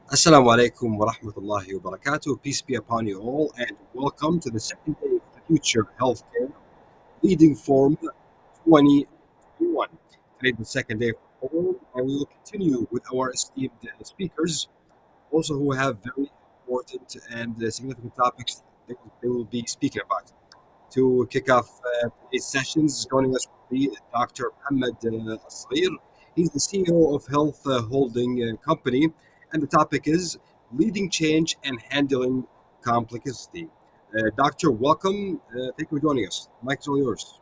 Assalamu alaikum wa rahmatullahi wa barakatuh. Peace be upon you all, and welcome to the second day of the Future Healthcare Leading Forum 2021. Today is the second day of the forum, and we will continue with our esteemed speakers, also who have very important and significant topics they will be speaking about. To kick off today's sessions, joining us will be Dr. Mohammed Al-Saghir. He's the CEO of Health Holding Company, and the topic is leading change and handling complexity. Doctor, welcome. Thank you for joining us. Mike's all yours.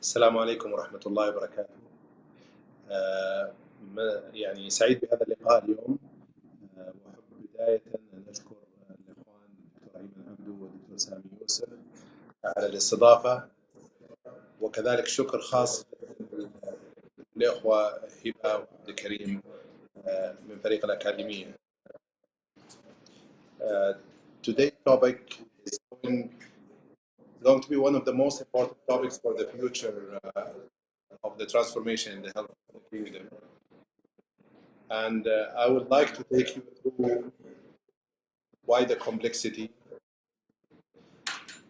السلام عليكم ورحمة الله وبركاته. يعني سعيد بهذا اللقاء اليوم. وأحب بداية أن أشكر الإخوان الدكتور أيمن عبدو والدكتور سامي يوسف على الاستضافة، وكذلك شكر خاص للإخوة هبة وعبد الكريم من فريق الأكاديمية. Today's topic is going to be one of the most important topics for the future of the transformation in the health kingdom. And I would like to take you through why the complexity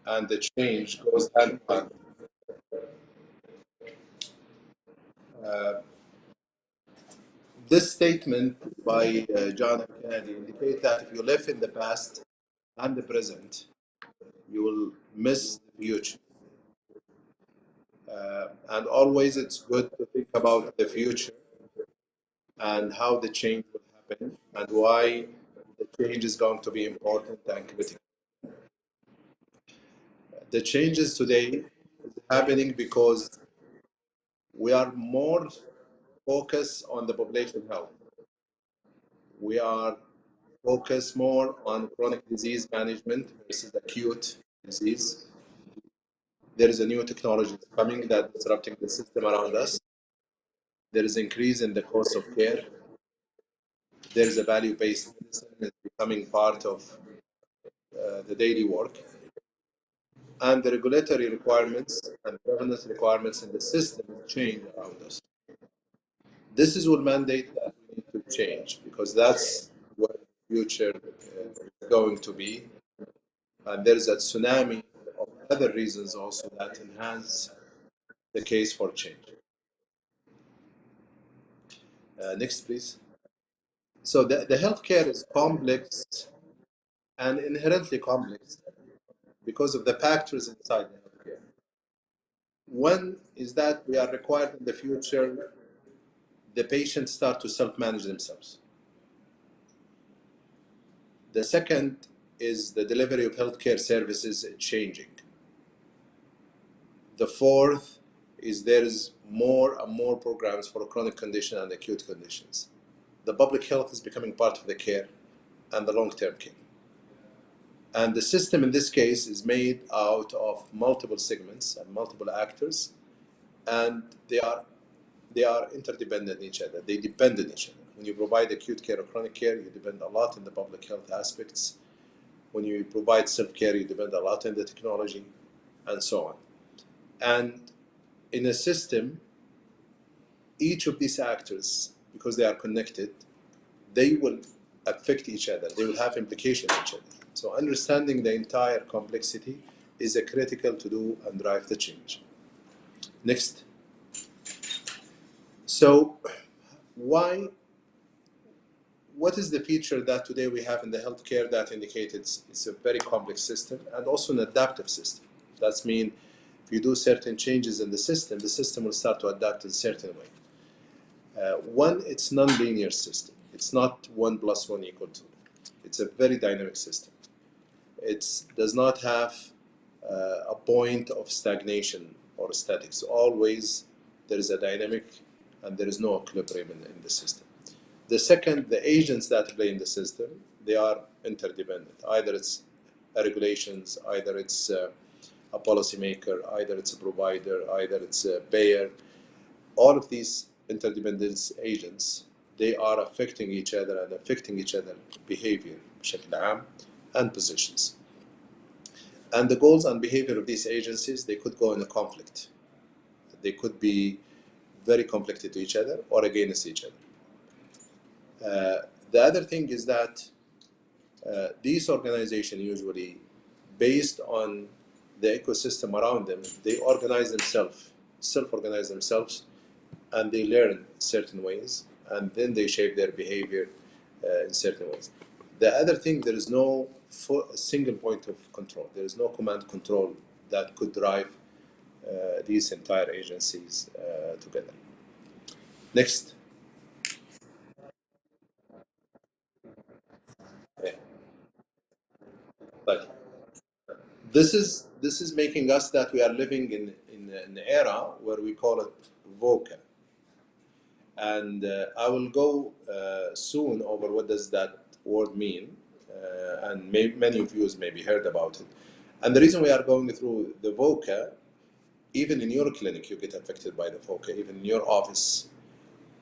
and the change goes hand in hand. This statement by John F. Kennedy indicates that if you live in the past and the present, you will miss the future. And always it's good to think about the future and how the change will happen and why the change is going to be important and critical. The changes today is happening because we are more focused on the population health. We are focused more on chronic disease management versus acute disease. There is a new technology coming that is disrupting the system around us. There is increase in the cost of care. There is a value-based medicine that's becoming part of the daily work. And the regulatory requirements and governance requirements in the system change around us. This is what mandate that we need to change, because that's what the future is going to be. And there's a tsunami of other reasons also that enhance the case for change. Next, please. So the healthcare is complex and inherently complex because of the factors inside the healthcare. One is that we are required in the future, the patients start to self-manage themselves. The second is the delivery of healthcare services changing. The fourth is there is more and more programs for chronic condition and acute conditions. The public health is becoming part of the care and the long-term care. And the system in this case is made out of multiple segments and multiple actors, and they are interdependent in each other. They depend on each other. When you provide acute care or chronic care, you depend a lot on the public health aspects. When you provide self-care, you depend a lot on the technology, and so on. And in a system, each of these actors, because they are connected, they will affect each other. They will have implications on each other. So understanding the entire complexity is a critical to do and drive the change. Next. So what is the feature that today we have in the healthcare that indicates it's a very complex system and also an adaptive system? That means if you do certain changes in the system will start to adapt in a certain way. One, it's non-linear system. It's not 1 + 1 = 2. It's a very dynamic system. It does not have a point of stagnation or statics. Always there is a dynamic and there is no equilibrium in the system. The second, the agents that play in the system, they are interdependent. Either it's regulations, either it's a policymaker, either it's a provider, either it's a payer. All of these interdependent agents, they are affecting each other and affecting each other behavior بشكل عام and positions. And the goals and behavior of these agencies, they could go in a conflict. They could be very conflicted to each other or against each other. The other thing is that these organizations usually, based on the ecosystem around them, they organize themselves, self-organize themselves, and they learn certain ways, and then they shape their behavior in certain ways. The other thing, there is no single point of control. There is no command control that could drive these entire agencies together. Next. Yeah. Right. This is making us that we are living in an era where we call it VOCA. And I will go soon over what does that word mean, and many of you maybe heard about it. And the reason we are going through the VOCA, even in your clinic you get affected by the VOCA, even in your office,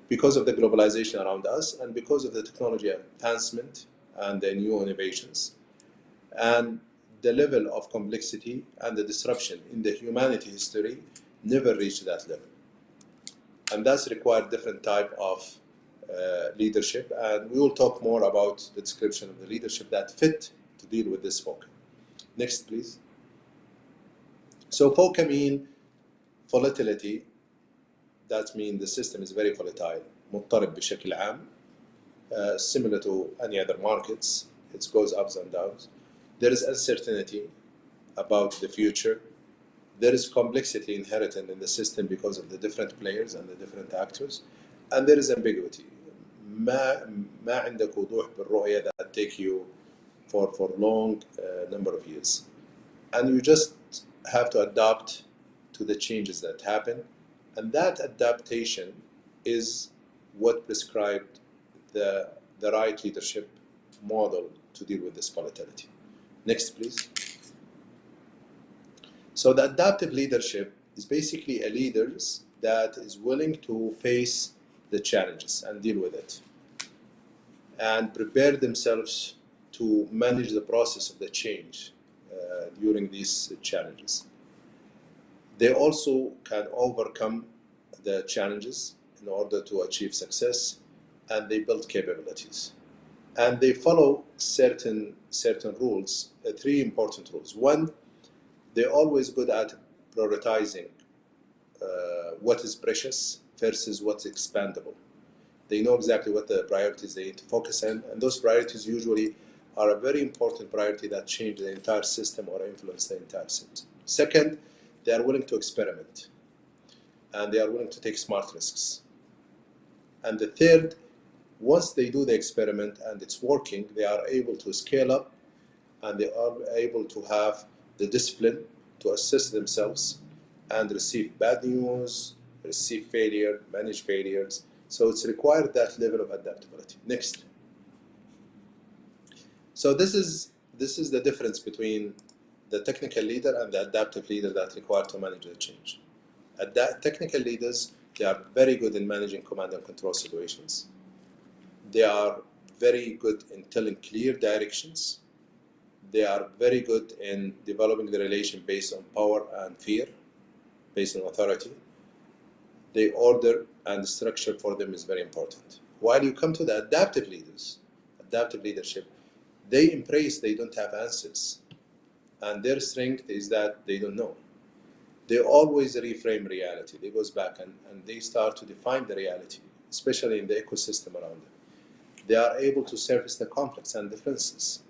because of the globalization around us and because of the technology advancement and the new innovations. And the level of complexity and the disruption in the humanity history never reached that level. And that's required different type of leadership. And we will talk more about the description of the leadership that fit to deal with this FOCA. Next, please. So FOCA mean volatility. That means the system is very volatile. مضطرب بشكل عام. Similar to any other markets, it goes ups and downs. There is uncertainty about the future. There is complexity inherent in the system because of the different players and the different actors, and there is ambiguity. ما عندك وضوح بالرؤية that take you for long number of years, and you just have to adapt to the changes that happen, and that adaptation is what prescribed the right leadership model to deal with this volatility. Next, please. So the adaptive leadership is basically a leader that is willing to face the challenges and deal with it and prepare themselves to manage the process of the change during these challenges. They also can overcome the challenges in order to achieve success, and they build capabilities. And they follow certain rules, three important rules. One, they're always good at prioritizing what is precious versus what's expandable. They know exactly what the priorities they need to focus on, and those priorities usually are a very important priority that change the entire system or influence the entire system. Second, they are willing to experiment, and they are willing to take smart risks. And the third, once they do the experiment and it's working, they are able to scale up, and they are able to have the discipline to assess themselves and receive bad news, receive failure, manage failures. So it's required that level of adaptability. Next. So this is the difference between the technical leader and the adaptive leader that required to manage the change. Technical leaders, they are very good in managing command and control situations. They are very good in telling clear directions. They are very good in developing the relation based on power and fear, based on authority. The order and structure for them is very important. While you come to the adaptive leaders, adaptive leadership, they embrace they don't have answers. And their strength is that they don't know. They always reframe reality. They goes back and they start to define the reality, especially in the ecosystem around them. They are able to surface the conflicts and differences.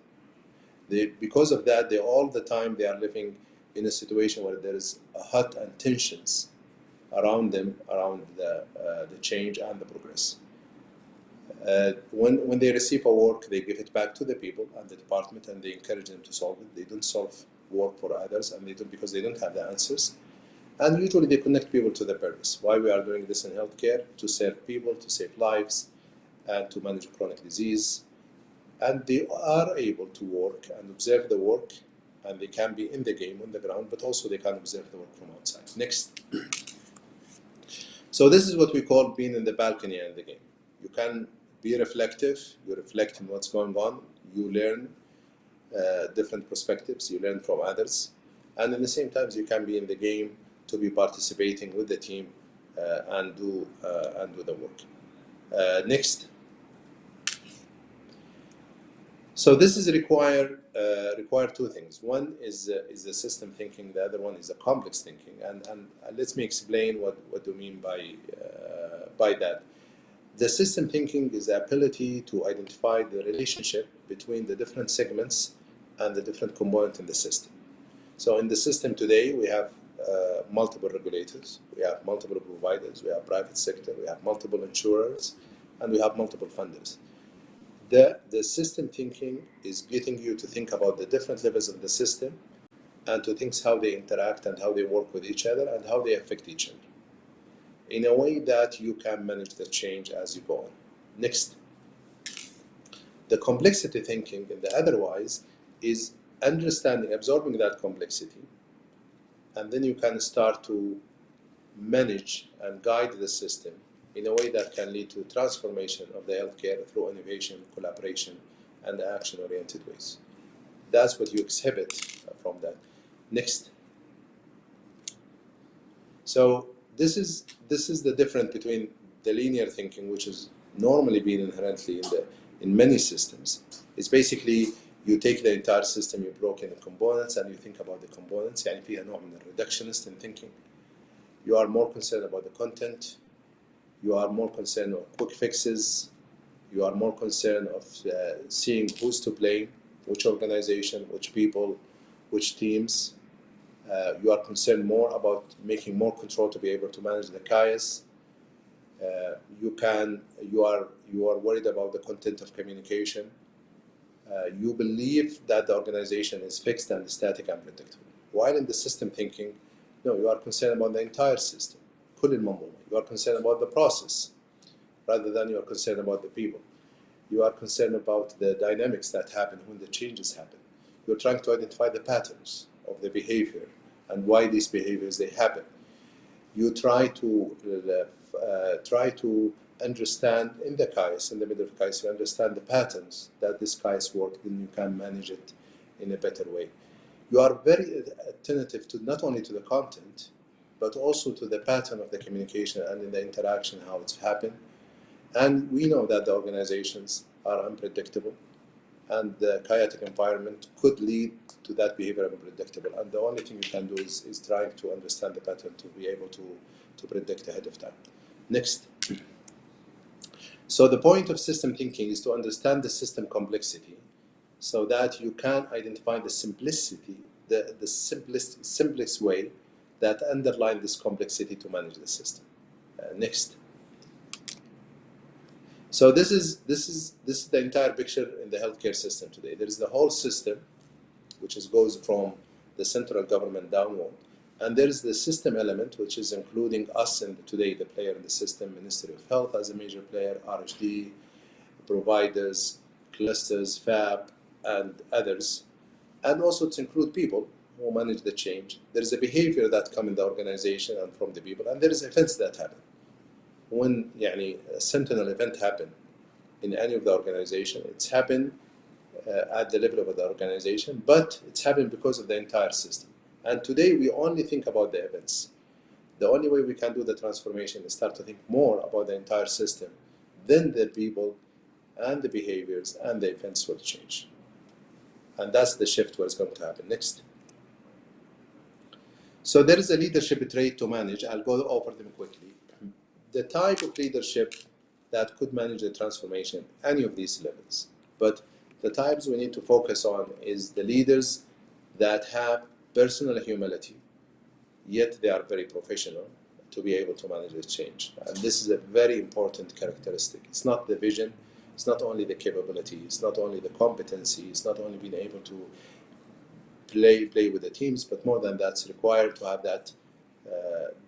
Because of that, all the time they are living in a situation where there is a hot and tensions around them, around the change and the progress. When they receive a work, they give it back to the people and the department, and they encourage them to solve it. They don't solve work for others, and they don't because they don't have the answers. And usually they connect people to the purpose. Why we are doing this in healthcare? To serve people, to save lives, and to manage chronic disease. And they are able to work and observe the work, and they can be in the game on the ground, but also they can observe the work from outside. Next. So this is what we call being in the balcony and the game. You can be reflective, you reflect on what's going on, you learn different perspectives, you learn from others, and at the same time you can be in the game to be participating with the team and do the work. Next. So this is require two things. One is the system thinking. The other one is the complex thinking. And let me explain what do you mean by that. The system thinking is the ability to identify the relationship between the different segments and the different components in the system. So in the system today, we have multiple regulators, we have multiple providers, we have private sector, we have multiple insurers, and we have multiple funders. The system thinking is getting you to think about the different levels of the system and to think how they interact and how they work with each other and how they affect each other in a way that you can manage the change as you go on. Next. The complexity thinking in the otherwise is understanding, absorbing that complexity, and then you can start to manage and guide the system in a way that can lead to transformation of the healthcare through innovation, collaboration, and action-oriented ways. That's what you exhibit from that. Next. So this is the difference between the linear thinking, which is normally being inherently in many systems. It's basically you take the entire system, you broke into components, and you think about the components. يعني فيها نوع من reductionist in thinking. You are more concerned about the content. You are more concerned of quick fixes. You are more concerned of seeing who's to blame, which organization, which people, which teams. You are concerned more about making more control to be able to manage the chaos. You are worried about the content of communication. You believe that the organization is fixed and static and predictable. While in the system thinking, no, you are concerned about the entire system. You are concerned about the process rather than you are concerned about the people. You are concerned about the dynamics that happen when the changes happen. You're trying to identify the patterns of the behavior and why these behaviors they happen. You try to understand in the chaos, in the middle of the chaos, you understand the patterns that this chaos work, then you can manage it in a better way. You are very attentive to not only to the content, but also to the pattern of the communication and in the interaction, how it's happened. And we know that the organizations are unpredictable, and the chaotic environment could lead to that behavior unpredictable. And the only thing you can do is trying to understand the pattern to be able to predict ahead of time. Next. So the point of system thinking is to understand the system complexity so that you can identify the simplicity, the simplest way that underline this complexity to manage the system. Next. So this is the entire picture in the healthcare system today. There is the whole system, which goes from the central government downward, and there is the system element, which is including us and today the player in the system, Ministry of Health as a major player, RHD, providers, clusters, FAB, and others, and also to include people who manage the change. There is a behavior that comes in the organization and from the people, and there is events that happen. When a sentinel event happen in any of the organization, it's happened at the level of the organization, but it's happened because of the entire system. And today we only think about the events. The only way we can do the transformation is start to think more about the entire system. Then the people and the behaviors and the events will change. And that's the shift what's going to happen next. So there is a leadership trait to manage. I'll go over them quickly. The type of leadership that could manage the transformation, any of these levels. But the types we need to focus on is the leaders that have personal humility, yet they are very professional to be able to manage the change. And this is a very important characteristic. It's not the vision, it's not only the capability, it's not only the competency, it's not only being able to play with the teams, but more than that, it's required to have that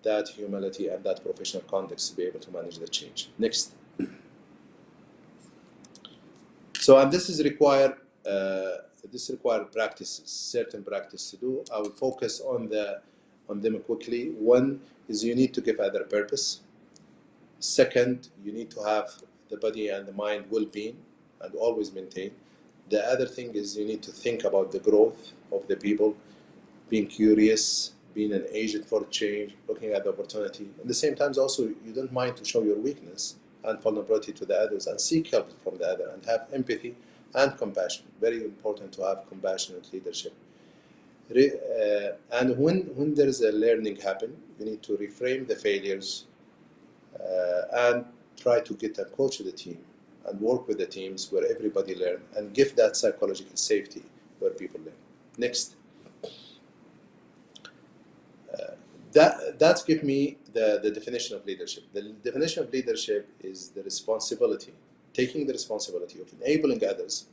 that humility and that professional context to be able to manage the change. Next. So, and this require practices, certain practice to do. I will focus on them quickly. One is you need to give other purpose. Second, you need to have the body and the mind well-being and always maintain. The other thing is you need to think about the growth of the people, being curious, being an agent for change, looking at the opportunity. At the same time, also, you don't mind to show your weakness and vulnerability to the others and seek help from the other and have empathy and compassion. Very important to have compassionate leadership. And when there is a learning happen, you need to reframe the failures and try to get and coach the team and work with the teams where everybody learn and give that psychological safety where people learn. Next. That's give me the definition of leadership. The definition of leadership is the responsibility, taking the responsibility of enabling others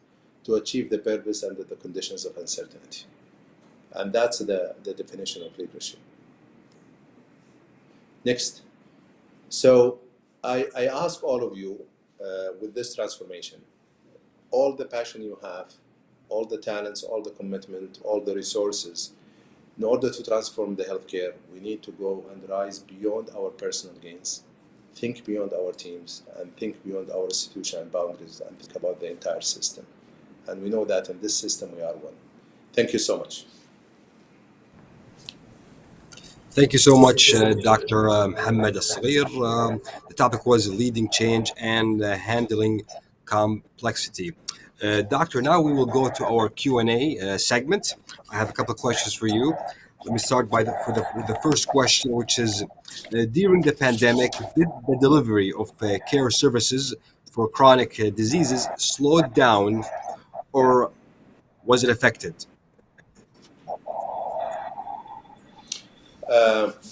to achieve the purpose under the conditions of uncertainty. And that's the definition of leadership. Next. So I ask all of you with this transformation, all the passion you have, all the talents, all the commitment, all the resources, in order to transform the healthcare, we need to go and rise beyond our personal gains, think beyond our teams, and think beyond our institution and boundaries, and think about the entire system. And we know that in this system we are one. Thank you so much. Thank you so much, Dr. Mohammed Al-Saghir. The topic was leading change and handling complexity. Doctor, now we will go to our Q&A segment. I have a couple of questions for you. Let me start with the first question, which is, during the pandemic, did the delivery of care services for chronic diseases slow down, or was it affected?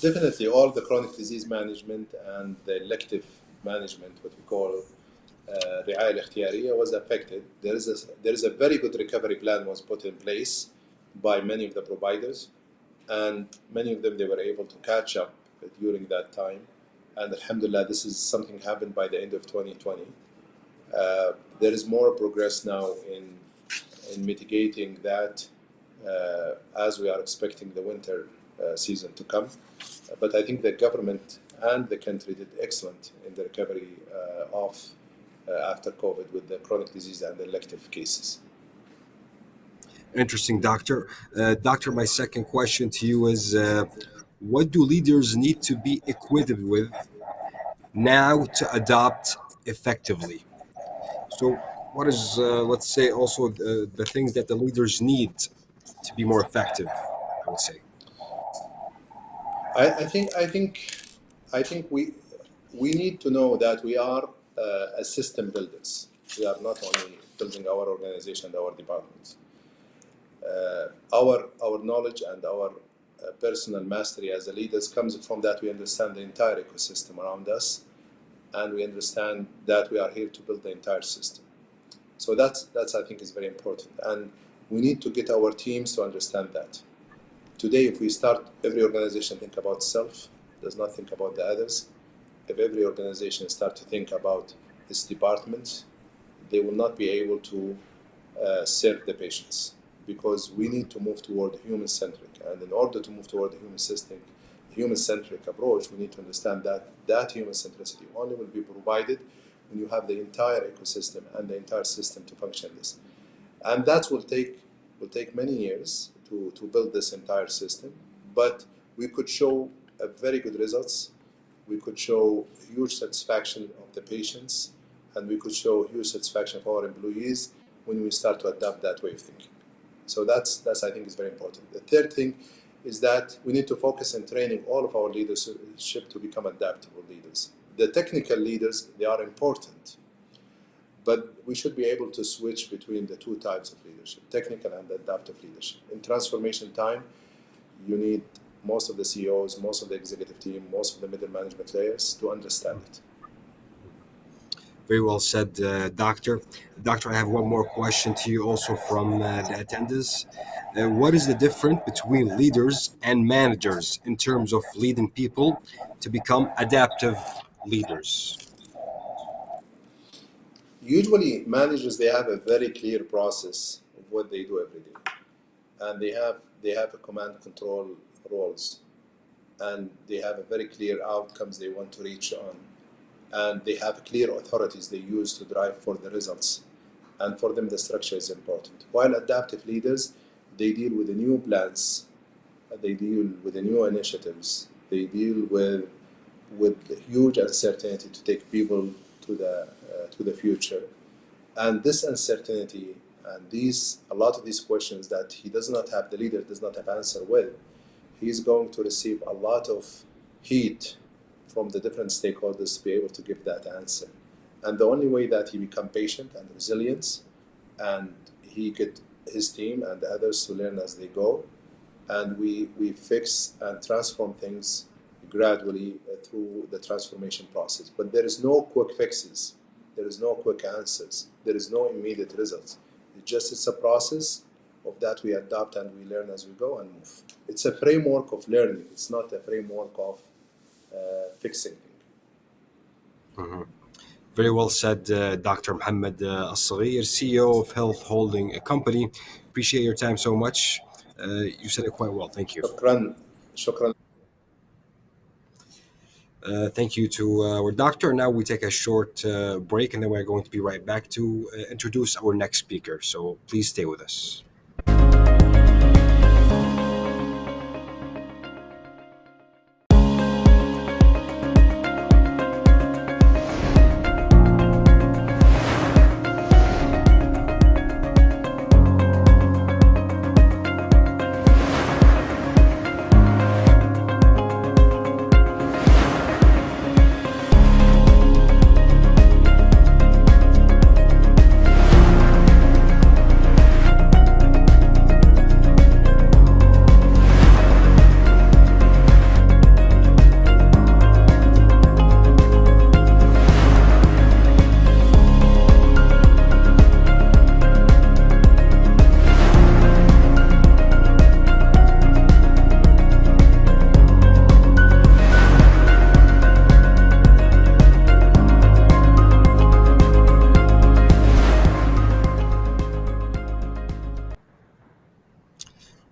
Definitely, all the chronic disease management and the elective management, what we call رعاية الاختيارية, was affected. There is a very good recovery plan was put in place by many of the providers, and many of them, they were able to catch up during that time. And alhamdulillah, this is something happened by the end of 2020. There is more progress now in mitigating that as we are expecting the winter season to come. But I think the government and the country did excellent in the recovery of after COVID with the chronic disease and the elective cases. Interesting, Doctor. Doctor, my second question to you is, what do leaders need to be equipped with now to adopt effectively? So what is, let's say, also the things that the leaders need to be more effective, I would say? I think we need to know that we are as system builders. We are not only building our organization, our departments. Our knowledge and our personal mastery as a leaders comes from that we understand the entire ecosystem around us, and we understand that we are here to build the entire system. So that's I think is very important, and we need to get our teams to understand that. Today, if we start every organization think about self, does not think about the others. If every organization start to think about its departments, they will not be able to serve the patients, because we need to move toward human-centric. And in order to move toward the human-centric approach, we need to understand that human centricity only will be provided when you have the entire ecosystem and the entire system to function this. And that will take many years to build this entire system, but we could show a very good results. We could show huge satisfaction of the patients, and we could show huge satisfaction of our employees when we start to adopt that way of thinking. So that's I think is very important. The third thing is that we need to focus on training all of our leadership to become adaptable leaders. The technical leaders, they are important, but we should be able to switch between the two types of leadership, technical and adaptive leadership. In transformation time, you need most of the CEOs, most of the executive team, most of the middle management layers to understand it. Very well said, Doctor. Doctor, I have one more question to you also from the attendants. What is the difference between leaders and managers in terms of leading people to become adaptive leaders? Usually, managers they have a very clear process of what they do every day, and they have a command control roles, and they have a very clear outcomes they want to reach on, and they have clear authorities they use to drive for the results, and for them the structure is important. While adaptive leaders, they deal with the new plans, they deal with the new initiatives, they deal with huge uncertainty to take people to the future, and this uncertainty and these a lot of these questions that he does not have the leader does not have answer with, he's going to receive a lot of heat from the different stakeholders to be able to give that answer. And the only way that he become patient and resilient, and he get his team and the others to learn as they go, and we fix and transform things gradually through the transformation process. But there is no quick fixes, there is no quick answers, there is no immediate results. It's a process of that we adapt and we learn as we go and move. It's a framework of learning. It's not a framework of fixing things. Mhm. Very well said, Dr. Mohammed Al-Saghir, CEO of Health Holding a Company. Appreciate your time so much. You said it quite well. Thank you. شكرا شكرا. Thank you to our doctor. Now we take a short break, and then we're going to be right back to introduce our next speaker. So please stay with us.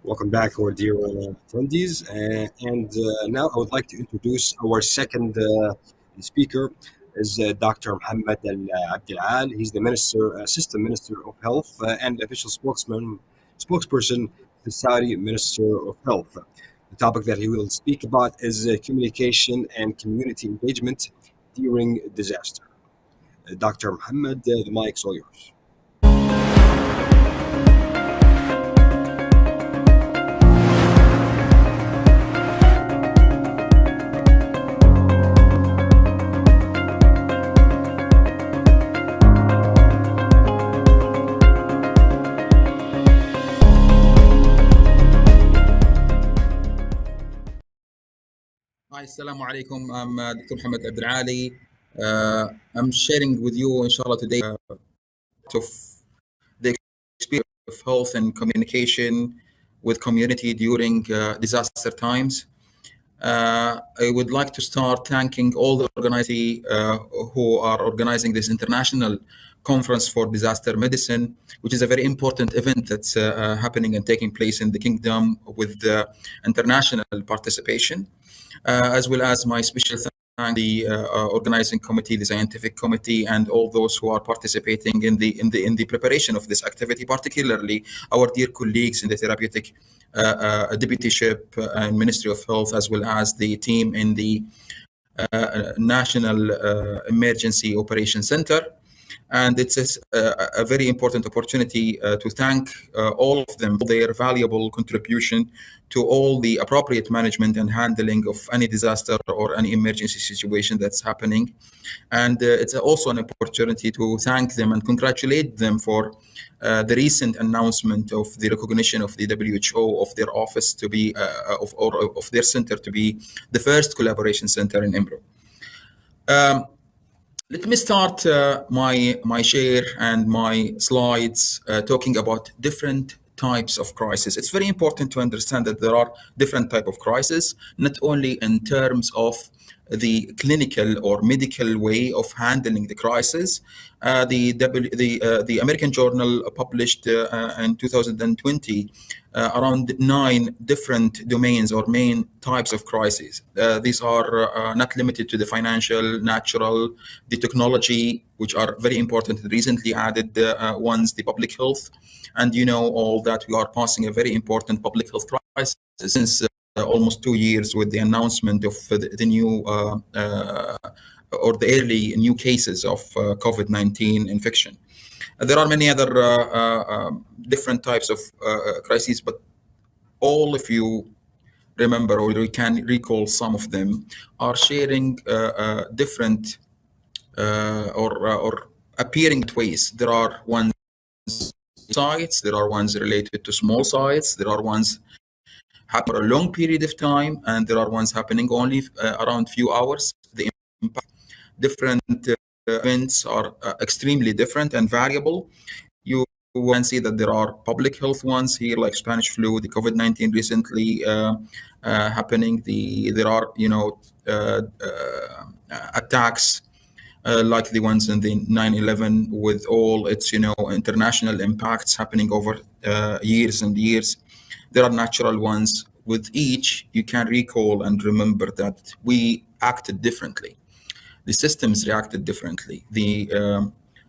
Welcome back, our dear attendees. And now I would like to introduce our second speaker, is Dr. Mohammed Al-Abdel. He's the Assistant Minister of Health and official spokesperson to the Saudi Minister of Health. The topic that he will speak about is communication and community engagement during disaster. Dr. Mohammed, the mic's all yours. Hi, Assalamu alaikum. I'm Dr. Mohammed Abdel. I'm sharing with you, inshallah, today of the experience of health and communication with community during disaster times. I would like to start thanking all the organizers who are organizing this international conference for disaster medicine, which is a very important event that's happening and taking place in the kingdom with the international participation. As well as my special thanks to the organizing committee, the scientific committee, and all those who are participating in the preparation of this activity, particularly our dear colleagues in the therapeutic deputyship and Ministry of Health, as well as the team in the National Emergency Operations Center. And it's a very important opportunity to thank all of them for their valuable contribution to all the appropriate management and handling of any disaster or any emergency situation that's happening. And it's also an opportunity to thank them and congratulate them for the recent announcement of the recognition of the WHO of their office to be, of their center to be the first collaboration center in Emro. Let me start my share and my slides talking about different types of crisis. It's very important to understand that there are different type of crises, not only in terms of the clinical or medical way of handling the crisis. The American Journal published in 2020 around 9 different domains or main types of crises. These are not limited to the financial, natural, the technology, which are very important, recently added ones, the public health. And you know all that we are passing a very important public health crisis since almost 2 years with the announcement of the new or the early new cases of COVID-19 infection. There are many other different types of crises, but all of you remember or we can recall some of them are sharing different or appearing ways. There are ones sites, there are ones related to small sites, there are ones happen for a long period of time, and there are ones happening only around few hours. The impact, different events are extremely different and variable. You can see that there are public health ones here, like Spanish flu, the COVID-19 recently happening. There are attacks like the ones in the 9/11 with all its international impacts happening over years and years. There are natural ones. With each, you can recall and remember that we acted differently. The systems reacted differently. The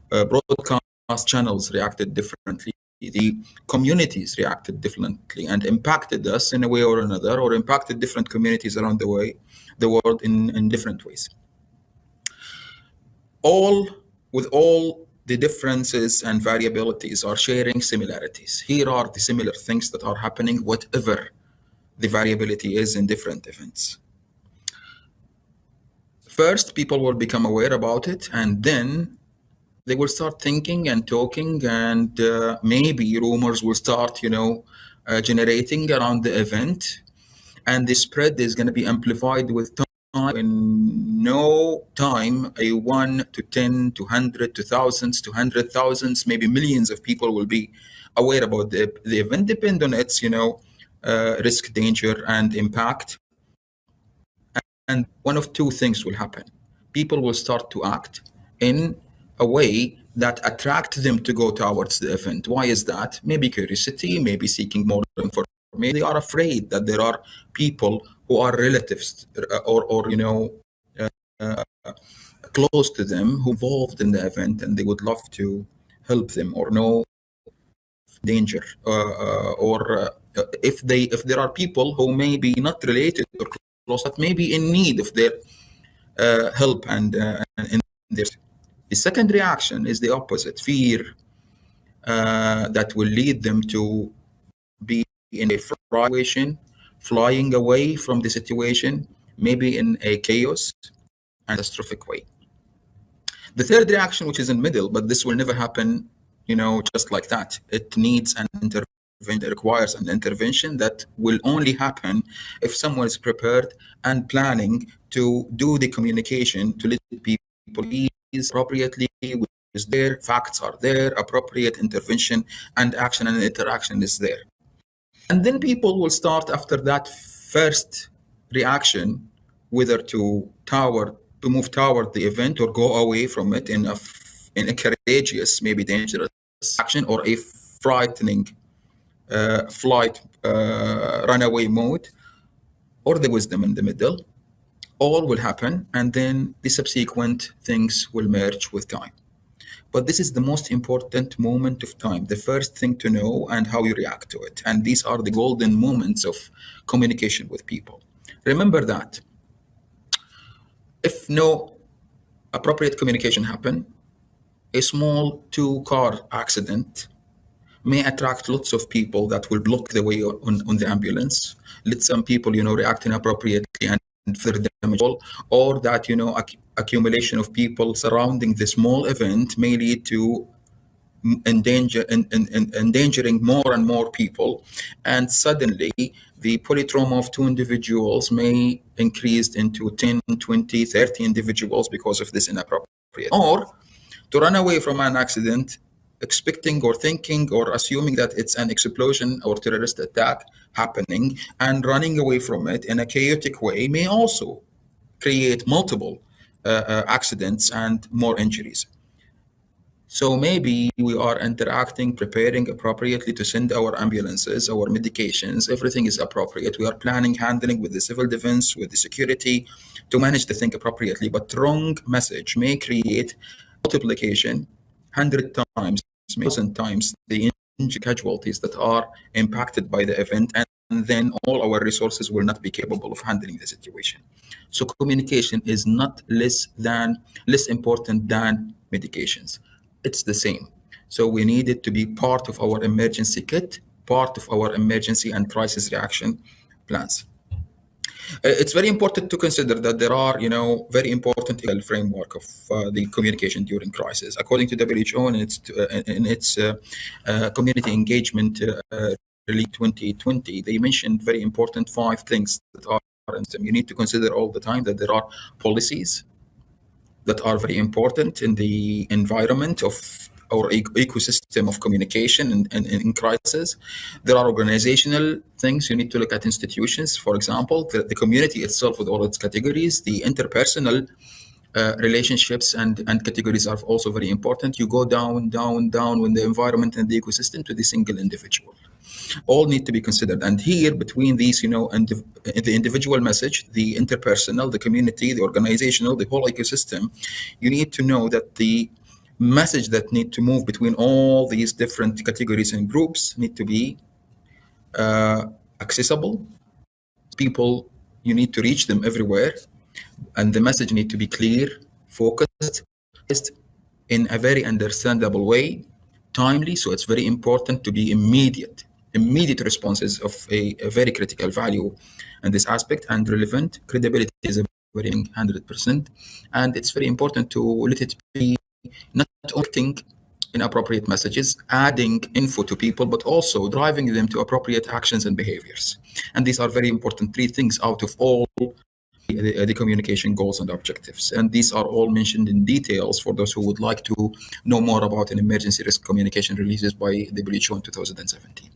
broadcast channels reacted differently. The communities reacted differently and impacted us in a way or another, or impacted different communities around the world in different ways. With all the differences and variabilities are sharing similarities. Here are the similar things that are happening, whatever the variability is in different events. First, people will become aware about it, and then they will start thinking and talking, and maybe rumors will start, generating around the event, and the spread is going to be amplified with time. In no time, a 1 to 10 to 100 to thousands to 100,000s, maybe millions of people will be aware about the event, depend on its, risk, danger, and impact. And one of two things will happen. People will start to act in a way that attract them to go towards the event. Why is that? Maybe curiosity, maybe seeking more information. They are afraid that there are people who are relatives or close to them who involved in the event, and they would love to help them or know danger or if there are people who may be not related or close but maybe in need of their help and in their. The second reaction is the opposite, fear that will lead them to be in a situation, flying away from the situation, maybe in a chaos and catastrophic way. The third reaction, which is in middle, but this will never happen, just like that. It needs an intervention. It requires an intervention that will only happen if someone is prepared and planning to do the communication to let people ease appropriately. Their facts are there, appropriate intervention and action and interaction is there. And then people will start after that first reaction, whether to move toward the event or go away from it in a courageous, maybe dangerous action, or a frightening flight runaway mode, or the wisdom in the middle. All will happen, and then the subsequent things will merge with time. But this is the most important moment of time, the first thing to know and how you react to it. And these are the golden moments of communication with people. Remember that if no appropriate communication happen, a small two-car accident may attract lots of people that will block the way on the ambulance. Let some people, react inappropriately and further damage, or that, accumulation of people surrounding the small event may lead to endangering more and more people, and suddenly the polytrauma of two individuals may increase into 10, 20, 30 individuals because of this inappropriate or to run away from an accident, expecting or thinking or assuming that it's an explosion or terrorist attack happening and running away from it in a chaotic way may also create multiple accidents and more injuries. So maybe we are interacting, preparing appropriately to send our ambulances, our medications, everything is appropriate. We are planning, handling with the civil defense, with the security to manage the thing appropriately. But wrong message may create multiplication 100 times, 1,000 times the casualties that are impacted by the event, and then all our resources will not be capable of handling the situation. So communication is not less important than medications. It's the same. So we need it to be part of our emergency kit, part of our emergency and crisis reaction plans. It's very important to consider that there are, very important framework of the communication during crisis. According to WHO in its community engagement release 2020, they mentioned very important 5 things that are. You need to consider all the time that there are policies that are very important in the environment of our ecosystem of communication in crisis. There are organizational things. You need to look at institutions, for example, the community itself with all its categories, the interpersonal relationships and categories are also very important. You go down with the environment and the ecosystem to the single individual. All need to be considered. And here between these, and the individual message, the interpersonal, the community, the organizational, the whole ecosystem, you need to know that the message that need to move between all these different categories and groups need to be accessible. People, you need to reach them everywhere, and the message need to be clear, focused, in a very understandable way, timely. So it's very important to be immediate responses of a very critical value in this aspect, and relevant. Credibility is a very 100%, and it's very important to let it be not only inappropriate messages, adding info to people, but also driving them to appropriate actions and behaviors. And these are very important 3 things out of all the communication goals and objectives. And these are all mentioned in details for those who would like to know more about an emergency risk communication releases by WHO in 2017.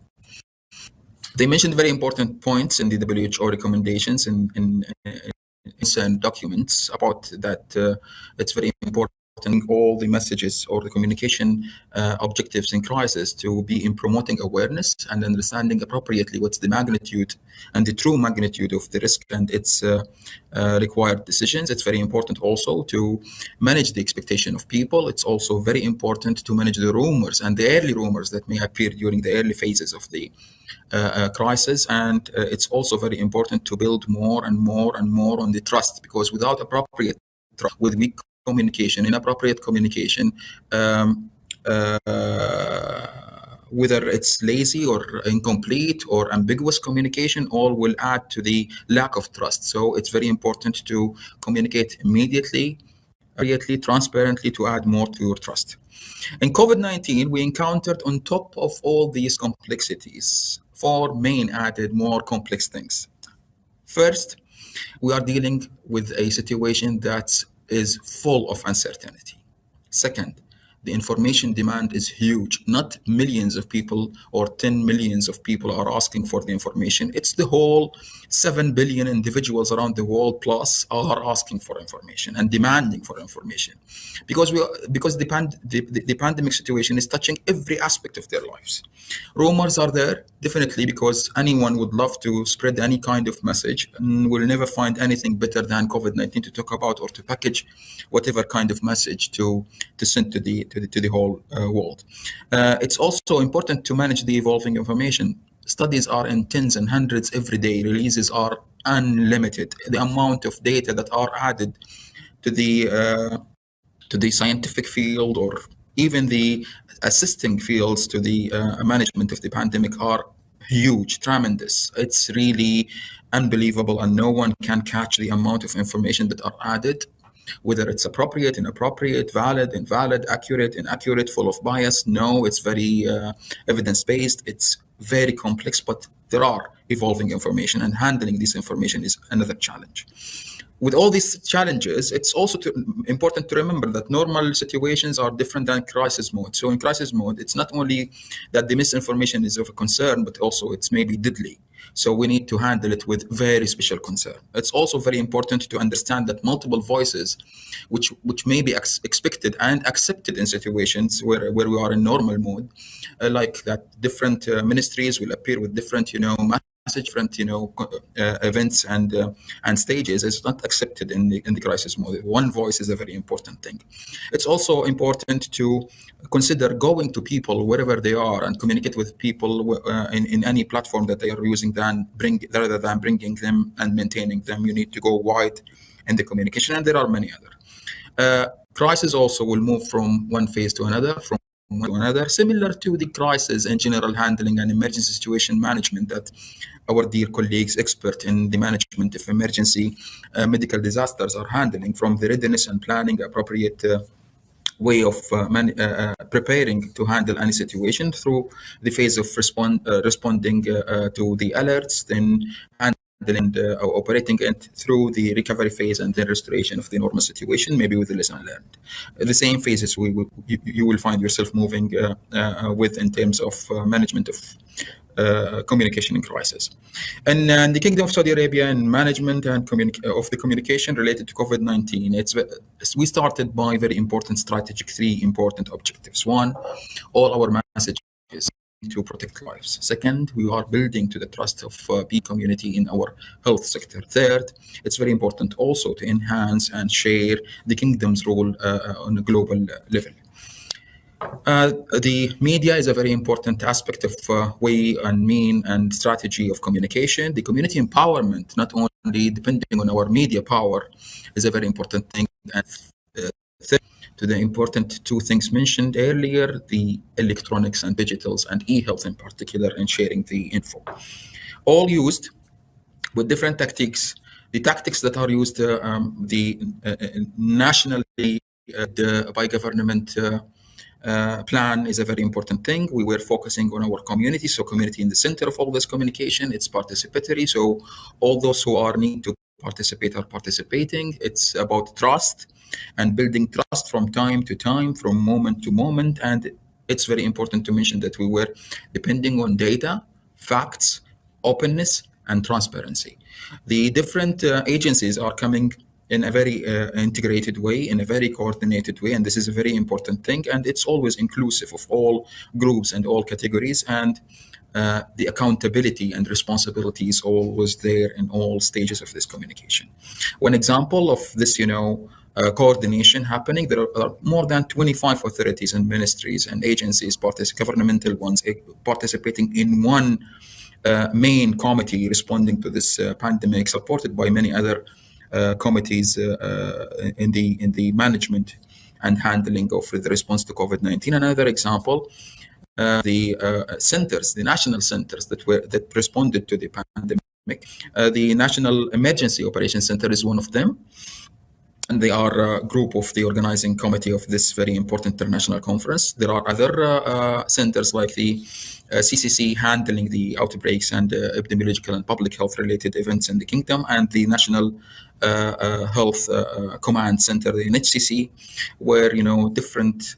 They mentioned very important points in the WHO recommendations in documents about that. It's very important all the messages or the communication objectives in crisis to be in promoting awareness and understanding appropriately what's the magnitude and the true magnitude of the risk and its required decisions. It's very important also to manage the expectation of people. It's also very important to manage the rumors and the early rumors that may appear during the early phases of the crisis. And it's also very important to build more and more and more on the trust, because without appropriate trust, with weak communication, inappropriate communication, whether it's lazy or incomplete or ambiguous communication, all will add to the lack of trust. So it's very important to communicate immediately, transparently, to add more to your trust. In COVID-19, we encountered, on top of all these complexities, 4 main added more complex things. First, we are dealing with a situation that is full of uncertainty. Second, the information demand is huge. Not millions of people or 10 millions of people are asking for the information. It's the whole 7 billion individuals around the world plus are asking for information and demanding for information, because the pandemic situation is touching every aspect of their lives. Rumors are there, definitely, because anyone would love to spread any kind of message, and will never find anything better than COVID-19 to talk about or to package whatever kind of message to send to the whole world. It's also important to manage the evolving information. Studies are in tens and hundreds every day. Releases are unlimited. The amount of data that are added to the scientific field or even the assisting fields to the management of the pandemic are huge, tremendous. It's really unbelievable, and no one can catch the amount of information that are added, whether it's appropriate, inappropriate, valid, invalid, accurate, inaccurate, full of bias. No, it's very evidence-based. It's very complex, but there are evolving information, and handling this information is another challenge. with all these challenges, it's also important to remember that normal situations are different than crisis mode. So in crisis mode, it's not only that the misinformation is of a concern, but also it's maybe deadly. So we need to handle it with very special concern. It's also very important to understand that multiple voices, which may be expected and accepted in situations where we are in normal mode, like that different ministries will appear with different, message, different, events and stages, is not accepted in the crisis mode. One voice is a very important thing. It's also important to consider going to people wherever they are and communicate with people in any platform that they are using, rather than bringing them and maintaining them. You need to go wide in the communication, and there are many other. Crisis also will move from one phase to another, similar to the crisis and general handling and emergency situation management that our dear colleagues, expert in the management of emergency medical disasters, are handling, from the readiness and planning appropriate way of preparing to handle any situation, through the phase of responding to the alerts, then handling operating it through the recovery phase, and then restoration of the normal situation, maybe with the lesson learned. The same phases you will find yourself moving with in terms of management of communication in crisis. And the Kingdom of Saudi Arabia in management and of the communication related to COVID-19, we started by very important strategic, three important objectives. One, all our messages to protect lives. Second, we are building to the trust of the community in our health sector. Third, it's very important also to enhance and share the Kingdom's role on a global level. The media is a very important aspect of way and mean and strategy of communication. The community empowerment, not only depending on our media power, is a very important thing. And to the important two things mentioned earlier, the electronics and digitals and e-health in particular, and sharing the info. All used with different tactics. The tactics that are used, nationally by government plan is a very important thing. We were focusing on our community, so community in the center of all this communication. It's participatory, so all those who need to participate are participating. It's about trust and building trust from time to time, from moment to moment. And it's very important to mention that we were depending on data, facts, openness, and transparency. The different agencies are coming in a very integrated way, in a very coordinated way, and this is a very important thing. And it's always inclusive of all groups and all categories, and the accountability and responsibility is always there in all stages of this communication. One example of this, coordination happening, there are more than 25 authorities and ministries and agencies, governmental ones, participating in one main committee responding to this pandemic, supported by many other committees in the management and handling of the response to COVID-19. Another example, the centers, the national centers that responded to the pandemic. The National Emergency Operations Center is one of them, and they are a group of the organizing committee of this very important international conference. There are other centers like the CCC handling the outbreaks and epidemiological and public health related events in the Kingdom, and the National Health Command Center, the NHCC, where different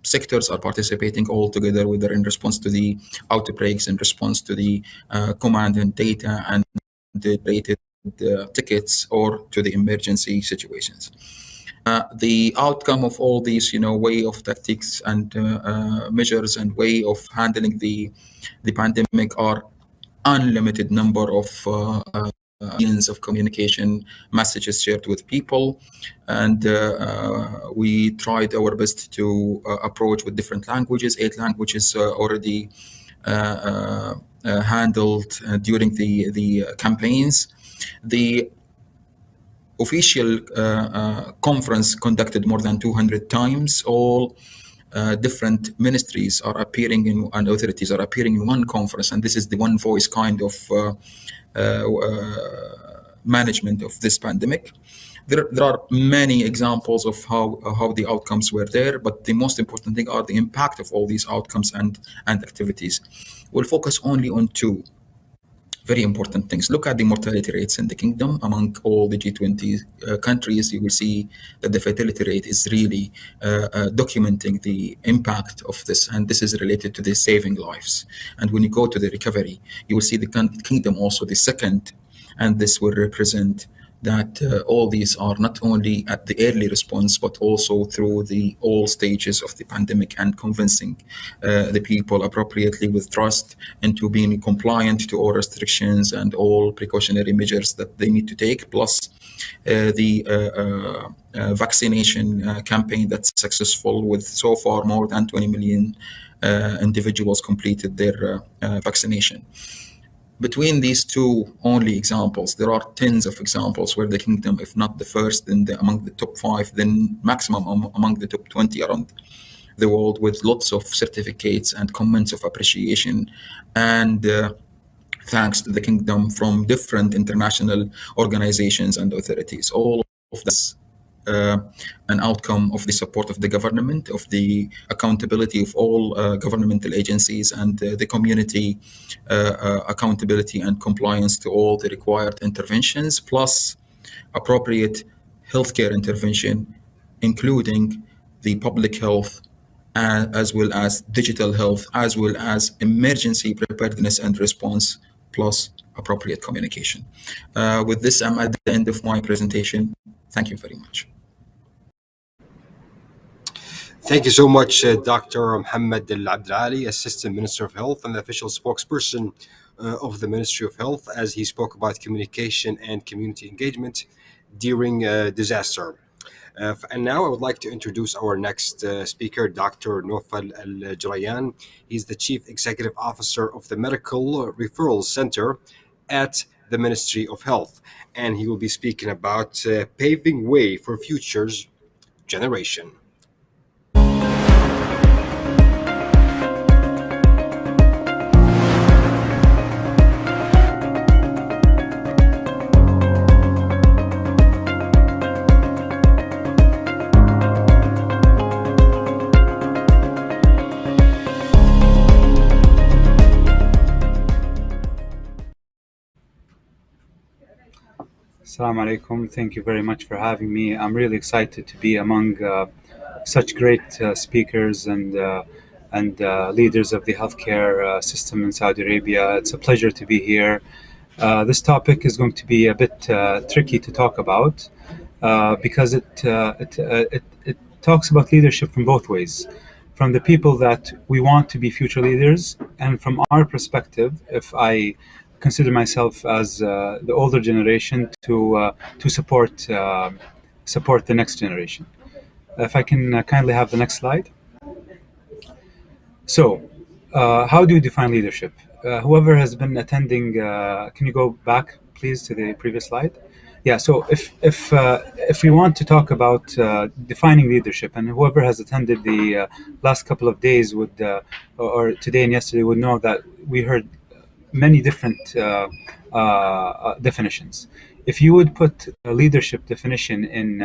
sectors are participating all together, whether in response to the outbreaks, in response to the command and data and the related tickets, or to the emergency situations. The outcome of all these, way of tactics and measures and way of handling the pandemic are unlimited number of means of communication, messages shared with people, and we tried our best to approach with different languages. 8 languages already handled during the campaigns. The official conference conducted more than 200 times. All different ministries are appearing and authorities are appearing in one conference, and this is the one voice kind of management of this pandemic. There are many examples of how the outcomes were there, but the most important thing are the impact of all these outcomes and activities. We'll focus only on 2. very important things. Look at the mortality rates in the kingdom among all the G20 countries. You will see that the fatality rate is really documenting the impact of this, and this is related to the saving lives. And when you go to the recovery, you will see the kingdom also the second, and this will represent that all these are not only at the early response, but also through the all stages of the pandemic and convincing the people appropriately with trust into being compliant to all restrictions and all precautionary measures that they need to take, plus the vaccination campaign that's successful with so far more than 20 million individuals completed their vaccination. Between these two only examples, there are tens of examples where the kingdom, if not the first among the top 5, then maximum among the top 20 around the world, with lots of certificates and comments of appreciation and thanks to the kingdom from different international organizations and authorities. All of this an outcome of the support of the government, of the accountability of all governmental agencies, and the community accountability and compliance to all the required interventions, plus appropriate healthcare intervention, including the public health, as well as digital health, as well as emergency preparedness and response, plus appropriate communication. With this, I'm at the end of my presentation. Thank you very much. Thank you so much, Dr. Mohammed Al Abdali, Assistant Minister of Health and the official spokesperson of the Ministry of Health, as he spoke about communication and community engagement during disaster. And now I would like to introduce our next speaker, Dr. Nofal Al Jarayan. He's the Chief Executive Officer of the Medical Referral Center at the Ministry of Health. And he will be speaking about paving way for future's generation. Assalamu alaikum. Thank you very much for having me. I'm really excited to be among such great speakers and leaders of the healthcare system in Saudi Arabia. It's a pleasure to be here. This topic is going to be a bit tricky to talk about because it talks about leadership from both ways. From the people that we want to be future leaders, and from our perspective, if I consider myself as the older generation to support the next generation. If I can kindly have the next slide. So, how do you define leadership? Whoever has been attending, can you go back, please, to the previous slide? Yeah. So, if we want to talk about defining leadership, and whoever has attended the last couple of days would, or today and yesterday, would know that we heard many different definitions. If you would put a leadership definition in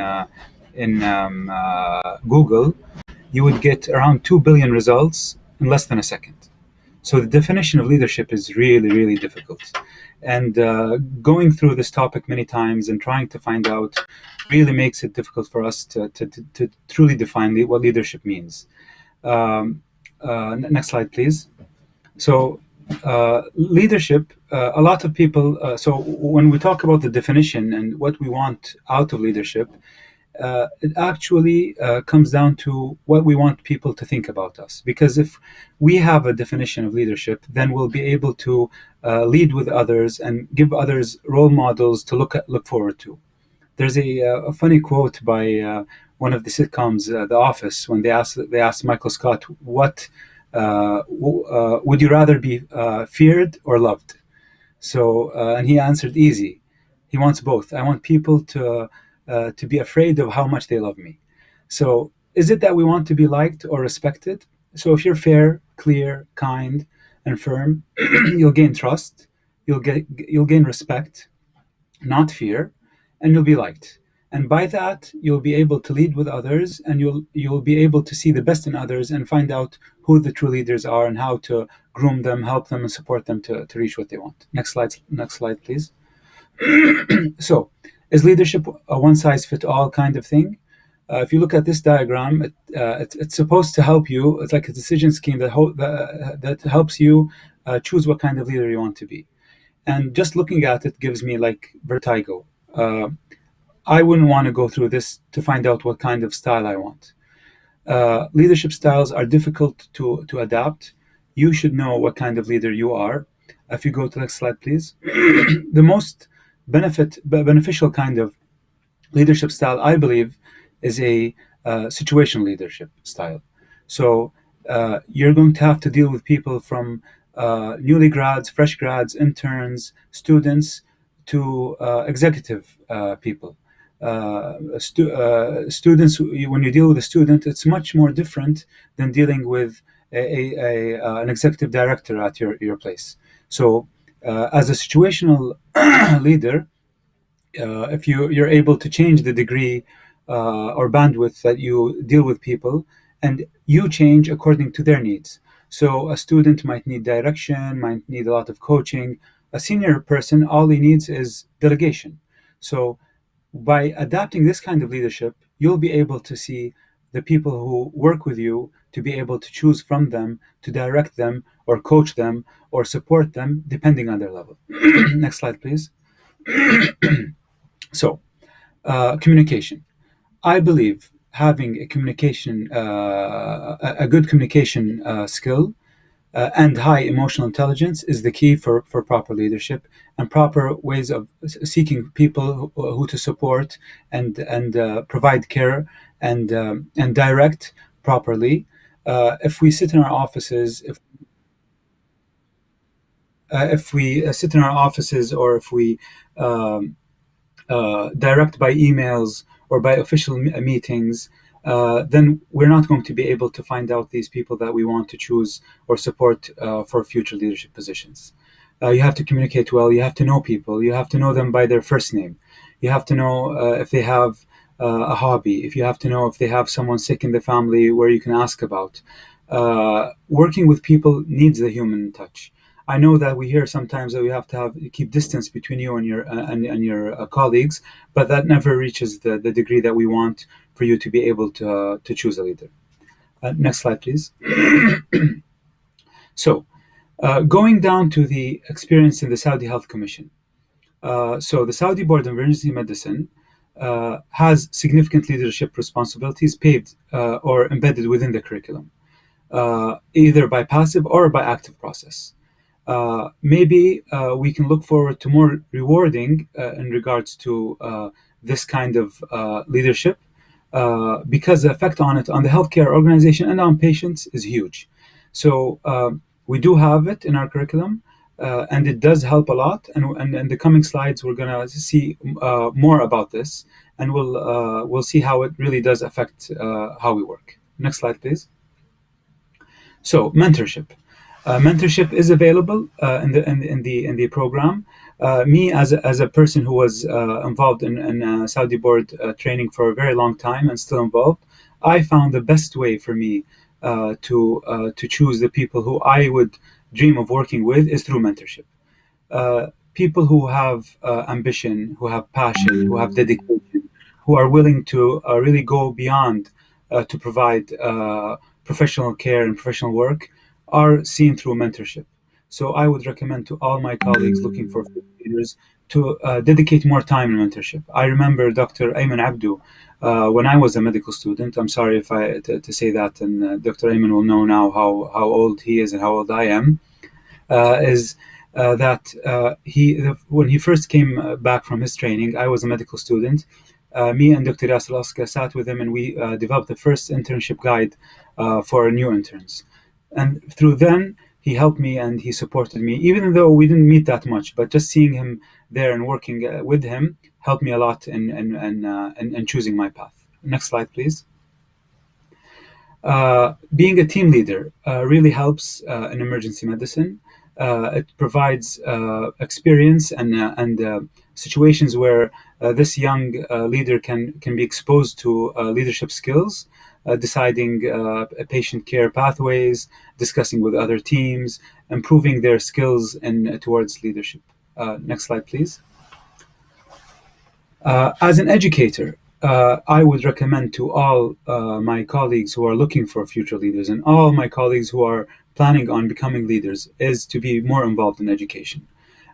Google, you would get around 2 billion results in less than a second. So the definition of leadership is really, really difficult. And going through this topic many times and trying to find out really makes it difficult for us to truly define what leadership means. Next slide, please. So leadership, a lot of people, so when we talk about the definition and what we want out of leadership, it actually comes down to what we want people to think about us. Because if we have a definition of leadership, then we'll be able to lead with others and give others role models to look forward to. There's a funny quote by one of the sitcoms, The Office, when they asked Michael Scott, what would you rather be feared or loved? So, and he answered easy. He wants both. I want people to be afraid of how much they love me. So, is it that we want to be liked or respected? So, if you're fair, clear, kind, and firm, you'll gain trust. You'll gain respect, not fear, and you'll be liked. And by that, you'll be able to lead with others, and you'll be able to see the best in others and find out who the true leaders are and how to groom them, help them, and support them to reach what they want. Next slide, please. So, is leadership a one-size-fits-all kind of thing? If you look at this diagram, it's supposed to help you. It's like a decision scheme that helps you choose what kind of leader you want to be. And just looking at it gives me like vertigo. I wouldn't want to go through this to find out what kind of style I want. Leadership styles are difficult to adapt. You should know what kind of leader you are. If you go to the next slide, please. The most beneficial kind of leadership style, I believe, is a situational leadership style. So you're going to have to deal with people from newly grads, fresh grads, interns, students, to executive people. Students, when you deal with a student, it's much more different than dealing with an executive director at your place. So as a situational leader, if you're able to change the degree or bandwidth that you deal with people, and you change according to their needs. So a student might need direction, might need a lot of coaching. A senior person, all he needs is delegation. So by adapting this kind of leadership, you'll be able to see the people who work with you, to be able to choose from them, to direct them or coach them or support them depending on their level. Next slide, please. So, communication. I believe having a good communication skill and high emotional intelligence is the key for proper leadership and proper ways of seeking people who to support and provide care and direct properly. If we sit in our offices, if we sit in our offices, or if we direct by emails or by official meetings, then we're not going to be able to find out these people that we want to choose or support for future leadership positions. You have to communicate well. You have to know people. You have to know them by their first name. You have to know if they have a hobby. If you have to know if they have someone sick in the family where you can ask about. Working with people needs the human touch. I know that we hear sometimes that we have to keep distance between you and your colleagues, but that never reaches the degree that we want for you to be able to choose a leader. Next slide, please. So, going down to the experience in the Saudi Health Commission. So the Saudi Board of Emergency Medicine has significant leadership responsibilities paved or embedded within the curriculum, either by passive or by active process. Maybe we can look forward to more rewarding in regards to this kind of leadership, because the effect on it, on the healthcare organization and on patients, is huge. So we do have it in our curriculum, and it does help a lot. And in the coming slides, we're going to see more about this, and we'll see how it really does affect how we work. Next slide, please. So mentorship. Mentorship is available in the program. Me, as a person who was involved in Saudi board training for a very long time and still involved, I found the best way for me to choose the people who I would dream of working with is through mentorship. People who have ambition, who have passion, who have dedication, who are willing to really go beyond to provide professional care and professional work, are seen through mentorship. So I would recommend to all my colleagues looking for leaders to dedicate more time in mentorship. I remember Dr. Ayman Abdu, when I was a medical student. I'm sorry if to say that, and Dr. Ayman will know now how old he is and how old I am. When he first came back from his training, I was a medical student. Me and Dr. Yasser Alaska sat with him, and we developed the first internship guide for new interns. And through then, he helped me and he supported me, even though we didn't meet that much. But just seeing him there and working with him helped me a lot in choosing my path. Next slide, please. Being a team leader really helps in emergency medicine. It provides experience and situations where this young leader can be exposed to leadership skills, deciding patient care pathways, discussing with other teams, improving their skills towards leadership. Next slide, please. As an educator, I would recommend to all my colleagues who are looking for future leaders and all my colleagues who are planning on becoming leaders is to be more involved in education.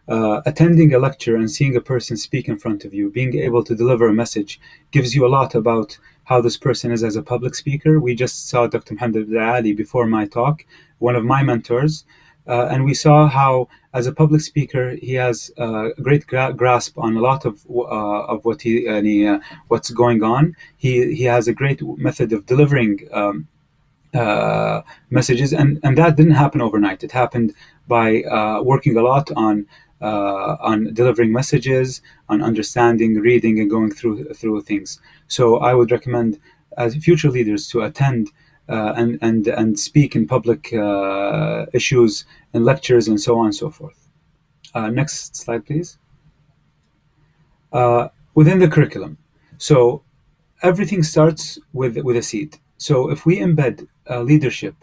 Attending a lecture and seeing a person speak in front of you, being able to deliver a message, gives you a lot about how this person is as a public speaker. We just saw Dr. Mohammed Abdelali before my talk, one of my mentors, and we saw how, as a public speaker, he has a great grasp on a lot of what's going on. He has a great method of delivering messages, and that didn't happen overnight. It happened by working a lot on delivering messages, on understanding, reading, and going through things. So I would recommend as future leaders to attend and speak in public issues and lectures and so on and so forth. Next slide, please. Within the curriculum, so everything starts with a seed. So if we embed leadership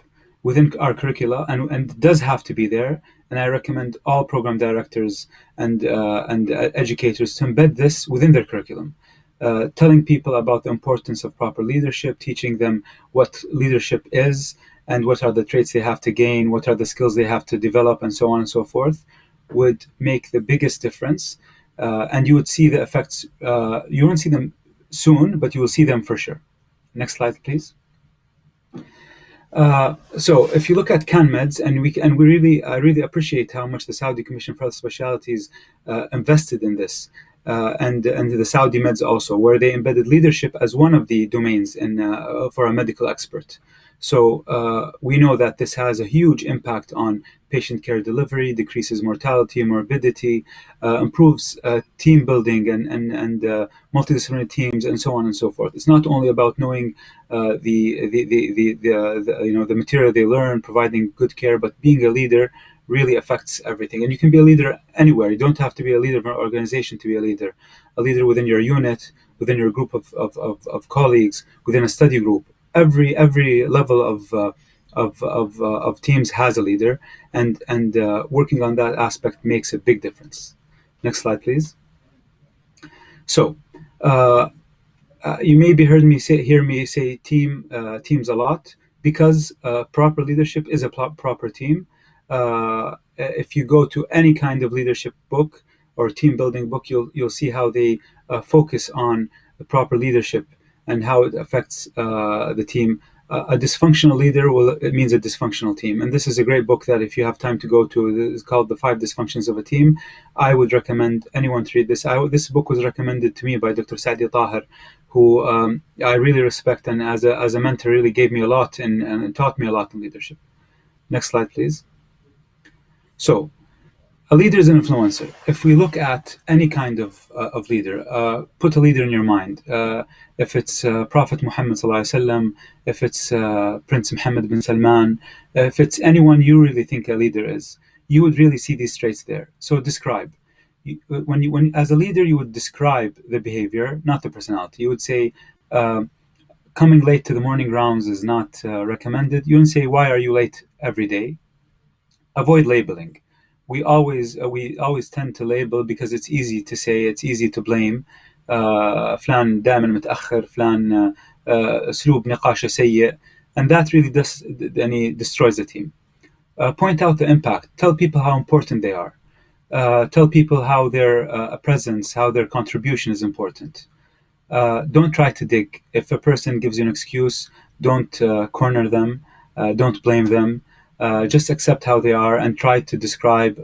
within our curricula, and it does have to be there, and I recommend all program directors and educators to embed this within their curriculum, telling people about the importance of proper leadership, teaching them what leadership is and what are the traits they have to gain, what are the skills they have to develop, and so on and so forth, would make the biggest difference. And you would see the effects. You won't see them soon, but you will see them for sure. Next slide, please. So if you look at CanMeds, I really appreciate how much the Saudi Commission for Health Specialties invested in this, and the Saudi Meds also, where they embedded leadership as one of the domains for a medical expert. So we know that this has a huge impact on patient care delivery, decreases mortality and morbidity, improves team building and multidisciplinary teams, and so on and so forth. It's not only about knowing the material they learn, providing good care, but being a leader really affects everything. And you can be a leader anywhere. You don't have to be a leader of an organization to be a leader. A leader within your unit, within your group of colleagues, within a study group. Every level of teams has a leader, and working on that aspect makes a big difference. Next slide, please. So you maybe hear me say teams a lot, because proper leadership is a proper team. If you go to any kind of leadership book or team building book, you'll see how they focus on the proper leadership and how it affects the team. A dysfunctional leader it means a dysfunctional team. And this is a great book that if you have time to go to, it's called The 5 Dysfunctions of a Team. I would recommend anyone to read this. This book was recommended to me by Dr. Saadi Tahir, who I really respect, and as a mentor really gave me a lot and taught me a lot in leadership. Next slide, please. So a leader is an influencer. If we look at any kind of leader, put a leader in your mind. If it's Prophet Muhammad sallallahu alaihi wasallam, if it's Prince Mohammed bin Salman, if it's anyone you really think a leader is, you would really see these traits there. So describe. When as a leader, you would describe the behavior, not the personality. You would say, coming late to the morning rounds is not recommended. You wouldn't say, why are you late every day? Avoid labeling. We always tend to label because it's easy to say, it's easy to blame. فلان دائما متأخر، فلان أسلوب نقاشه سيء, and that really destroys the team. Point out the impact. Tell people how important they are. Tell people how their presence, how their contribution is important. Don't try to dig. If a person gives you an excuse, don't corner them, don't blame them. Just accept how they are and try to describe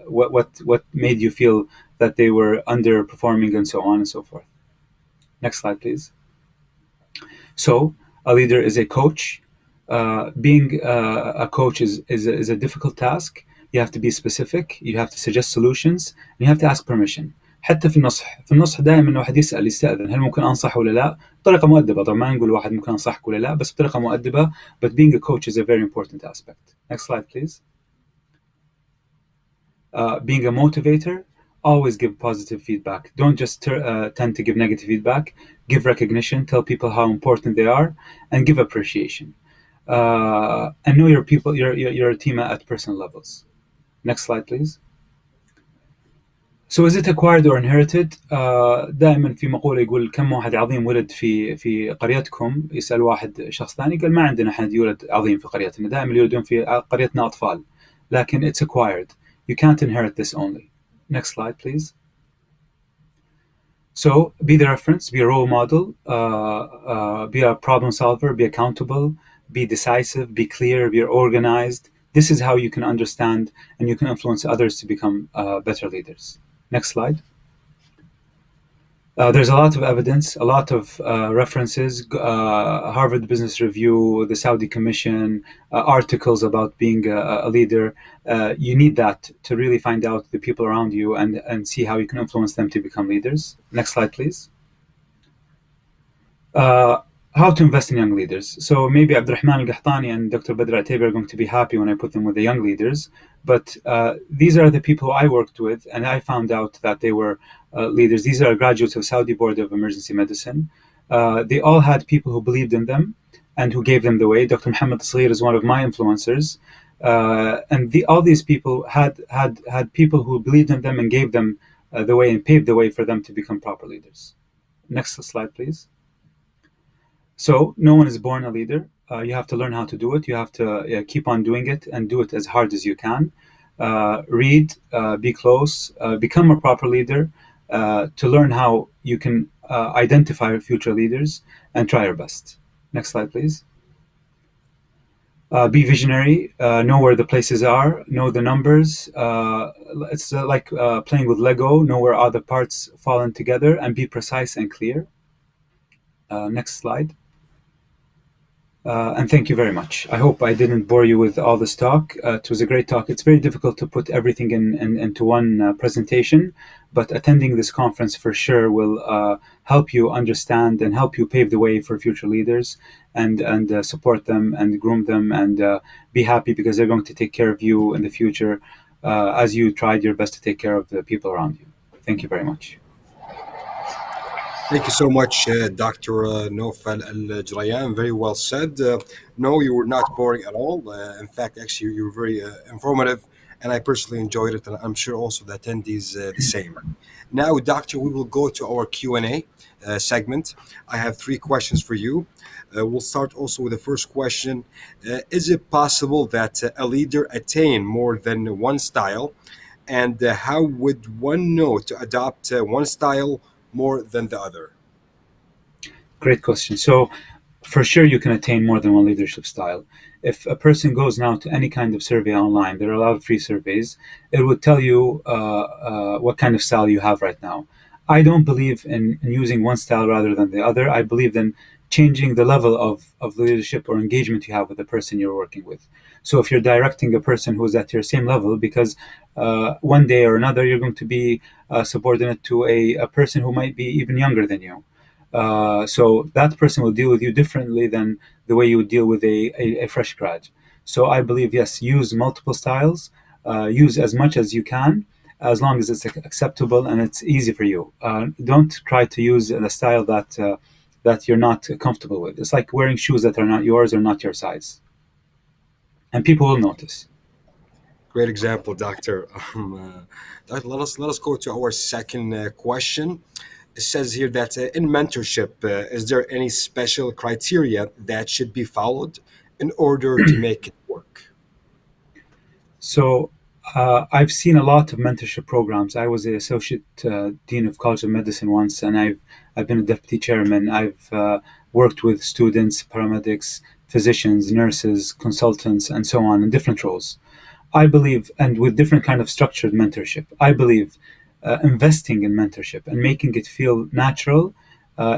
what made you feel that they were underperforming, and so on and so forth. Next slide, please. So a leader is a coach. Being a coach is a difficult task. You have to be specific. You have to suggest solutions. And you have to ask permission. حتى في النصح دائما واحد يستأذن هل ممكن أنصح ولا لا بطريقة مؤدبة. طبعا ما نقول واحد ممكن أنصحك ولا لا بس بطريقة مؤدبة. But being a coach is a very important aspect. Next slide, please. Being a motivator, always give positive feedback. Don't just tend to give negative feedback. Give recognition, tell people how important they are, and give appreciation. And know your people, your team at personal levels. Next slide, please. So is it acquired or inherited? دائما في مقولة يقول كم واحد عظيم ولد في قريتكم. يسأل واحد شخص ثاني قال ما عندنا أحد يولد عظيم في قريتنا. دائما يولدون في قريتنا أطفال. لكن it's acquired. You can't inherit this only. Next slide, please. So be the reference, be a role model, be a problem solver, be accountable, be decisive, be clear, be organized. This is how you can understand and you can influence others to become better leaders. Next slide. There's a lot of evidence, a lot of references, Harvard Business Review, the Saudi Commission, articles about being a leader. You need that to really find out the people around you and see how you can influence them to become leaders. Next slide, please. How to invest in young leaders. So maybe Abdurrahman Al-Qahtani and Dr. Badr Ataybi are going to be happy when I put them with the young leaders, but these are the people I worked with, and I found out that they were leaders. These are graduates of Saudi Board of Emergency Medicine. They all had people who believed in them and who gave them the way. Dr. Muhammad Tasghir is one of my influencers. And all these people had people who believed in them and gave them the way and paved the way for them to become proper leaders. Next slide, please. So no one is born a leader. You have to learn how to do it. You have to keep on doing it and do it as hard as you can. Read, be close, become a proper leader, to learn how you can identify future leaders and try your best. Next slide, please. Be visionary, know where the places are, know the numbers. It's like playing with Lego, know where all the parts fall in together, and be precise and clear. Next slide. And thank you very much. I hope I didn't bore you with all this talk. It was a great talk. It's very difficult to put everything into one presentation, but attending this conference for sure will help you understand and help you pave the way for future leaders and support them and groom them and be happy because they're going to take care of you in the future as you tried your best to take care of the people around you. Thank you very much. Thank you so much, Dr. Nofal Al-Jrayan. Very well said. No, you were not boring at all. In fact, actually, you were very informative, and I personally enjoyed it, and I'm sure also the attendees the same. Now, Doctor, we will go to our Q&A segment. I have 3 questions for you. We'll start also with the first question. Is it possible that a leader attain more than one style? And how would one know to adopt one style more than the other? Great question. So for sure you can attain more than one leadership style. If a person goes now to any kind of survey online, there are a lot of free surveys, it would tell you what kind of style you have right now. I don't believe in using one style rather than the other. I believe in changing the level of leadership or engagement you have with the person you're working with. So if you're directing a person who's at your same level, because one day or another you're going to be subordinate to a person who might be even younger than you. So that person will deal with you differently than the way you would deal with a fresh grad. So I believe, yes, use multiple styles, use as much as you can, as long as it's acceptable and it's easy for you. Don't try to use a style that you're not comfortable with. It's like wearing shoes that are not yours or not your size. And people will notice. Great example, Doctor. Doctor, let us go to our second question. It says here that in mentorship, is there any special criteria that should be followed in order to make it work? So I've seen a lot of mentorship programs. I was the associate dean of College of Medicine once, and I've been a deputy chairman. I've worked with students, paramedics, physicians, nurses, consultants, and so on in different roles. I believe, and with different kind of structured mentorship, I believe investing in mentorship and making it feel natural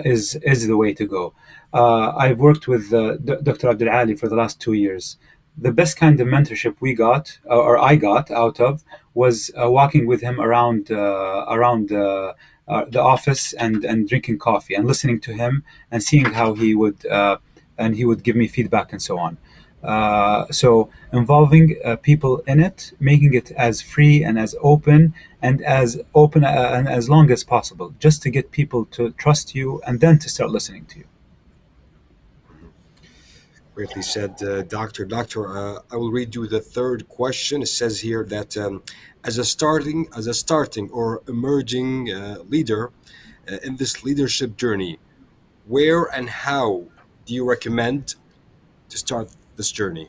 is the way to go. I've worked with Dr. Abdul Ali for the last 2 years. The best kind of mentorship we got, or I got out of, was walking with him around the office and drinking coffee and listening to him and seeing how he would give me feedback and so on. So involving people in it, making it as free and as open and as long as possible, just to get people to trust you and then to start listening to you. Greatly said, Doctor. I will read you the third question. It says here that as a starting or emerging leader in this leadership journey, where and how do you recommend to start this journey?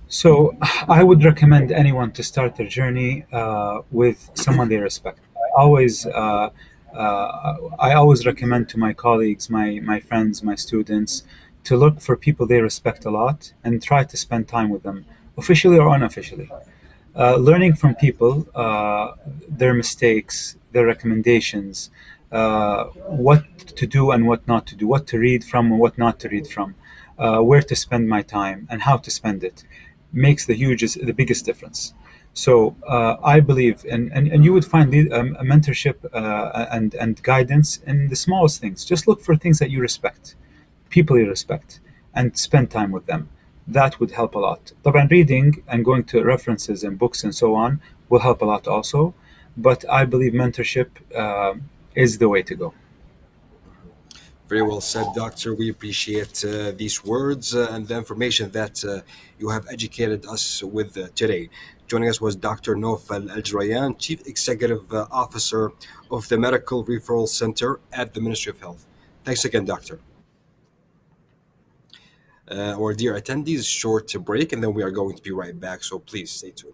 So I would recommend anyone to start their journey with someone they respect. I always recommend to my colleagues, my friends, my students, to look for people they respect a lot and try to spend time with them, officially or unofficially. Learning from people, their mistakes, their recommendations, what to do and what not to do, what to read from and what not to read from, where to spend my time and how to spend it, makes the biggest difference. So I believe, and you would find a mentorship and guidance in the smallest things. Just look for things that you respect, people you respect, and spend time with them. That would help a lot. طبعا reading and going to references and books and so on will help a lot also. But I believe mentorship is the way to go. Very well said, Doctor. We appreciate these words and the information that you have educated us with today. Joining us was Dr. Naufal Al-Jrayan, Chief Executive Officer of the Medical Referral Center at the Ministry of Health. Thanks again, Doctor. Our dear attendees, short break, and then we are going to be right back. So please stay tuned.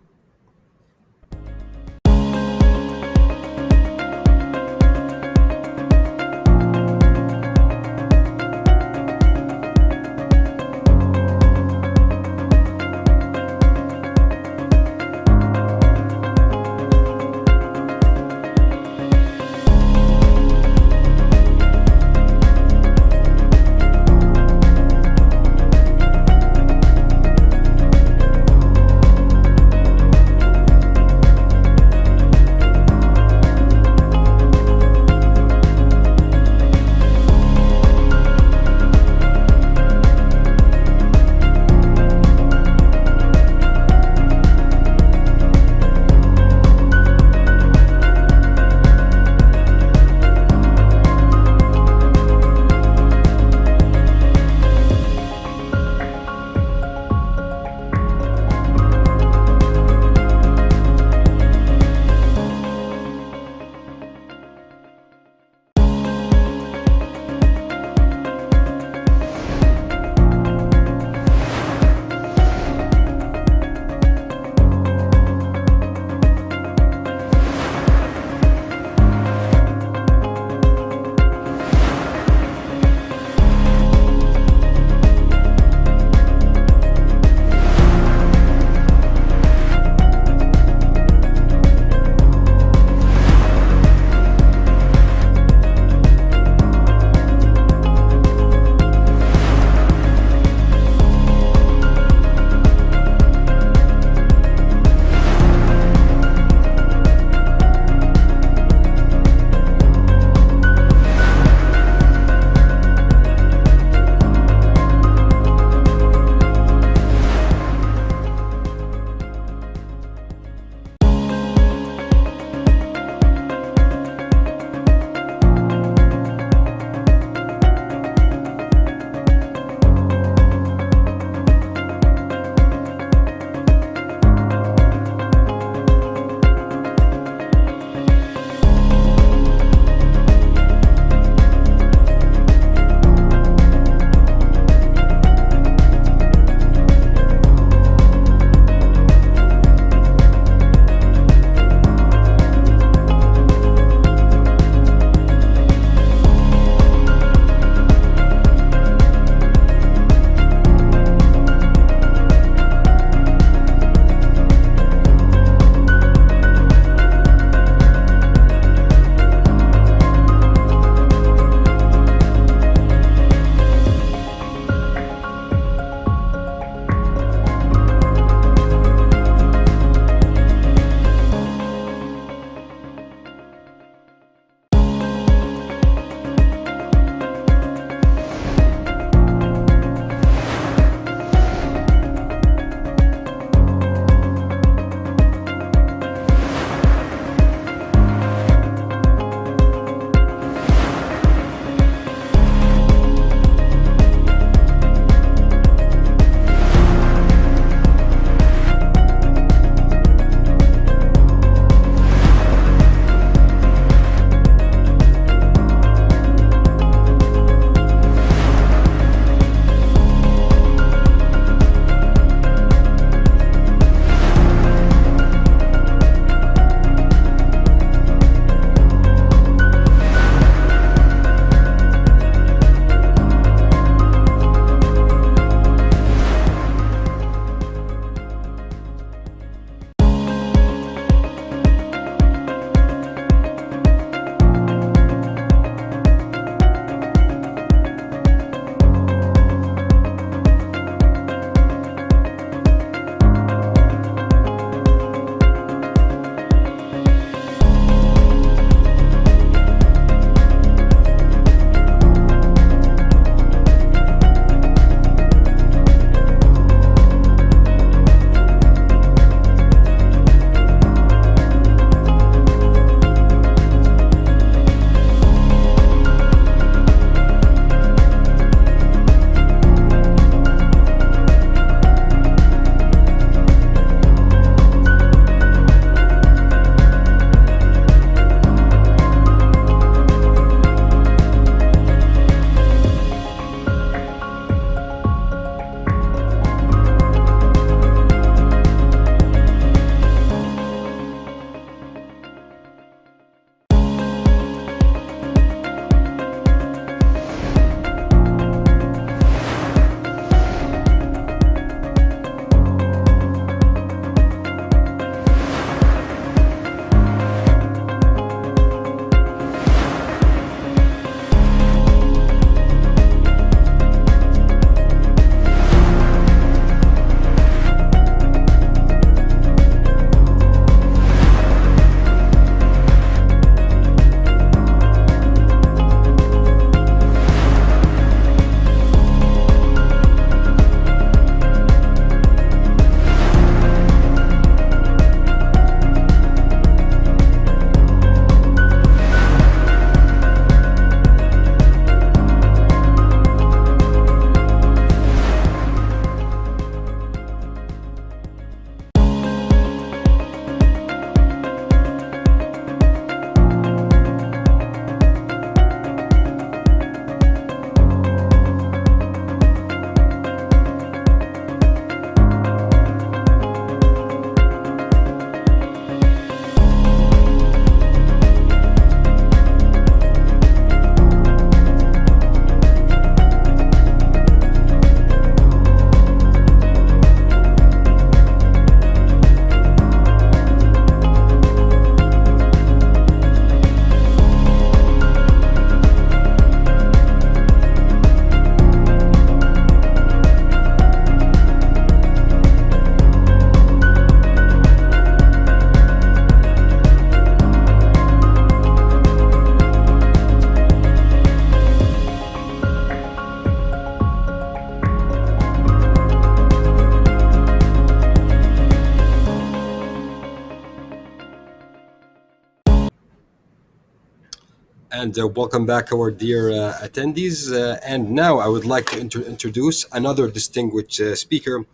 And welcome back, our dear attendees. And now I would like to introduce another distinguished speaker,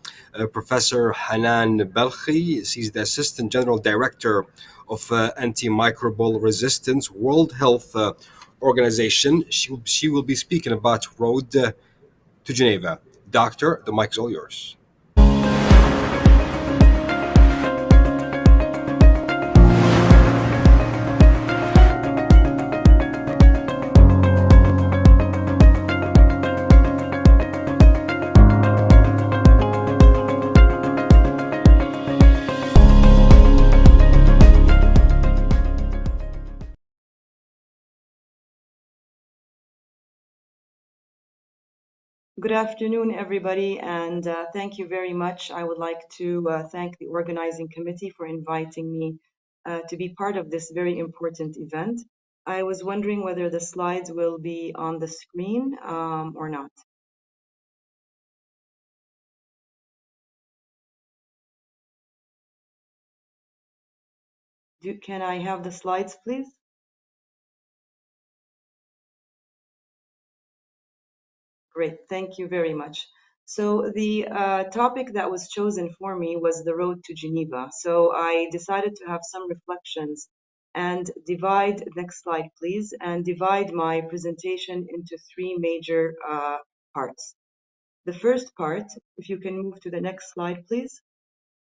Professor Hanan Belkhi. She's the Assistant General Director of Antimicrobial Resistance World Health Organization. She will be speaking about Road to Geneva. Doctor, the mic's all yours. Good afternoon, everybody, and thank you very much. I would like to thank the organizing committee for inviting me to be part of this very important event. I was wondering whether the slides will be on the screen or not. Can I have the slides, please? Great, thank you very much. So the topic that was chosen for me was the road to Geneva. So I decided to have some reflections and divide, next slide please, and divide my presentation into three major parts. The first part, if you can move to the next slide please.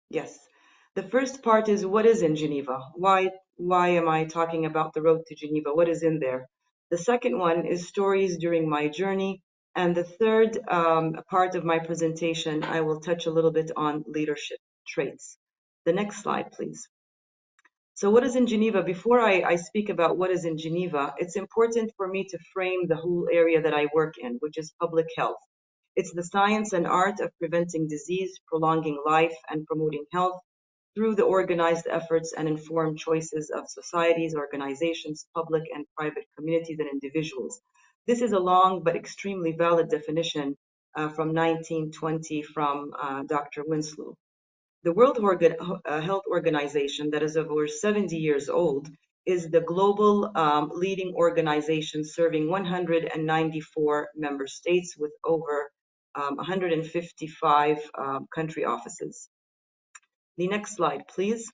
Yes. The first part is what is in Geneva? Why am I talking about the road to Geneva? What is in there? The second one is stories during my journey. And the third part of my presentation, I will touch a little bit on leadership traits. The next slide, please. So what is in Geneva? Before I speak about what is in Geneva, it's important for me to frame the whole area that I work in, which is public health. It's the science and art of preventing disease, prolonging life, and promoting health through the organized efforts and informed choices of societies, organizations, public and private communities, and individuals. This is a long but extremely valid definition from 1920 from Dr. Winslow. The World Health Organization, that is over 70 years old, is the global leading organization serving 194 member states with over 155 country offices. The next slide, please,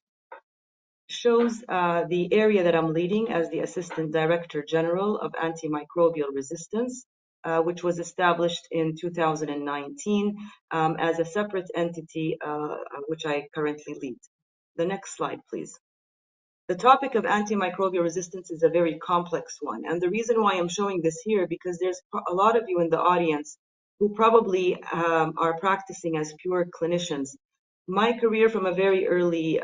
shows the area that I'm leading as the Assistant Director General of Antimicrobial Resistance, which was established in 2019 as a separate entity, which I currently lead. The next slide, please. The topic of antimicrobial resistance is a very complex one. And the reason why I'm showing this here, because there's a lot of you in the audience who probably are practicing as pure clinicians. My career from a very early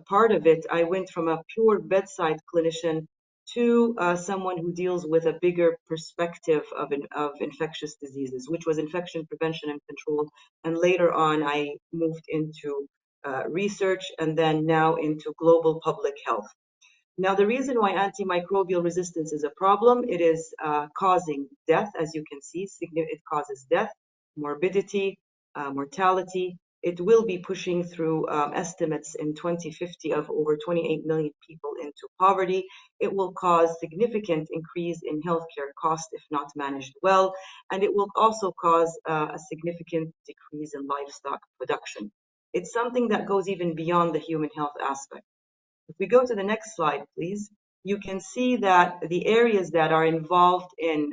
part of it, I went from a pure bedside clinician to someone who deals with a bigger perspective of infectious diseases, which was infection prevention and control. And later on, I moved into research and then now into global public health. Now, the reason why antimicrobial resistance is a problem, it is causing death, as you can see. It causes death, morbidity, mortality. It will be pushing through estimates in 2050 of over 28 million people into poverty. It will cause significant increase in healthcare costs if not managed well, and it will also cause a significant decrease in livestock production. It's something that goes even beyond the human health aspect. If we go to the next slide, please, you can see that the areas that are involved in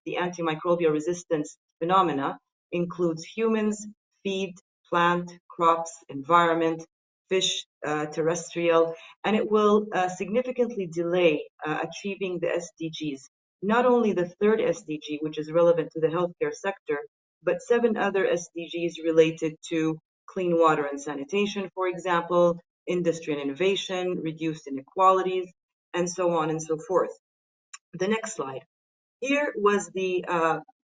the antimicrobial resistance phenomena includes humans, feed, plant, crops, environment, fish, terrestrial, and it will significantly delay achieving the SDGs. Not only the third SDG, which is relevant to the healthcare sector, but 7 other SDGs related to clean water and sanitation, for example, industry and innovation, reduced inequalities, and so on and so forth. The next slide. Here was the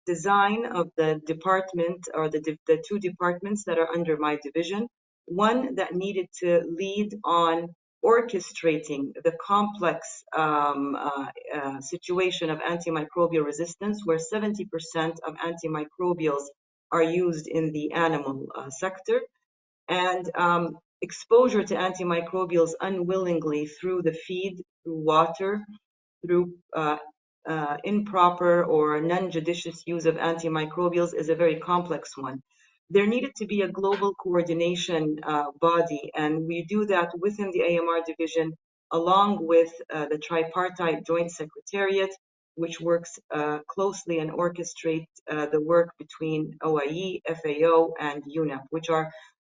design of the department, or the 2 departments that are under my division. One that needed to lead on orchestrating the complex situation of antimicrobial resistance, where 70% of antimicrobials are used in the animal sector, and exposure to antimicrobials unwillingly through the feed, through water, through improper or non-judicious use of antimicrobials is a very complex one. There needed to be a global coordination body, and we do that within the AMR division along with the tripartite joint secretariat, which works closely and orchestrates the work between OIE, FAO, and UNEP, which are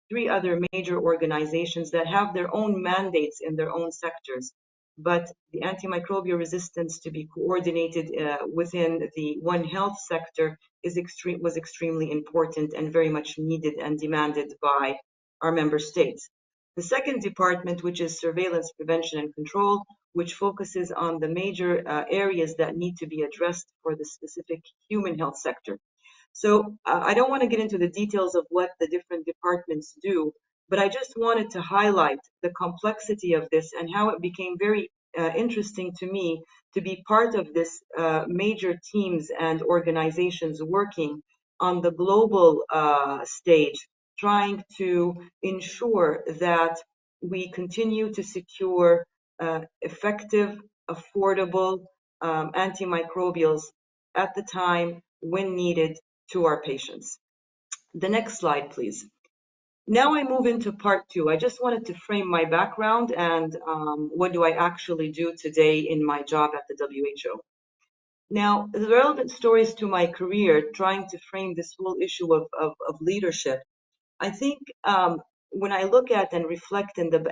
three other major organizations that have their own mandates in their own sectors. But the antimicrobial resistance to be coordinated within the One Health sector was extremely important and very much needed and demanded by our member states. The second department, which is surveillance, prevention, and control, which focuses on the major areas that need to be addressed for the specific human health sector. So I don't want to get into the details of what the different departments do, but I just wanted to highlight the complexity of this and how it became very interesting to me to be part of this major teams and organizations working on the global stage, trying to ensure that we continue to secure effective, affordable antimicrobials at the time when needed to our patients. The next slide, please. Now I move into part two. I just wanted to frame my background and what do I actually do today in my job at the WHO. Now, the relevant stories to my career, trying to frame this whole issue of leadership, I think when I look at and reflect in the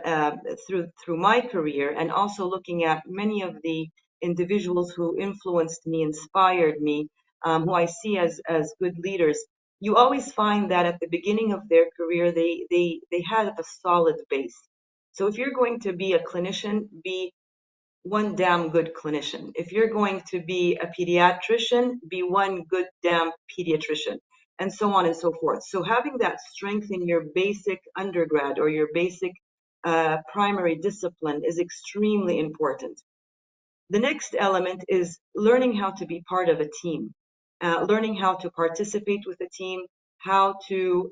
through my career, and also looking at many of the individuals who influenced me, inspired me, who I see as good leaders, you always find that at the beginning of their career, they had a solid base. So if you're going to be a clinician, be one damn good clinician. If you're going to be a pediatrician, be one good damn pediatrician, and so on and so forth. So having that strength in your basic undergrad or your basic primary discipline is extremely important. The next element is learning how to be part of a team, learning how to participate with a team, how to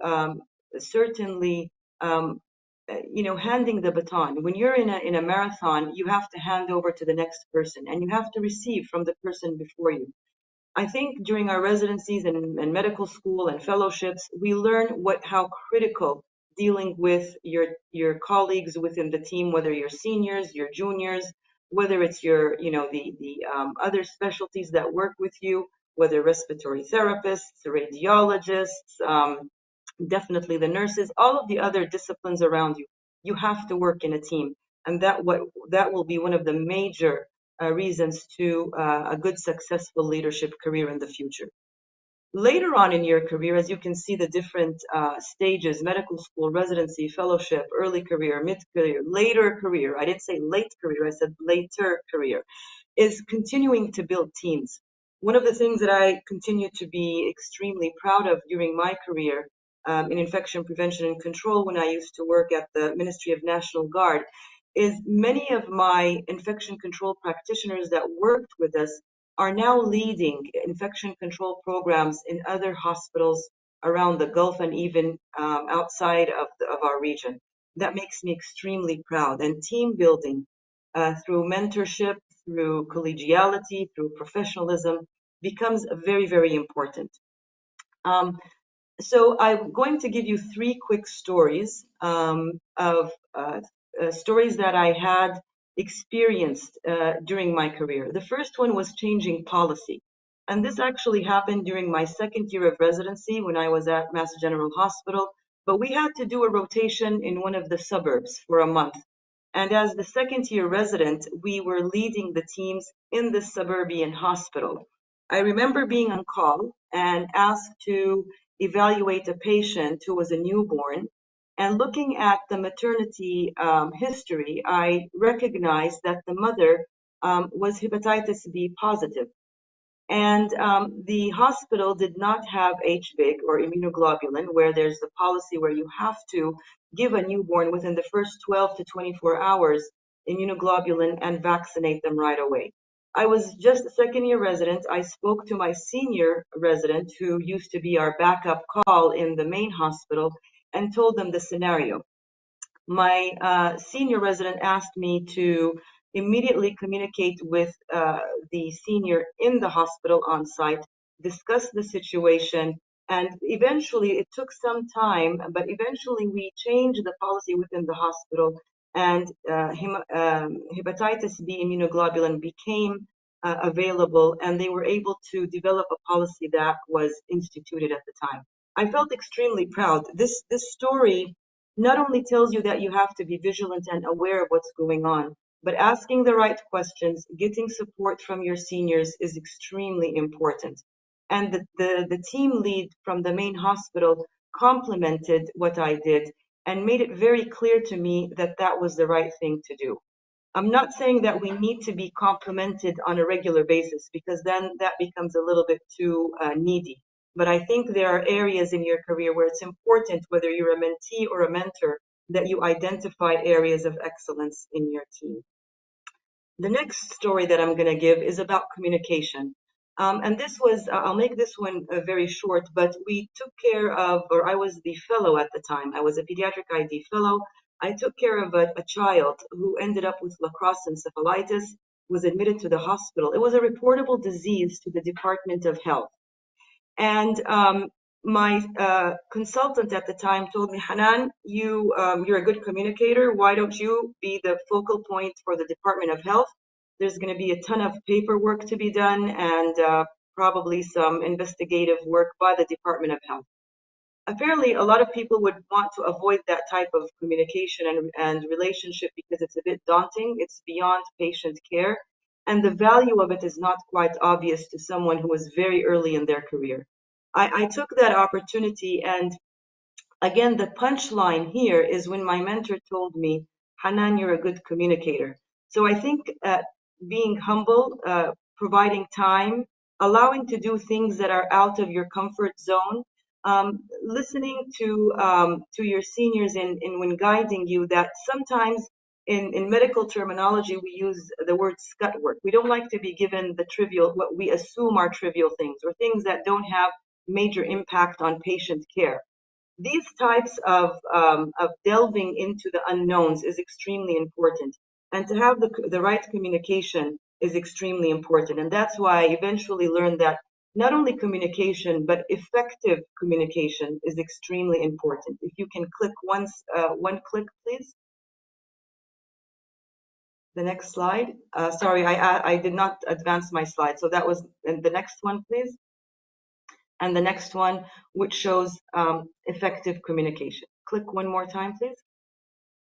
certainly handing the baton. When you're in a marathon, you have to hand over to the next person, and you have to receive from the person before you. I think during our residencies and medical school and fellowships, we learn how critical dealing with your colleagues within the team, whether you're seniors, your juniors, whether it's your the other specialties that work with you, whether respiratory therapists, radiologists, definitely the nurses, all of the other disciplines around you. You have to work in a team, and that will be one of the major reasons to a good, successful leadership career in the future. Later on in your career, as you can see the different stages: medical school, residency, fellowship, early career, mid-career, later career. I didn't say late career, I said later career, is continuing to build teams. One of the things that I continue to be extremely proud of during my career in infection prevention and control, when I used to work at the Ministry of National Guard, is many of my infection control practitioners that worked with us are now leading infection control programs in other hospitals around the Gulf and even outside of our region. That makes me extremely proud. And team building through mentorship, through collegiality, through professionalism becomes very, very important. So I'm going to give you three quick stories of stories that I had experienced during my career. The first one was changing policy. And this actually happened during my second year of residency when I was at Mass General Hospital. But we had to do a rotation in one of the suburbs for a month. And as the second year resident, we were leading the teams in the suburban hospital. I remember being on call and asked to evaluate a patient who was a newborn. And looking at the maternity history, I recognized that the mother was hepatitis B positive. And the hospital did not have HBIG or immunoglobulin, where there's the policy where you have to give a newborn within the first 12 to 24 hours immunoglobulin and vaccinate them right away. I was just a second year resident. I spoke to my senior resident, who used to be our backup call in the main hospital, and told them the scenario. My senior resident asked me to immediately communicate with the senior in the hospital on site, discuss the situation, and eventually it took some time, but eventually we changed the policy within the hospital, and hepatitis B immunoglobulin became available, and they were able to develop a policy that was instituted at the time. I felt extremely proud. This story not only tells you that you have to be vigilant and aware of what's going on, but asking the right questions, getting support from your seniors is extremely important. And the team lead from the main hospital complimented what I did and made it very clear to me that that was the right thing to do. I'm not saying that we need to be complimented on a regular basis, because then that becomes a little bit too needy. But I think there are areas in your career where it's important, whether you're a mentee or a mentor, that you identify areas of excellence in your team. The next story that I'm going to give is about communication. And this was, I'll make this one very short, but we took care of, or I was the fellow at the time. I was a pediatric ID fellow. I took care of a child who ended up with lacrosse encephalitis, was admitted to the hospital. It was a reportable disease to the Department of Health. And my consultant at the time told me, Hanan, you're a good communicator. Why don't you be the focal point for the Department of Health? There's going to be a ton of paperwork to be done, and probably some investigative work by the Department of Health. Apparently, a lot of people would want to avoid that type of communication and relationship because it's a bit daunting. It's beyond patient care, and the value of it is not quite obvious to someone who is very early in their career. I took that opportunity, and again, the punchline here is when my mentor told me, Hanan, you're a good communicator. So I think being humble, providing time, allowing to do things that are out of your comfort zone, listening to your seniors in when guiding you, that sometimes in medical terminology, we use the word scut work. We don't like to be given the trivial, what we assume are trivial things, or things that don't have major impact on patient care. These types of delving into the unknowns is extremely important. And to have the right communication is extremely important. And that's why I eventually learned that not only communication, but effective communication is extremely important. If you can click one click, please. The next slide. Sorry, I did not advance my slide. So that was the next one, please. And the next one, which shows effective communication. Click one more time, please.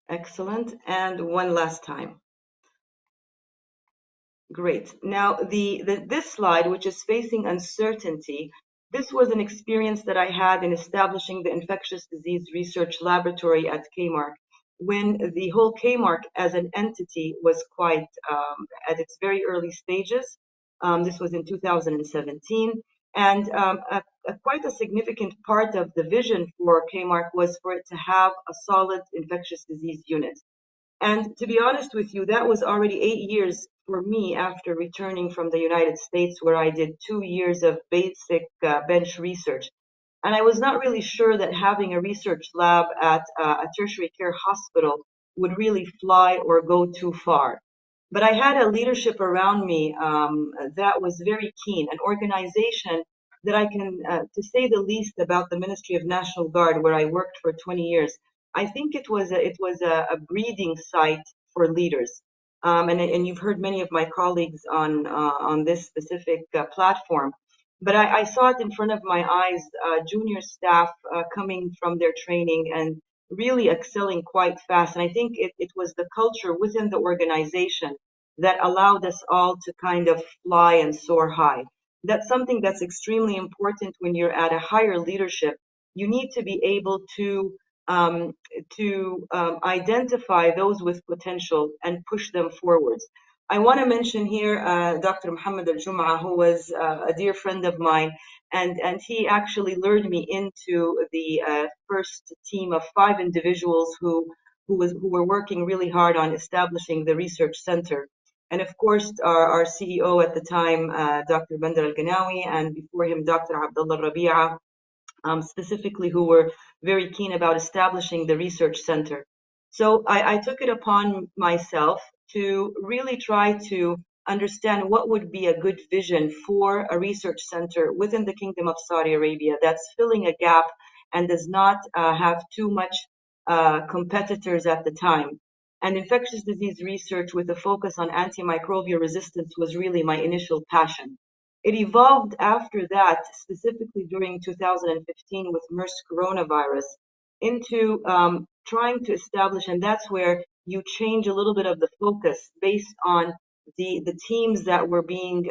Excellent. And one last time. Great. Now, this slide, which is facing uncertainty, this was an experience that I had in establishing the infectious disease research laboratory at KMARC, when the whole KMARC as an entity was quite at its very early stages. This was in 2017. And quite a significant part of the vision for KMARC was for it to have a solid infectious disease unit. And to be honest with you, that was already 8 years for me after returning from the United States, where I did 2 years of basic bench research. And I was not really sure that having a research lab at a tertiary care hospital would really fly or go too far. But I had a leadership around me that was very keen, an organization that I can, to say the least about the Ministry of National Guard, where I worked for 20 years. I think it was a breeding site for leaders. And you've heard many of my colleagues on this specific platform. But I saw it in front of my eyes, junior staff coming from their training and really excelling quite fast. And I think it was the culture within the organization that allowed us all to kind of fly and soar high. That's something that's extremely important when you're at a higher leadership. You need to be able to identify those with potential and push them forwards. I want to mention here Dr. Muhammad Al-Jum'a, who was a dear friend of mine, and he actually lured me into the first team of 5 individuals who were working really hard on establishing the research center. And of course, our CEO at the time, Dr. Bandar Al-Ganawi, and before him, Dr. Abdullah Rabi'a, specifically, who were very keen about establishing the research center. So I took it upon myself to really try to understand what would be a good vision for a research center within the Kingdom of Saudi Arabia that's filling a gap and does not have too much competitors at the time. And infectious disease research with a focus on antimicrobial resistance was really my initial passion. It evolved after that, specifically during 2015 with MERS coronavirus, into trying to establish, and that's where you change a little bit of the focus based on the teams that were being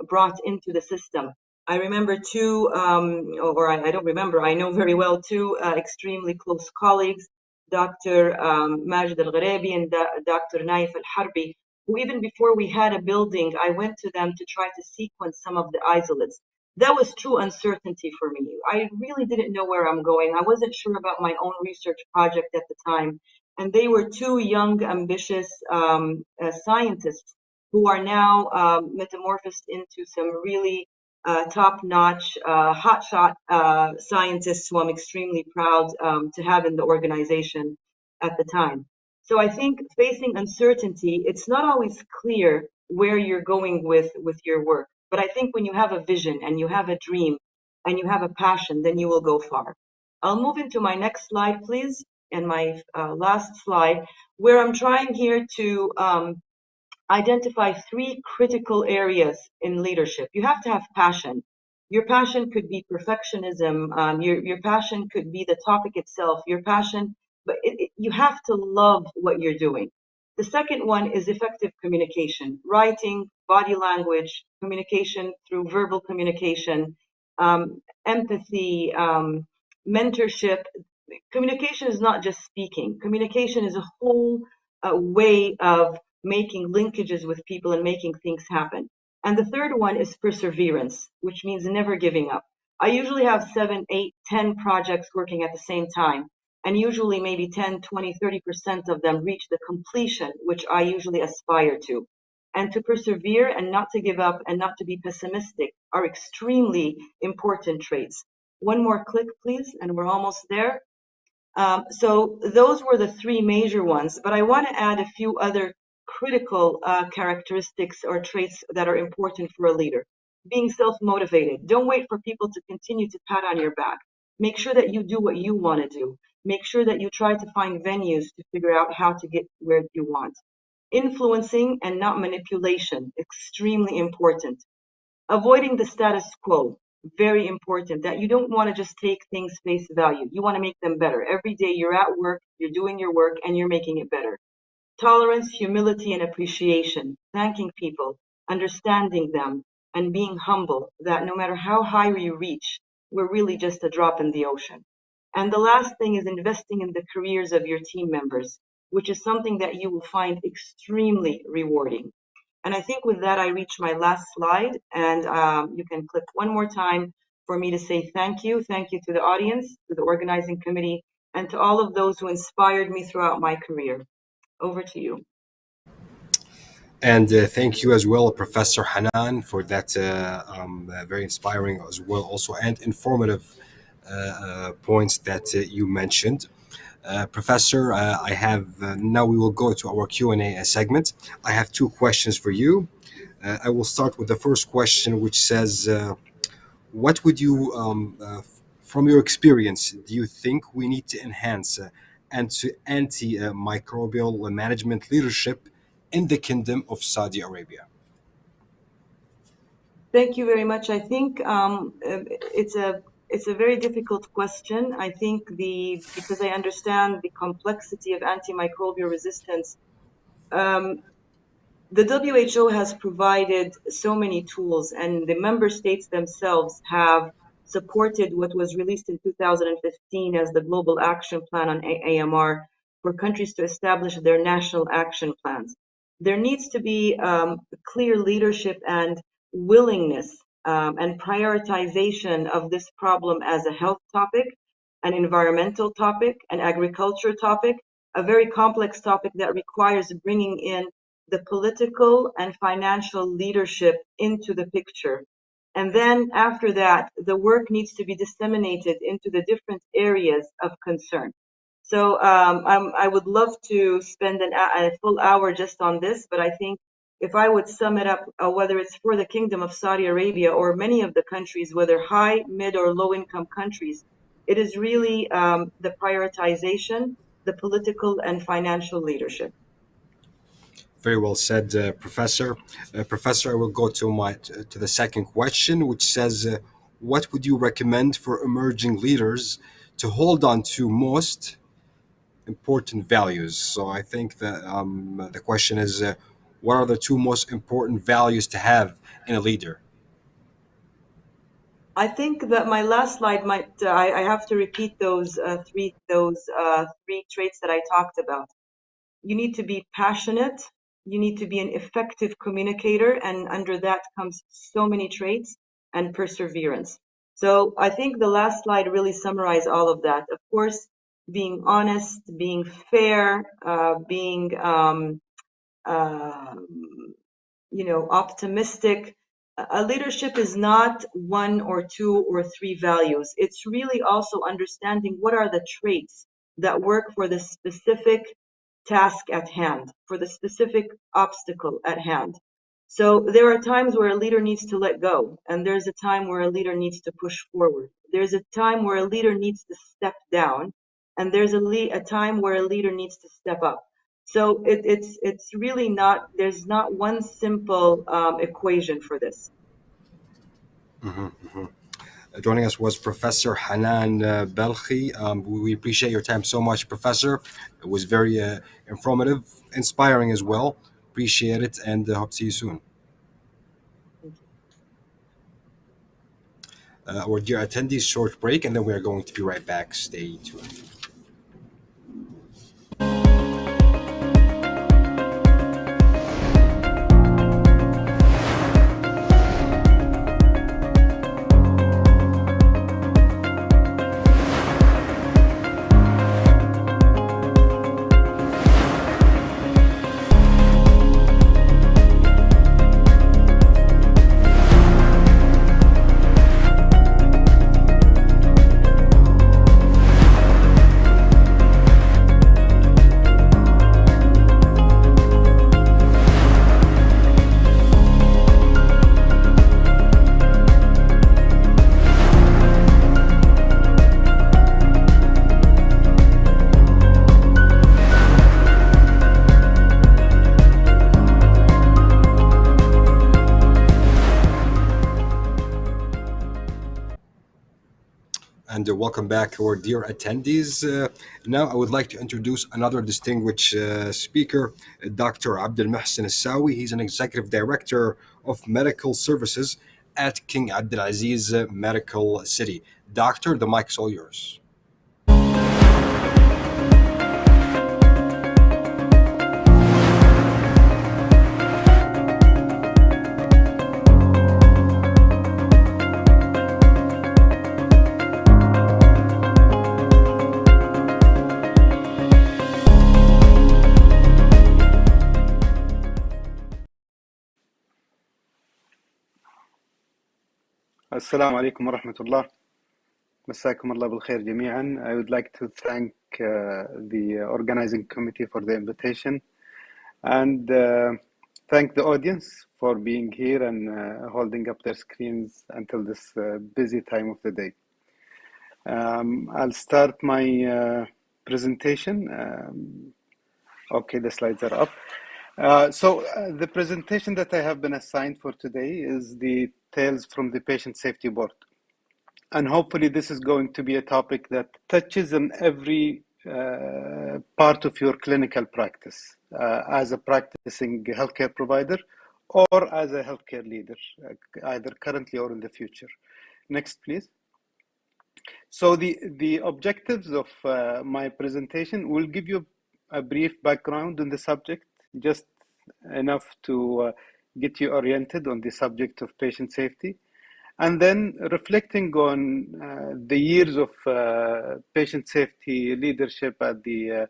brought into the system. I remember two, or I don't remember, I know very well two extremely close colleagues, Dr. Majid Al-Gharabi and Dr. Naif Al-Harbi, who even before we had a building, I went to them to try to sequence some of the isolates. That was true uncertainty for me. I really didn't know where I'm going. I wasn't sure about my own research project at the time. And they were two young, ambitious scientists who are now metamorphosed into some really top-notch, hotshot scientists who I'm extremely proud to have in the organization at the time. So I think facing uncertainty, it's not always clear where you're going with your work. But I think when you have a vision and you have a dream and you have a passion, then you will go far. I'll move into my next slide, please, and my last slide, where I'm trying here to identify three critical areas in leadership. You have to have passion. Your passion could be perfectionism. Your passion could be the topic itself. Your passion, but you have to love what you're doing. The second one is effective communication, writing, body language, communication through verbal communication, empathy, mentorship. Communication is not just speaking. Communication is a whole way of making linkages with people and making things happen. And the third one is perseverance, which means never giving up. I usually have 7, 8, 10 projects working at the same time. And usually maybe 10, 20, 30% of them reach the completion, which I usually aspire to. And to persevere and not to give up and not to be pessimistic are extremely important traits. One more click, please, and we're almost there. So those were the three major ones, but I want to add a few other critical characteristics or traits that are important for a leader. Being self-motivated. Don't wait for people to continue to pat on your back. Make sure that you do what you want to do. Make sure that you try to find venues to figure out how to get where you want. Influencing and not manipulation, extremely important. Avoiding the status quo, very important, that you don't want to just take things face value. You want to make them better. Every day you're at work, you're doing your work, and you're making it better. Tolerance, humility, and appreciation, thanking people, understanding them, and being humble, that no matter how high we reach, we're really just a drop in the ocean. And the last thing is investing in the careers of your team members, which is something that you will find extremely rewarding. And I think with that, I reach my last slide, and you can click one more time for me to say thank you. Thank you to the audience, to the organizing committee, and to all of those who inspired me throughout my career. Over to you. And thank you as well, Professor Hanan, for that very inspiring as well, also, and informative points that you mentioned. Professor, I have now we will go to our Q&A segment. I have two questions for you. I will start with the first question, which says, what would you, from your experience, do you think we need to enhance antimicrobial management leadership in the Kingdom of Saudi Arabia? Thank you very much. I think it's a very difficult question. I think because I understand the complexity of antimicrobial resistance, the WHO has provided so many tools, and the member states themselves have supported what was released in 2015 as the Global Action Plan on AMR for countries to establish their national action plans. There needs to be clear leadership and willingness and prioritization of this problem as a health topic, an environmental topic, an agriculture topic, a very complex topic that requires bringing in the political and financial leadership into the picture. And then after that, the work needs to be disseminated into the different areas of concern. So I would love to spend a full hour just on this, but I think if I would sum it up, whether it's for the Kingdom of Saudi Arabia or many of the countries, whether high, mid, or low-income countries, it is really the prioritization, the political and financial leadership. Very well said, Professor. Professor, I will go to the second question, which says, what would you recommend for emerging leaders to hold on to most important values? So I think that the question is, what are the two most important values to have in a leader? I think that my last slide might, I have to repeat those three traits that I talked about. You need to be passionate, you need to be an effective communicator, and under that comes so many traits, and perseverance. So I think the last slide really summarized all of that. Of course, being honest, being fair, being optimistic. A leadership is not one or two or three values. It's really also understanding what are the traits that work for the specific task at hand, for the specific obstacle at hand. So there are times where a leader needs to let go, and there's a time where a leader needs to push forward. There's a time where a leader needs to step down, and there's a time where a leader needs to step up. So it's really not, there's not one simple equation for this. Joining us was Professor Hanan Belkhi. We appreciate your time so much, Professor. It was very informative, inspiring as well. Appreciate it, and hope to see you soon. Thank you. Our dear attendees, short break, and then we are going to be right back. Stay tuned. And welcome back, our dear attendees. Now, I would like to introduce another distinguished speaker, Dr. Abdel Mohsen Al-Sawi. He's an executive director of medical services at King Abdulaziz Medical City. Doctor, the mic's all yours. السلام عليكم ورحمة الله. مساكم الله بالخير جميعا. I would like to thank the organizing committee for the invitation and thank the audience for being here and holding up their screens until this busy time of the day. I'll start my presentation. Okay, the slides are up. So the presentation that I have been assigned for today is the Tales from the Patient Safety Board. And hopefully this is going to be a topic that touches on every part of your clinical practice as a practicing healthcare provider or as a healthcare leader, either currently or in the future. Next, please. So the objectives of my presentation will give you a brief background on the subject, just enough to get you oriented on the subject of patient safety. And then reflecting on the years of patient safety leadership at the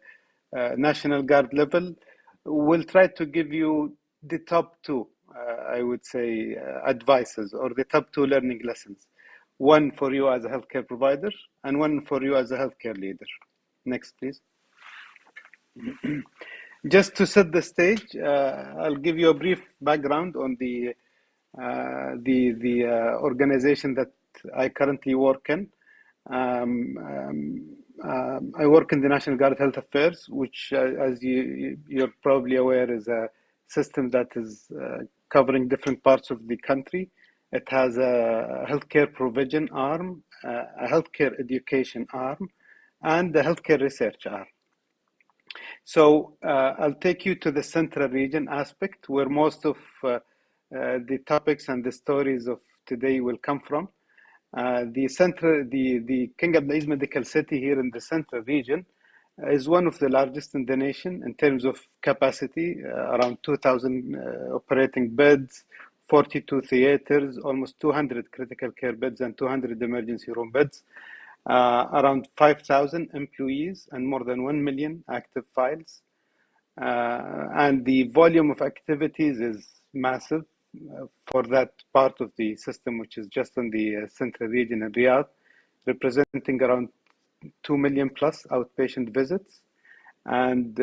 National Guard level, we'll try to give you the top two, I would say, advices or the top two learning lessons. One for you as a healthcare provider and one for you as a healthcare leader. Next, please. Just to set the stage, I'll give you a brief background on the organization that I currently work in. I work in the National Guard Health Affairs, which, as you're probably aware, is a system that is covering different parts of the country. It has a healthcare provision arm, a healthcare education arm, and a healthcare research arm. So I'll take you to the central region aspect, where most of the topics and the stories of today will come from. The King Abdulaziz Medical City here in the central region is one of the largest in the nation in terms of capacity, around 2,000 operating beds, 42 theaters, almost 200 critical care beds, and 200 emergency room beds, around 5,000 employees, and more than 1 million active files. And the volume of activities is massive for that part of the system, which is just in the central region in Riyadh, representing around 2 million plus outpatient visits, and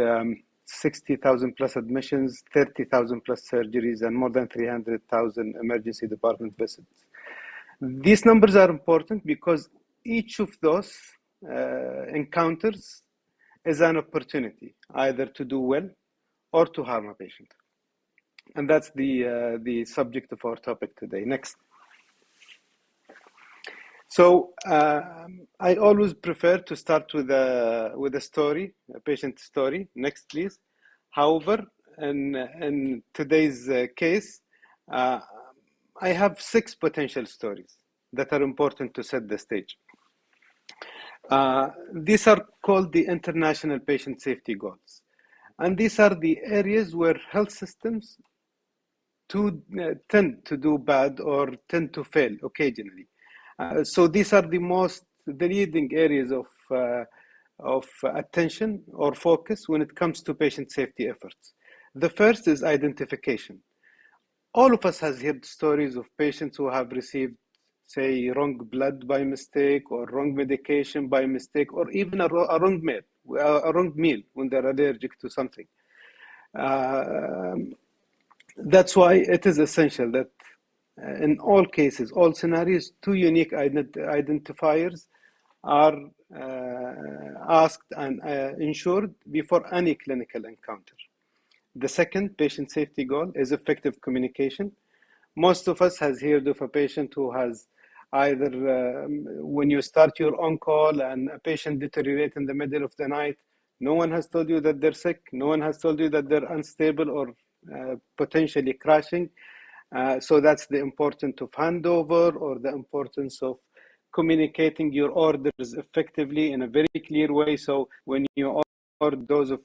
60,000 plus admissions, 30,000 plus surgeries, and more than 300,000 emergency department visits. These numbers are important because each of those encounters is an opportunity either to do well or to harm a patient. And that's the subject of our topic today. Next. So I always prefer to start with a story, a patient story. Next, please. However, in today's case, I have 6 potential stories that are important to set the stage. These are called the International Patient Safety Goals. And these are the areas where health systems tend to do bad or tend to fail occasionally. So these are the leading areas of attention or focus when it comes to patient safety efforts. The first is identification. All of us has heard stories of patients who have received, say, wrong blood by mistake, or wrong medication by mistake, or even a wrong meal when they're allergic to something. That's why it is essential that in all cases, all scenarios, 2 unique identifiers are asked and ensured before any clinical encounter. The second patient safety goal is effective communication. Most of us has heard of a patient who has either when you start your on-call and a patient deteriorates in the middle of the night, no one has told you that they're sick, no one has told you that they're unstable or potentially crashing. So that's the importance of handover, or the importance of communicating your orders effectively in a very clear way. So when you order a dose of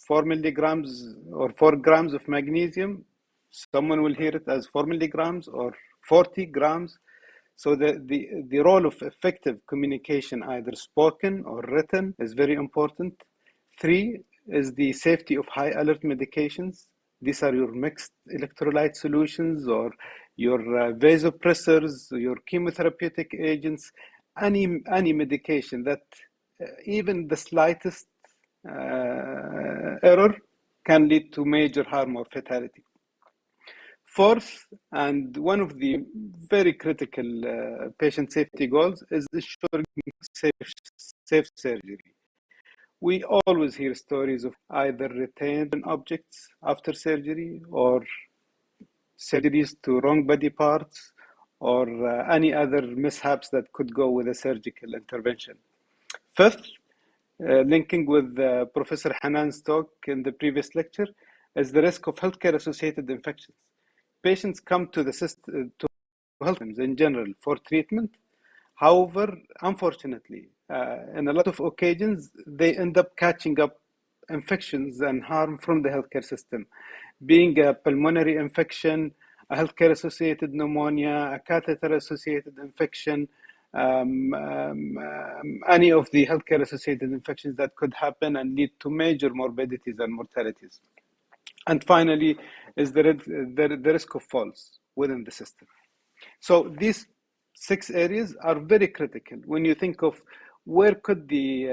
4 milligrams or 4 grams of magnesium, someone will hear it as 4 milligrams or 40 grams. So the role of effective communication, either spoken or written, is very important. 3 is the safety of high alert medications. These are your mixed electrolyte solutions, or your vasopressors, your chemotherapeutic agents, any medication that even the slightest error can lead to major harm or fatality. Fourth, and one of the very critical patient safety goals, is ensuring safe surgery. We always hear stories of either retained objects after surgery, or surgeries to wrong body parts, or any other mishaps that could go with a surgical intervention. Fifth, linking with Professor Hanan's talk in the previous lecture, is the risk of healthcare-associated infections. Patients come to the system, to health systems in general, for treatment. However, unfortunately, in a lot of occasions, they end up catching up infections and harm from the healthcare system, being a pulmonary infection, a healthcare-associated pneumonia, a catheter-associated infection, any of the healthcare-associated infections that could happen and lead to major morbidities and mortalities. And finally, is the risk of falls within the system. So these 6 areas are very critical when you think of where could the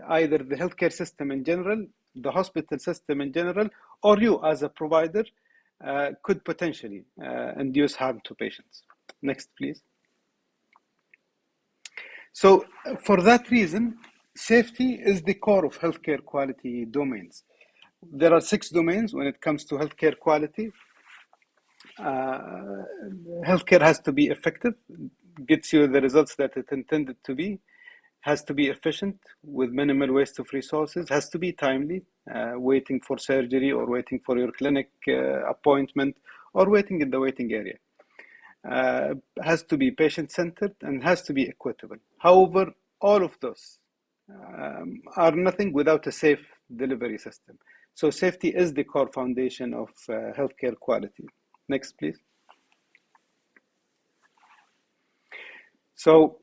either the healthcare system in general the hospital system in general, or you as a provider, could potentially induce harm to patients. Next, please. So for that reason, safety is the core of healthcare quality domains. There are 6 domains when it comes to healthcare quality. Healthcare has to be effective, gets you the results that it intended to be, has to be efficient with minimal waste of resources, has to be timely, waiting for surgery or waiting for your clinic appointment or waiting in the waiting area. Has to be patient-centered and has to be equitable. However, all of those are nothing without a safe delivery system. So safety is the core foundation of healthcare quality. Next, please. So,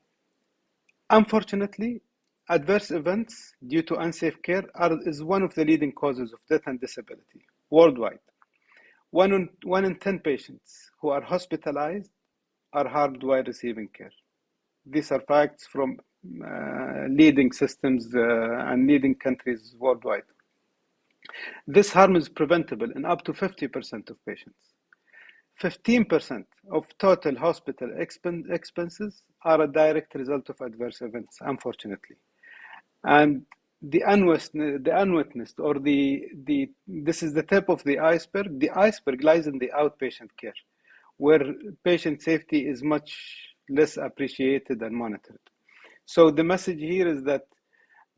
unfortunately, adverse events due to unsafe care is one of the leading causes of death and disability worldwide. 1 in 10 patients who are hospitalized are harmed while receiving care. These are facts from leading systems and leading countries worldwide. This harm is preventable in up to 50% of patients. 15% of total hospital expenses are a direct result of adverse events, unfortunately. And the unwitnessed, or this is the tip of the iceberg. The iceberg lies in the outpatient care, where patient safety is much less appreciated and monitored. So the message here is that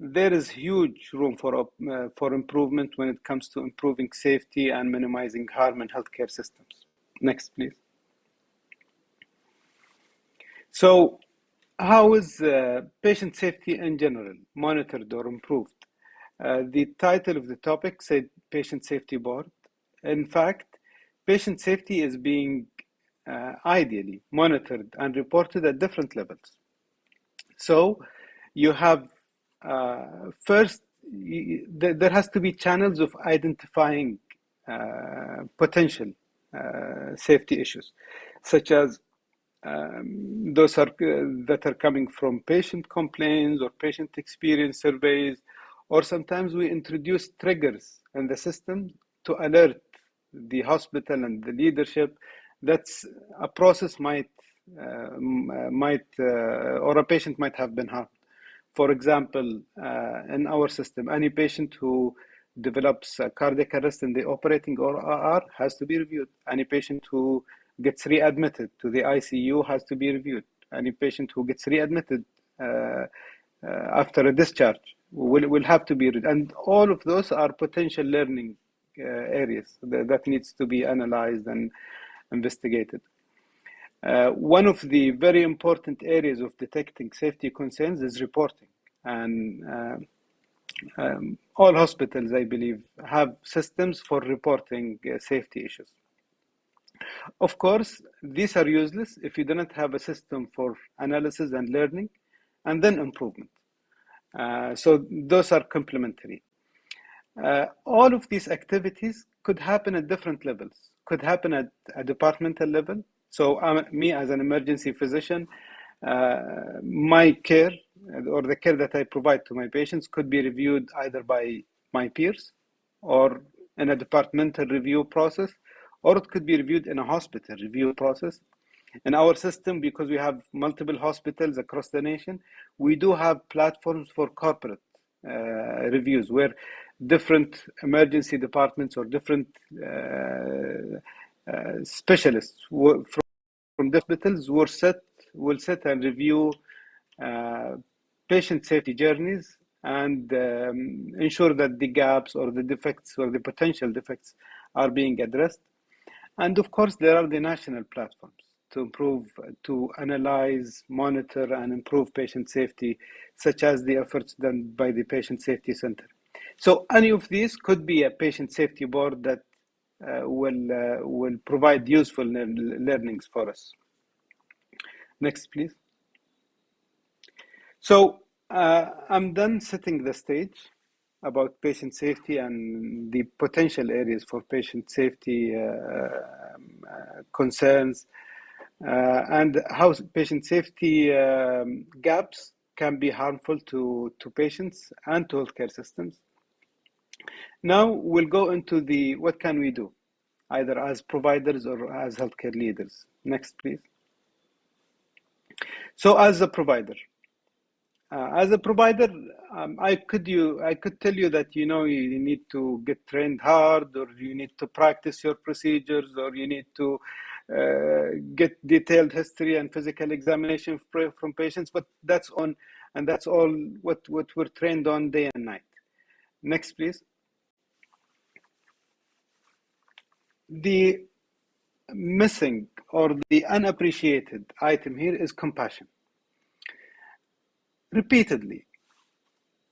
there is huge room for improvement when it comes to improving safety and minimizing harm in healthcare systems. Next, please. So, how is patient safety in general monitored or improved? The title of the topic said Patient Safety Board. In fact, patient safety is being ideally monitored and reported at different levels. So, you have first, there has to be channels of identifying potential safety issues, such as those that are coming from patient complaints or patient experience surveys, or sometimes we introduce triggers in the system to alert the hospital and the leadership that's a process or a patient might have been harmed. For example, in our system, any patient who develops cardiac arrest in the operating OR has to be reviewed. Any patient who gets readmitted to the ICU has to be reviewed. Any patient who gets readmitted after a discharge will have to be reviewed. And all of those are potential learning areas that needs to be analyzed and investigated. One of the very important areas of detecting safety concerns is reporting. And all hospitals, I believe, have systems for reporting safety issues. Of course, these are useless if you do not have a system for analysis and learning and then improvement. So those are complementary. All of these activities could happen at different levels, could happen at a departmental level. So me as an emergency physician, my care or the care that I provide to my patients could be reviewed either by my peers or in a departmental review process, or it could be reviewed in a hospital review process. In our system, because we have multiple hospitals across the nation, we do have platforms for corporate reviews where different emergency departments or different specialists from the hospitals will sit and review patient safety journeys and ensure that the gaps or the defects or the potential defects are being addressed. And of course, there are the national platforms to improve, to analyze, monitor, and improve patient safety, such as the efforts done by the Patient Safety Center. So any of these could be a patient safety board that will provide useful learnings for us. Next, please. So I'm done setting the stage about patient safety and the potential areas for patient safety concerns and how patient safety gaps can be harmful to patients and to healthcare systems. Now we'll go into the what can we do, either as providers or as healthcare leaders. Next, please. So as a provider, I could tell you that you need to get trained hard, or you need to practice your procedures, or you need to get detailed history and physical examination from patients. But that's all what we're trained on day and night. Next, please. The missing or the unappreciated item here is compassion. Repeatedly,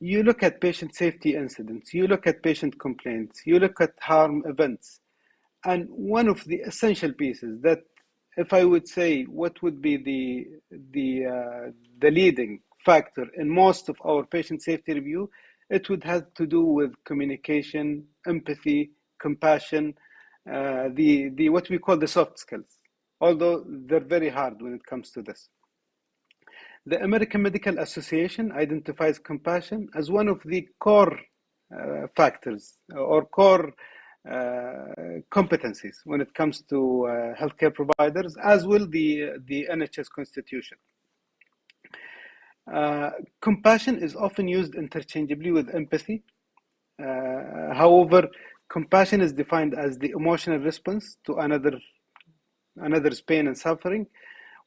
you look at patient safety incidents, you look at patient complaints, you look at harm events, and one of the essential pieces that, if I would say, what would be the leading factor in most of our patient safety review, it would have to do with communication, empathy, compassion, the what we call the soft skills, although they're very hard when it comes to this. The American Medical Association identifies compassion as one of the core factors or core competencies when it comes to healthcare providers, as will the NHS Constitution. Compassion is often used interchangeably with empathy. However, compassion is defined as the emotional response to another's pain and suffering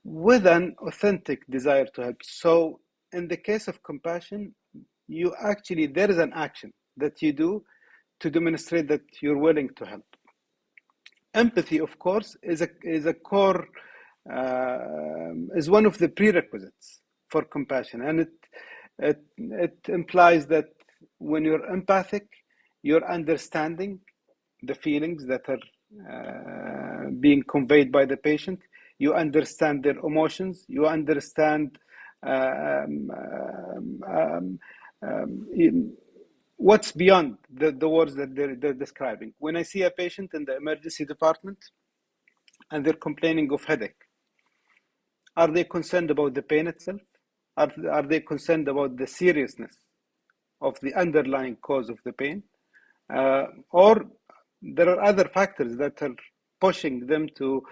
with an authentic desire to help. So in the case of compassion, there is an action that you do to demonstrate that you're willing to help. Empathy, of course, is a core, is one of the prerequisites for compassion, and it implies that when you're empathic, you're understanding the feelings that are being conveyed by the patient. You understand their emotions. You understand what's beyond the words that they're describing. When I see a patient in the emergency department and they're complaining of headache, are they concerned about the pain itself? Are they concerned about the seriousness of the underlying cause of the pain? Or there are other factors that are pushing them to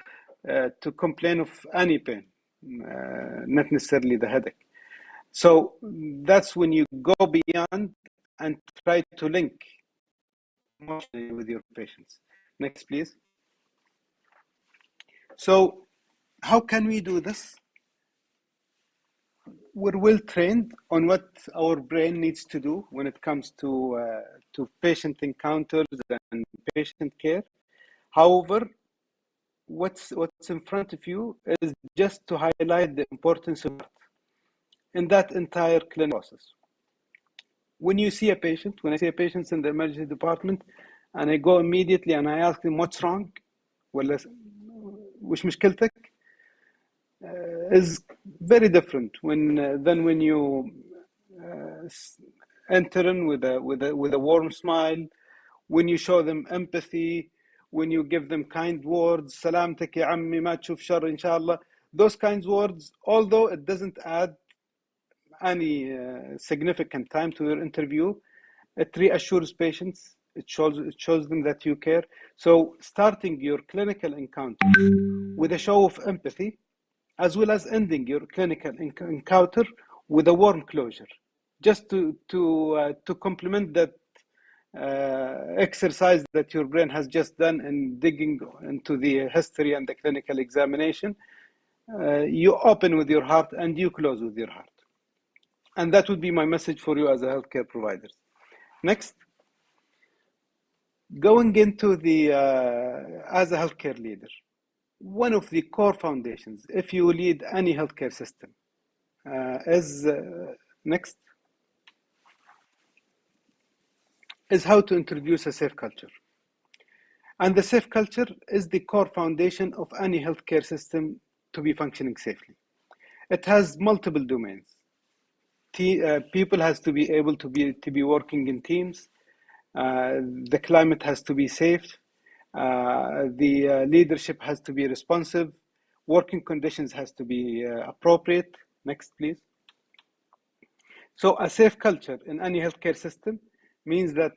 complain of any pain, not necessarily the headache. So that's when you go beyond and try to link emotionally with your patients. Next, please. So how can we do this? We're well trained on what our brain needs to do when it comes to patient encounters and patient care. However, what's in front of you is just to highlight the importance of it in that entire clinical process. When you see a patient, when I see a patient in the emergency department, and I go immediately and I ask them what's wrong, وش مشكلتك, is very different than when you enter in with a warm smile, when you show them empathy, when you give them kind words, سلامتك يا عمي ما تشوف شر إن شاء الله. Those kinds of words, although it doesn't add any significant time to your interview, it reassures patients. It shows them that you care. So starting your clinical encounter with a show of empathy, as well as ending your clinical encounter with a warm closure, just to complement that exercise that your brain has just done in digging into the history and the clinical examination. You open with your heart and you close with your heart. And that would be my message for you as a healthcare provider. Next. Going into the, as a healthcare leader, one of the core foundations, if you lead any healthcare system, next, is how to introduce a safe culture. And the safe culture is the core foundation of any healthcare system to be functioning safely. It has multiple domains. People has to be able to be working in teams. The climate has to be safe. The leadership has to be responsive. Working conditions has to be appropriate. Next, please. So a safe culture in any healthcare system means that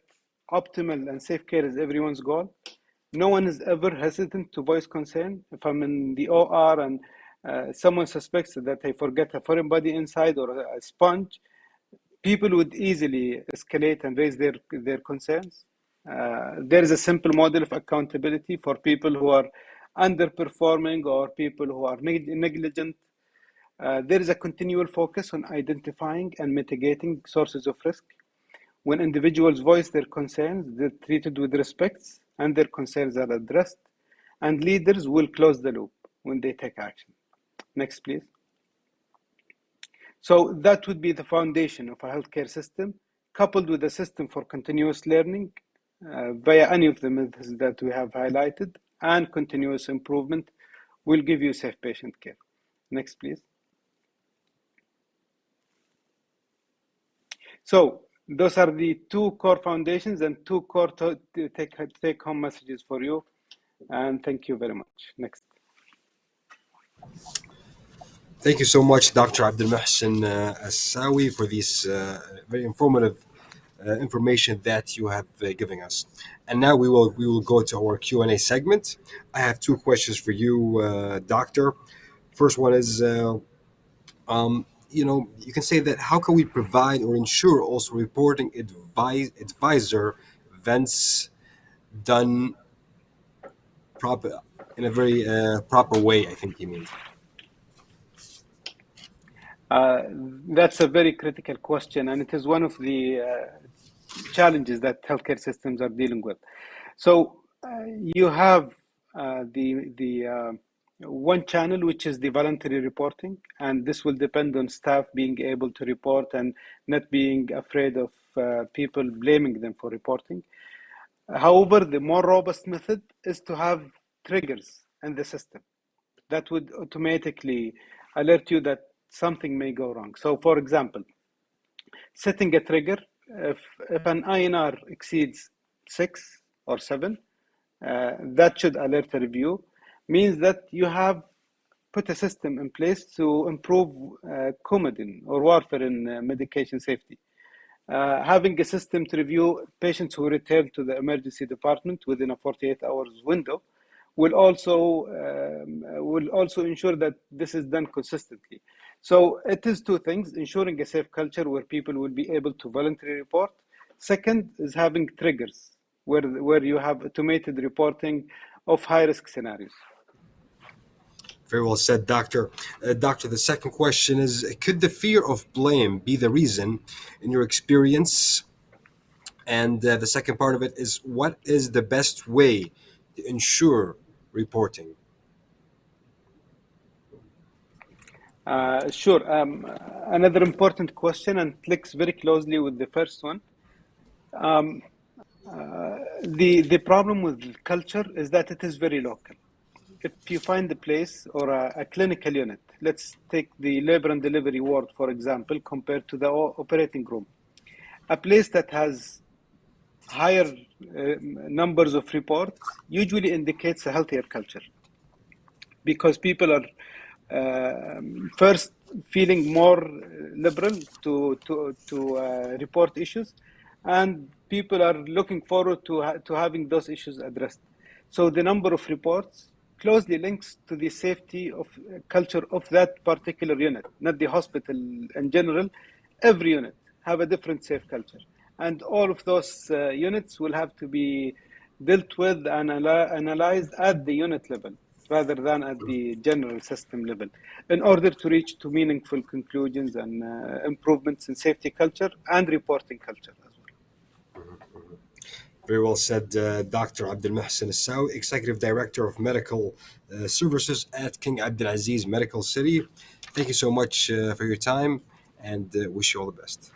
optimal and safe care is everyone's goal. No one is ever hesitant to voice concern. If I'm in the OR and someone suspects that I forget a foreign body inside or a sponge, people would easily escalate and raise their concerns. There is a simple model of accountability for people who are underperforming or people who are negligent. There is a continual focus on identifying and mitigating sources of risk. When individuals voice their concerns, they're treated with respect and their concerns are addressed, and leaders will close the loop when they take action. Next, please. So that would be the foundation of a healthcare system, coupled with a system for continuous learning via any of the methods that we have highlighted, and continuous improvement will give you safe patient care. Next, please. So those are the two core foundations and two core take-home messages for you. And thank you very much. Next. Thank you so much, Dr. Abdul Mohsen Assawi, for this very informative information that you have given us. And now we will go to our Q&A segment. I have two questions for you, Doctor. First one is, you can say that how can we provide or ensure also reporting advisor events done proper in a very proper way, I think he means. That's a very critical question, and it is one of the challenges that healthcare systems are dealing with. So you have the one channel, which is the voluntary reporting, and this will depend on staff being able to report and not being afraid of people blaming them for reporting. However, the more robust method is to have triggers in the system that would automatically alert you that something may go wrong. So, for example, setting a trigger, if an INR exceeds 6 or 7, that should alert a review, means that you have put a system in place to improve Coumadin or warfarin medication safety. Having a system to review patients who return to the emergency department within a 48 hours window will also ensure that this is done consistently. So it is two things: ensuring a safe culture where people will be able to voluntarily report. Second is having triggers where you have automated reporting of high-risk scenarios. Very well said, Doctor. Doctor, the second question is, could the fear of blame be the reason in your experience? And the second part of it is, what is the best way to ensure reporting? Sure. Another important question, and links very closely with the first one. The problem with culture is that it is very local. If you find a place or a clinical unit, let's take the labor and delivery ward, for example, compared to the operating room. A place that has higher numbers of reports usually indicates a healthier culture, because people are first feeling more liberal to report issues, and people are looking forward to having those issues addressed. So the number of reports closely links to the safety of culture of that particular unit, not the hospital in general. Every unit have a different safe culture, and all of those units will have to be dealt with and analyzed at the unit level rather than at the general system level, in order to reach to meaningful conclusions and improvements in safety culture and reporting culture as well. Very well said, Dr. Abdul Mohsen Assawi, Executive Director of Medical Services at King Abdulaziz Medical City. Thank you so much for your time, and wish you all the best.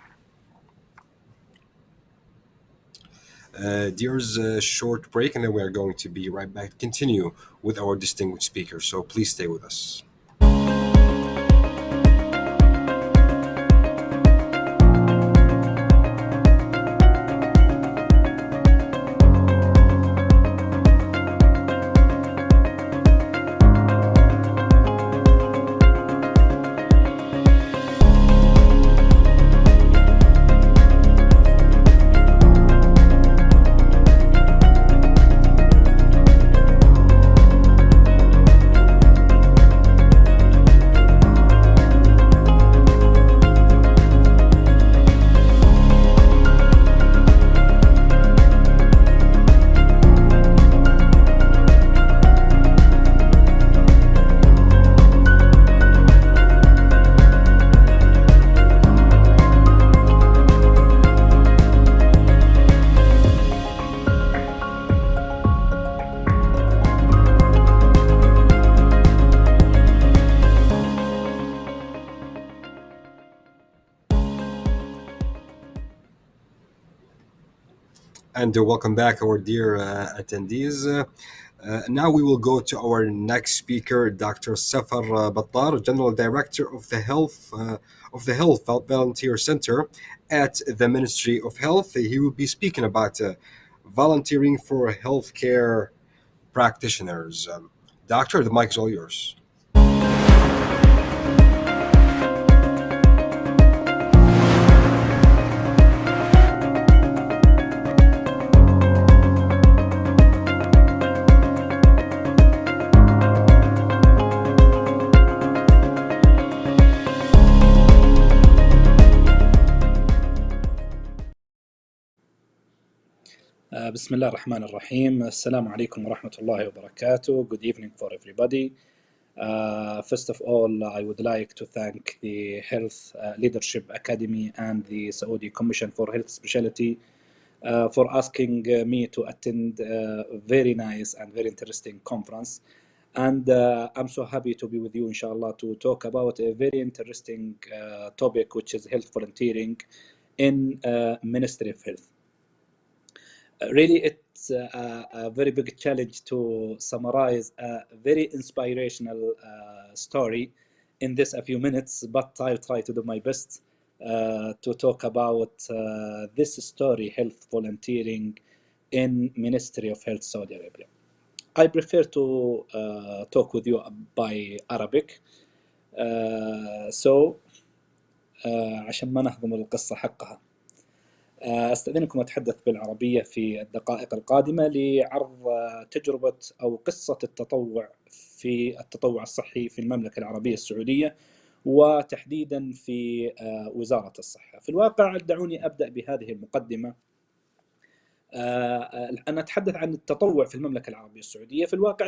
There's a short break, and then we are going to be right back to continue with our distinguished speaker. So please stay with us. and welcome back, our dear attendees. Now we will go to our next speaker, Dr. Safar Battar, General Director of the Health Volunteer Center at the Ministry of Health. He will be speaking about volunteering for healthcare practitioners. Doctor, the mic is all yours. بسم الله الرحمن الرحيم. السلام عليكم ورحمة الله وبركاته. Good evening for everybody. First of all, I would like to thank the Health Leadership Academy and the Saudi Commission for Health Specialty for asking me to attend a very nice and very interesting conference. And I'm so happy to be with you, inshallah, to talk about a very interesting topic, which is health volunteering in Ministry of Health. Really, it's a very big challenge to summarize a very inspirational story in this a few minutes, but I'll try to do my best to talk about this story, health volunteering in Ministry of Health Saudi Arabia. I prefer to talk with you by Arabic. عشان ما نهضم القصة حقها. أستأذنكم أتحدث بالعربية في الدقائق القادمة لعرض تجربة أو قصة التطوع الصحي في المملكة العربية السعودية، وتحديدا في وزارة الصحة. في الواقع دعوني أبدأ بهذه المقدمة. أنا أتحدث عن التطوع في المملكة العربية السعودية. في الواقع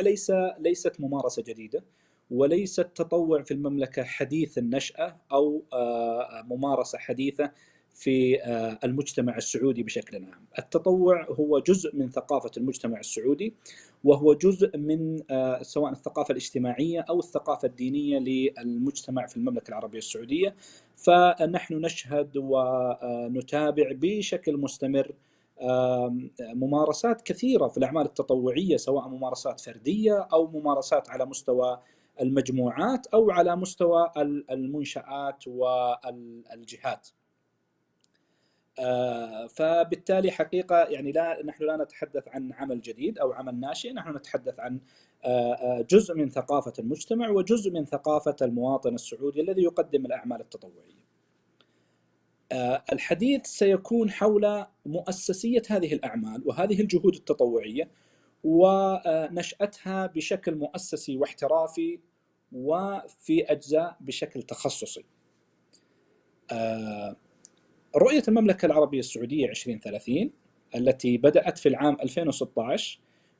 ليست ممارسة جديدة، وليس التطوع في المملكة حديث النشأة أو ممارسة حديثة في المجتمع السعودي بشكل عام. التطوع هو جزء من ثقافة المجتمع السعودي، وهو جزء من سواء الثقافة الاجتماعية أو الثقافة الدينية للمجتمع في المملكة العربية السعودية. فنحن نشهد ونتابع بشكل مستمر ممارسات كثيرة في الأعمال التطوعية، سواء ممارسات فردية أو ممارسات على مستوى المجموعات أو على مستوى المنشآت والجهات. فبالتالي حقيقة يعني نحن لا نتحدث عن عمل جديد أو عمل ناشئ، نحن نتحدث عن جزء من ثقافة المجتمع وجزء من ثقافة المواطن السعودي الذي يقدم الأعمال التطوعية. الحديث سيكون حول مؤسسية هذه الأعمال وهذه الجهود التطوعية ونشأتها بشكل مؤسسي واحترافي، وفي أجزاء بشكل تخصصي. رؤية المملكة العربية السعودية 2030 التي بدأت في العام 2016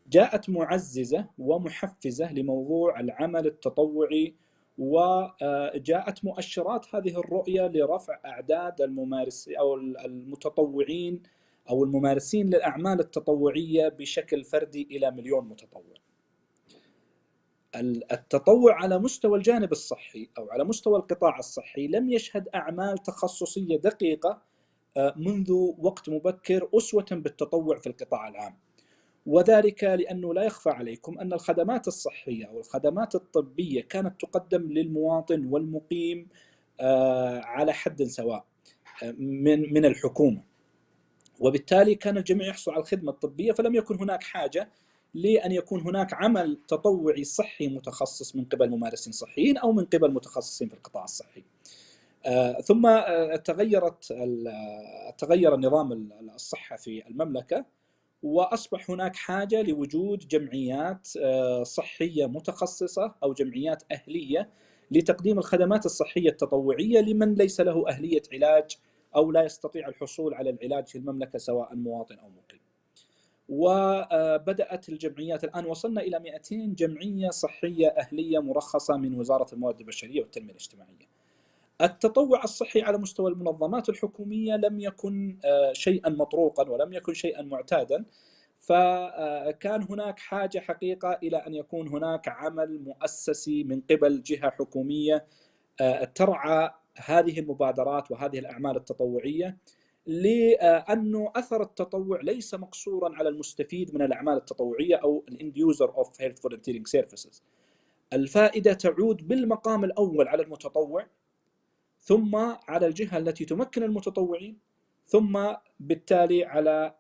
جاءت معززة ومحفزة لموضوع العمل التطوعي، وجاءت مؤشرات هذه الرؤية لرفع أعداد الممارسين أو المتطوعين أو الممارسين للأعمال التطوعية بشكل فردي إلى 1,000,000 متطوع. التطوع على مستوى الجانب الصحي أو على مستوى القطاع الصحي لم يشهد أعمال تخصصية دقيقة منذ وقت مبكر أسوة بالتطوع في القطاع العام، وذلك لأنه لا يخفى عليكم أن الخدمات الصحية أو الخدمات الطبية كانت تقدم للمواطن والمقيم على حد سواء من الحكومة، وبالتالي كان الجميع يحصل على الخدمة الطبية، فلم يكن هناك حاجة لأن يكون هناك عمل تطوعي صحي متخصص من قبل ممارسين صحيين أو من قبل متخصصين في القطاع الصحي. ثم تغير نظام الصحة في المملكة، وأصبح هناك حاجة لوجود جمعيات صحية متخصصة أو جمعيات أهلية لتقديم الخدمات الصحية التطوعية لمن ليس له أهلية علاج أو لا يستطيع الحصول على العلاج في المملكة سواء مواطن أو مقيم. وبدأت الجمعيات، الآن وصلنا إلى 200 جمعية صحية أهلية مرخصة من وزارة الموارد البشرية والتنمية الاجتماعية. التطوع الصحي على مستوى المنظمات الحكومية لم يكن شيئا مطروقا ولم يكن شيئا معتادا، فكان هناك حاجة حقيقة إلى أن يكون هناك عمل مؤسسي من قبل جهة حكومية ترعى هذه المبادرات وهذه الأعمال التطوعية لأنه أثر التطوع ليس مقصورا على المستفيد من الأعمال التطوعية أو الإند يوزر أوف هيلث فولنتيرنج سيرفيسز. الفائدة تعود بالمقام الأول على المتطوع، ثم على الجهة التي تمكن المتطوعين، ثم بالتالي على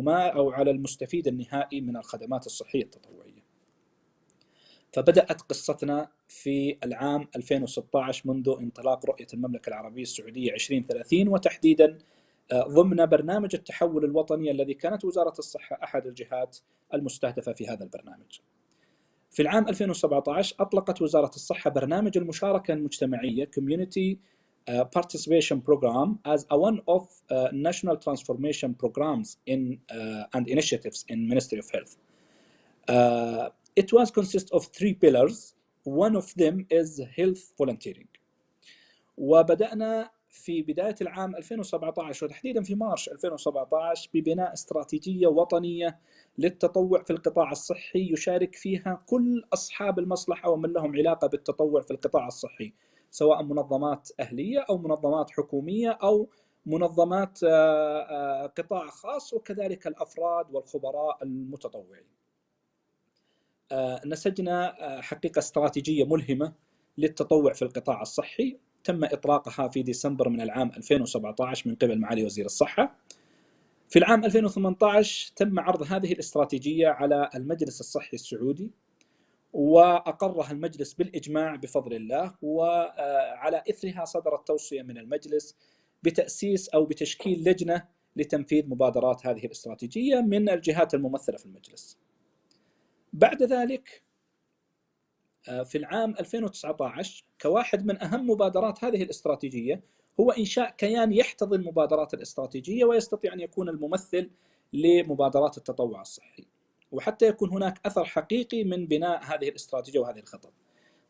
أو على المستفيد النهائي من الخدمات الصحية التطوعية. فبدأت قصتنا في العام 2016 منذ انطلاق رؤية المملكة العربية السعودية 2030، وتحديدا ضمن برنامج التحول الوطني الذي كانت وزارة الصحة أحد الجهات المستهدفة في هذا البرنامج. في العام 2017 أطلقت وزارة الصحة برنامج المشاركة المجتمعية Community Participation Program as a one of national transformation programs and initiatives in Ministry of Health. It was consist of 3 pillars. One of them is health volunteering. وبدأنا في بداية العام 2017 وتحديدا في مارس 2017 ببناء استراتيجية وطنية للتطوع في القطاع الصحي يشارك فيها كل أصحاب المصلحة ومن لهم علاقة بالتطوع في القطاع الصحي، سواء منظمات أهلية أو منظمات حكومية أو منظمات قطاع خاص، وكذلك الأفراد والخبراء المتطوعين. نسجنا حقيقة استراتيجية ملهمة للتطوع في القطاع الصحي، تم إطلاقها في ديسمبر من العام 2017 من قبل معالي وزير الصحة. في العام 2018 تم عرض هذه الاستراتيجية على المجلس الصحي السعودي، وأقرها المجلس بالإجماع بفضل الله، وعلى إثرها صدرت توصية من المجلس بتأسيس أو بتشكيل لجنة لتنفيذ مبادرات هذه الاستراتيجية من الجهات الممثلة في المجلس. بعد ذلك في العام 2019 كواحد من أهم مبادرات هذه الاستراتيجية هو إنشاء كيان يحتضن المبادرات الاستراتيجية ويستطيع أن يكون الممثل لمبادرات التطوع الصحي، وحتى يكون هناك أثر حقيقي من بناء هذه الاستراتيجية وهذه الخطط.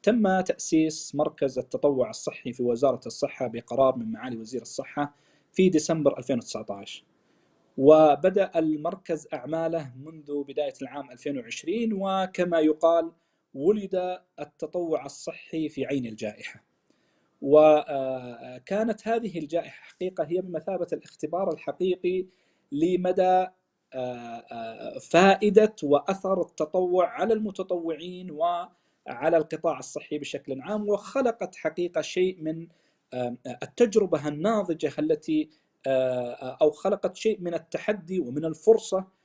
تم تأسيس مركز التطوع الصحي في وزارة الصحة بقرار من معالي وزير الصحة في ديسمبر 2019، وبدأ المركز أعماله منذ بداية العام 2020، وكما يقال ولد التطوع الصحي في عين الجائحة. وكانت هذه الجائحة حقيقة هي بمثابة الاختبار الحقيقي لمدى فائدة وأثر التطوع على المتطوعين وعلى القطاع الصحي بشكل عام، وخلقت حقيقة شيء من التجربة الناضجة التي أو خلقت شيء من التحدي ومن الفرصة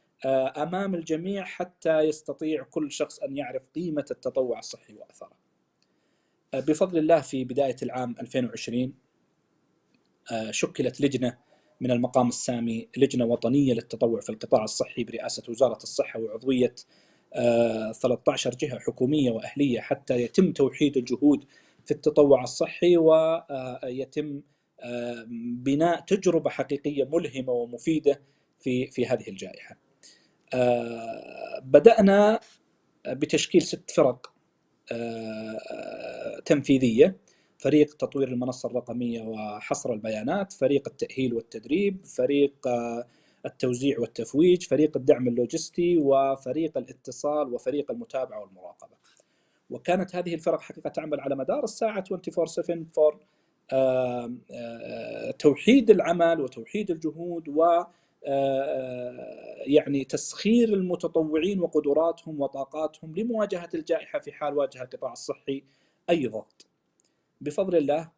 أمام الجميع حتى يستطيع كل شخص أن يعرف قيمة التطوع الصحي وأثره. بفضل الله في بداية العام 2020 شكلت لجنة من المقام السامي، لجنة وطنية للتطوع في القطاع الصحي برئاسة وزارة الصحة وعضوية 13 جهة حكومية وأهلية حتى يتم توحيد الجهود في التطوع الصحي ويتم بناء تجربة حقيقية ملهمة ومفيدة في هذه الجائحة. بدأنا بتشكيل 6 فرق تنفيذية: فريق تطوير المنصة الرقمية وحصر البيانات، فريق التأهيل والتدريب، فريق التوزيع والتفويج، فريق الدعم اللوجستي، وفريق الاتصال، وفريق المتابعة والمراقبة. وكانت هذه الفرق حقيقة تعمل على مدار الساعة 24/7 for توحيد العمل وتوحيد الجهود و يعني تسخير المتطوعين وقدراتهم وطاقاتهم لمواجهة الجائحة في حال واجه القطاع الصحي أي ضغط. بفضل الله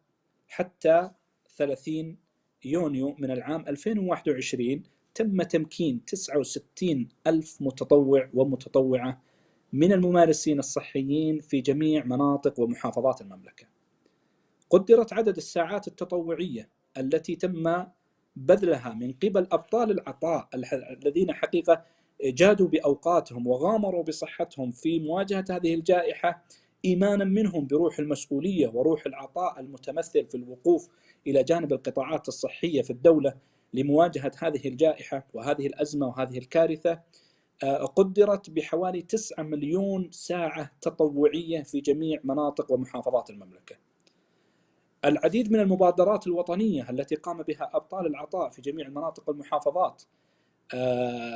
حتى 30 يونيو من العام 2021 تم تمكين 69,000 متطوع ومتطوعة من الممارسين الصحيين في جميع مناطق ومحافظات المملكة. قدرت عدد الساعات التطوعية التي تم بذلها من قبل أبطال العطاء الذين حقيقة جادوا بأوقاتهم وغامروا بصحتهم في مواجهة هذه الجائحة، إيمانا منهم بروح المسؤولية وروح العطاء المتمثل في الوقوف إلى جانب القطاعات الصحية في الدولة لمواجهة هذه الجائحة وهذه الأزمة وهذه الكارثة. قدرت بحوالي 9 مليون ساعة تطوعية في جميع مناطق ومحافظات المملكة. العديد من المبادرات الوطنية التي قام بها أبطال العطاء في جميع المناطق والمحافظات،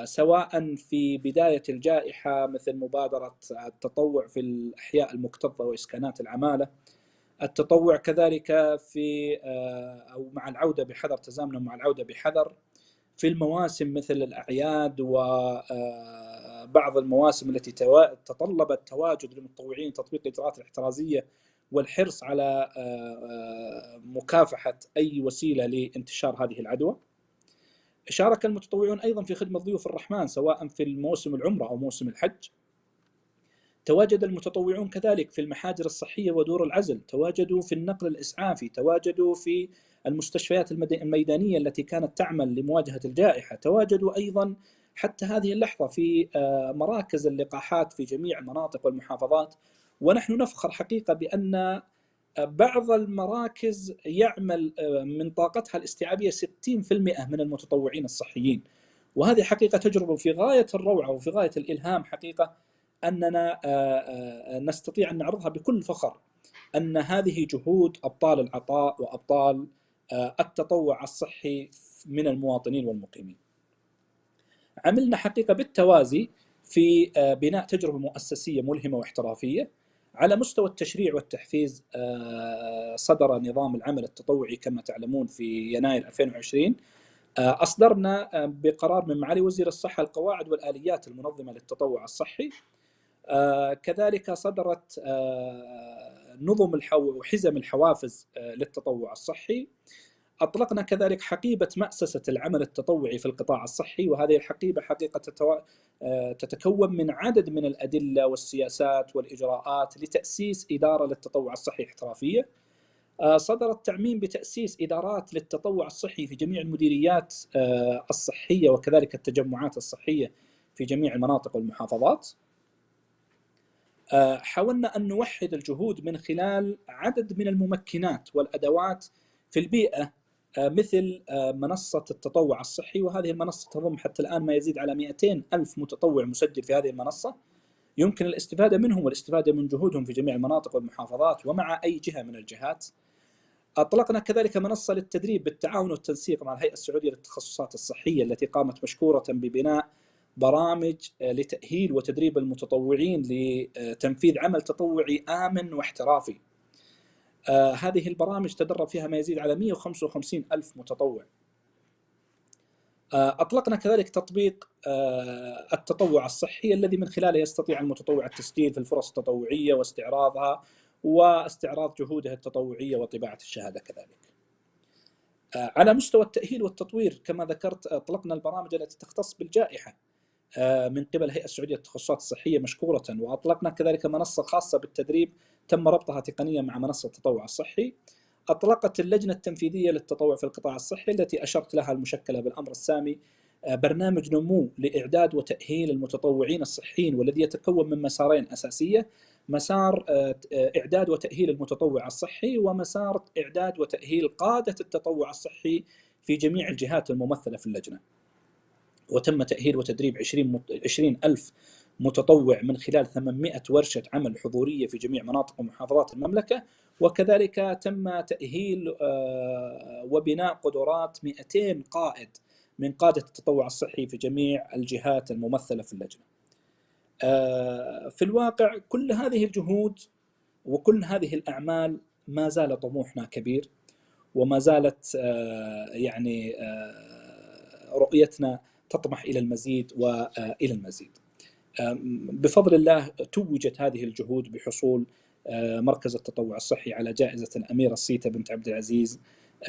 سواء في بداية الجائحة مثل مبادرة التطوع في الأحياء المكتظة وإسكانات العمالة، التطوع كذلك في أو مع العودة بحذر، تزامنا مع العودة بحذر في المواسم مثل الأعياد وبعض المواسم التي تطلبت تواجد المتطوعين، تطبيق الإجراءات الاحترازية والحرص على مكافحة أي وسيلة لانتشار هذه العدوى. شارك المتطوعون أيضا في خدمة ضيوف الرحمن سواء في الموسم العمرة أو موسم الحج. تواجد المتطوعون كذلك في المحاجر الصحية ودور العزل، تواجدوا في النقل الإسعافي، تواجدوا في المستشفيات الميدانية التي كانت تعمل لمواجهة الجائحة، تواجدوا أيضا حتى هذه اللحظة في مراكز اللقاحات في جميع المناطق والمحافظات. ونحن نفخر حقيقة بأن بعض المراكز يعمل من طاقتها الاستيعابية 60% من المتطوعين الصحيين، وهذه حقيقة تجربة في غاية الروعة وفي غاية الإلهام حقيقة، أننا نستطيع أن نعرضها بكل فخر أن هذه جهود أبطال العطاء وأبطال التطوع الصحي من المواطنين والمقيمين. عملنا حقيقة بالتوازي في بناء تجربة مؤسسية ملهمة واحترافية. على مستوى التشريع والتحفيز صدر نظام العمل التطوعي كما تعلمون في يناير 2020. أصدرنا بقرار من معالي وزير الصحة القواعد والآليات المنظمة للتطوع الصحي. كذلك صدرت نظم وحزم الحوافز للتطوع الصحي. أطلقنا كذلك حقيبة مأسسة العمل التطوعي في القطاع الصحي، وهذه الحقيبة حقيقة تتكون من عدد من الأدلة والسياسات والإجراءات لتأسيس إدارة للتطوع الصحي احترافية. صدر التعميم بتأسيس إدارات للتطوع الصحي في جميع المديريات الصحية وكذلك التجمعات الصحية في جميع المناطق والمحافظات. حاولنا أن نوحد الجهود من خلال عدد من الممكنات والأدوات في البيئة مثل منصة التطوع الصحي، وهذه المنصة تضم حتى الآن ما يزيد على 200 ألف متطوع مسجل في هذه المنصة، يمكن الاستفادة منهم والاستفادة من جهودهم في جميع المناطق والمحافظات ومع أي جهة من الجهات. أطلقنا كذلك منصة للتدريب بالتعاون والتنسيق مع الهيئة السعودية للتخصصات الصحية التي قامت مشكورة ببناء برامج لتأهيل وتدريب المتطوعين لتنفيذ عمل تطوعي آمن واحترافي. هذه البرامج تدرب فيها ما يزيد على 155 ألف متطوع. أطلقنا كذلك تطبيق التطوع الصحي الذي من خلاله يستطيع المتطوع التسجيل في الفرص التطوعية واستعراضها واستعراض جهوده التطوعية وطباعة الشهادة كذلك. على مستوى التأهيل والتطوير كما ذكرت أطلقنا البرامج التي تختص بالجائحة من قبل الهيئة السعودية للتخصصات الصحية مشكورة، وأطلقنا كذلك منصة خاصة بالتدريب تم ربطها تقنيا مع منصة التطوع الصحي. أطلقت اللجنة التنفيذية للتطوع في القطاع الصحي التي أشرت لها المشكلة بالأمر السامي برنامج نمو لإعداد وتأهيل المتطوعين الصحيين، والذي يتكون من مسارين أساسية: مسار إعداد وتأهيل المتطوع الصحي، ومسار إعداد وتأهيل قادة التطوع الصحي في جميع الجهات الممثلة في اللجنة. وتم تأهيل وتدريب 20 ألف متطوع من خلال 800 ورشة عمل حضورية في جميع مناطق ومحافظات المملكة، وكذلك تم تأهيل وبناء قدرات 200 قائد من قادة التطوع الصحي في جميع الجهات الممثلة في اللجنة. في الواقع كل هذه الجهود وكل هذه الأعمال ما زال طموحنا كبير، وما زالت يعني رؤيتنا تطمح إلى المزيد وإلى المزيد. بفضل الله توجت هذه الجهود بحصول مركز التطوع الصحي على جائزة الأميرة الصيتة بنت عبد العزيز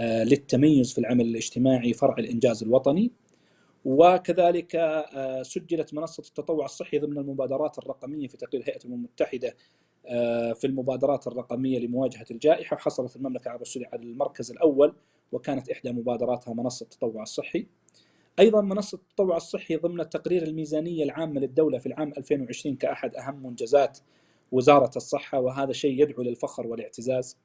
للتميز في العمل الاجتماعي فرع الإنجاز الوطني، وكذلك سجلت منصة التطوع الصحي ضمن المبادرات الرقمية في تقرير الهيئة الأمم المتحدة في المبادرات الرقمية لمواجهة الجائحة، وحصلت المملكة العربية السعودية على المركز الأول، وكانت إحدى مبادراتها منصة التطوع الصحي. أيضا منصة التطوع الصحي ضمن تقرير الميزانية العامة للدولة في العام 2020 كأحد أهم منجزات وزارة الصحة، وهذا شيء يدعو للفخر والاعتزاز.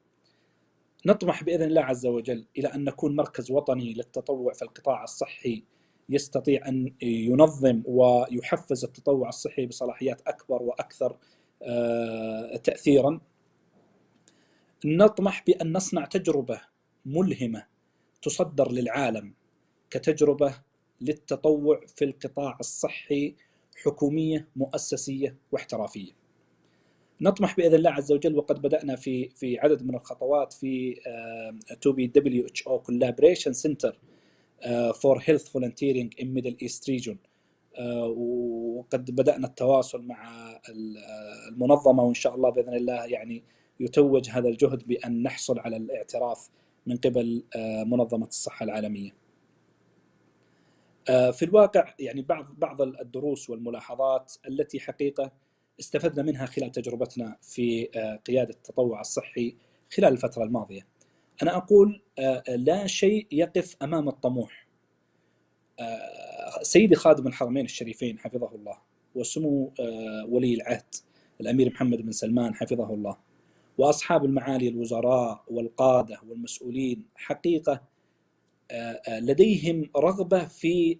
نطمح بإذن الله عز وجل إلى أن نكون مركز وطني للتطوع في القطاع الصحي يستطيع أن ينظم ويحفز التطوع الصحي بصلاحيات أكبر وأكثر تأثيرا. نطمح بأن نصنع تجربة ملهمة تصدر للعالم كتجربة للتطوع في القطاع الصحي، حكومية مؤسسية واحترافية. نطمح بإذن الله عز وجل، وقد بدأنا في عدد من الخطوات في to be WHO Collaboration Center for Health Volunteering in Middle East Region. وقد بدأنا التواصل مع المنظمة، وإن شاء الله بإذن الله يعني يتوج هذا الجهد بأن نحصل على الاعتراف من قبل منظمة الصحة العالمية. في الواقع يعني بعض الدروس والملاحظات التي حقيقة استفدنا منها خلال تجربتنا في قيادة التطوع الصحي خلال الفترة الماضية. أنا أقول لا شيء يقف أمام الطموح. سيدي خادم الحرمين الشريفين حفظه الله، وسمو ولي العهد الأمير محمد بن سلمان حفظه الله، وأصحاب المعالي الوزراء والقادة والمسؤولين حقيقة لديهم رغبة في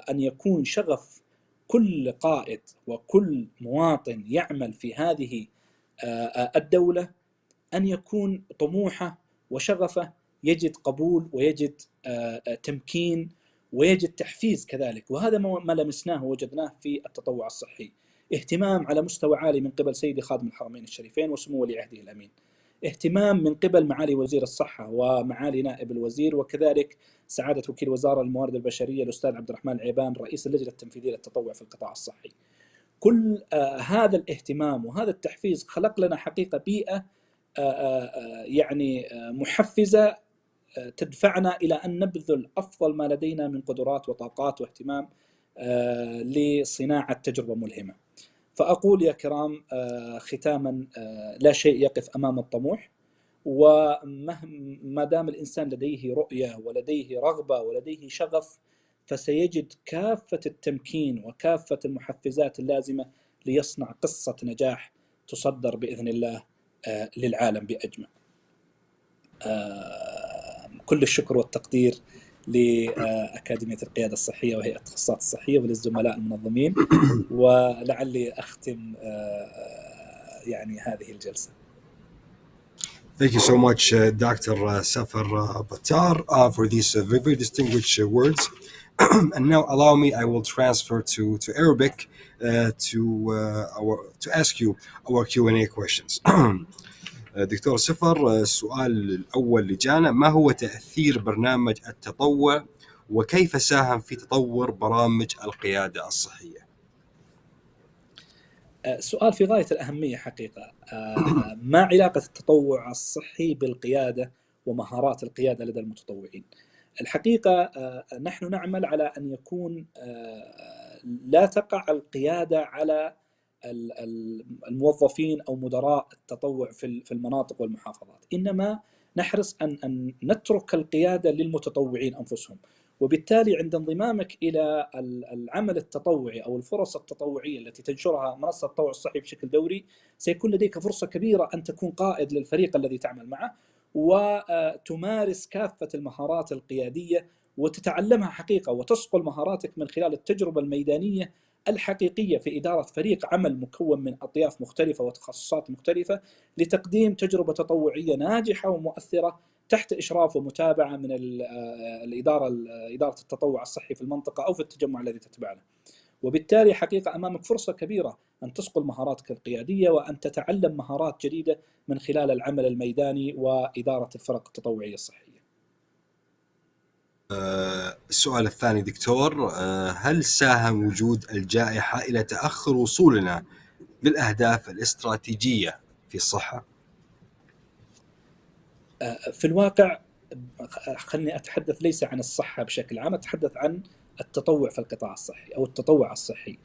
أن يكون شغف كل قائد وكل مواطن يعمل في هذه الدولة أن يكون طموحه وشغفه يجد قبول ويجد تمكين ويجد تحفيز كذلك. وهذا ما لمسناه ووجدناه في التطوع الصحي. اهتمام على مستوى عالي من قبل سيدي خادم الحرمين الشريفين وسمو ولي عهده الأمين، اهتمام من قبل معالي وزير الصحة ومعالي نائب الوزير، وكذلك سعادة وكيل وزارة الموارد البشرية الأستاذ عبد الرحمن العيبان رئيس اللجنة التنفيذية للتطوع في القطاع الصحي. كل هذا الاهتمام وهذا التحفيز خلق لنا حقيقة بيئة يعني محفزة تدفعنا إلى أن نبذل أفضل ما لدينا من قدرات وطاقات واهتمام لصناعة تجربة ملهمة. فأقول يا كرام ختاما، لا شيء يقف أمام الطموح، وما دام الإنسان لديه رؤية ولديه رغبة ولديه شغف فسيجد كافة التمكين وكافة المحفزات اللازمة ليصنع قصة نجاح تصدر بإذن الله للعالم بأجمع. كل الشكر والتقدير لأكاديمية القيادة الصحية وهيئة التخصصات الصحية وللزملاء المنظمين، ولعلي أختم يعني هذه الجلسة. Thank you so much, Dr. Safar Battar, for these very, very distinguished words. And now allow me, I will transfer to Arabic to ask you our Q&A questions. دكتور سفر، السؤال الأول اللي جانا: ما هو تأثير برنامج التطوع وكيف ساهم في تطور برامج القيادة الصحية؟ سؤال في غاية الأهمية حقيقة. ما علاقة التطوع الصحي بالقيادة ومهارات القيادة لدى المتطوعين؟ الحقيقة نحن نعمل على أن يكون لا تقع القيادة على الموظفين أو مدراء التطوع في المناطق والمحافظات، إنما نحرص أن نترك القيادة للمتطوعين أنفسهم. وبالتالي عند انضمامك إلى العمل التطوعي أو الفرص التطوعية التي تنشرها منصة التطوع الصحي بشكل دوري، سيكون لديك فرصة كبيرة أن تكون قائد للفريق الذي تعمل معه، وتمارس كافة المهارات القيادية وتتعلمها حقيقة، وتصقل مهاراتك من خلال التجربة الميدانية الحقيقية في إدارة فريق عمل مكون من أطياف مختلفة وتخصصات مختلفة لتقديم تجربة تطوعية ناجحة ومؤثرة تحت إشراف ومتابعة من إدارة التطوع الصحي في المنطقة أو في التجمع الذي تتبع له. وبالتالي حقيقة أمامك فرصة كبيرة أن تصقل مهاراتك القيادية وأن تتعلم مهارات جديدة من خلال العمل الميداني وإدارة الفرق التطوعية الصحية. السؤال الثاني دكتور: هل ساهم وجود الجائحة إلى تأخر وصولنا للأهداف الاستراتيجية في الصحة؟ في الواقع خلني أتحدث ليس عن الصحة بشكل عام، أتحدث عن التطوع في القطاع الصحي أو التطوع الصحي.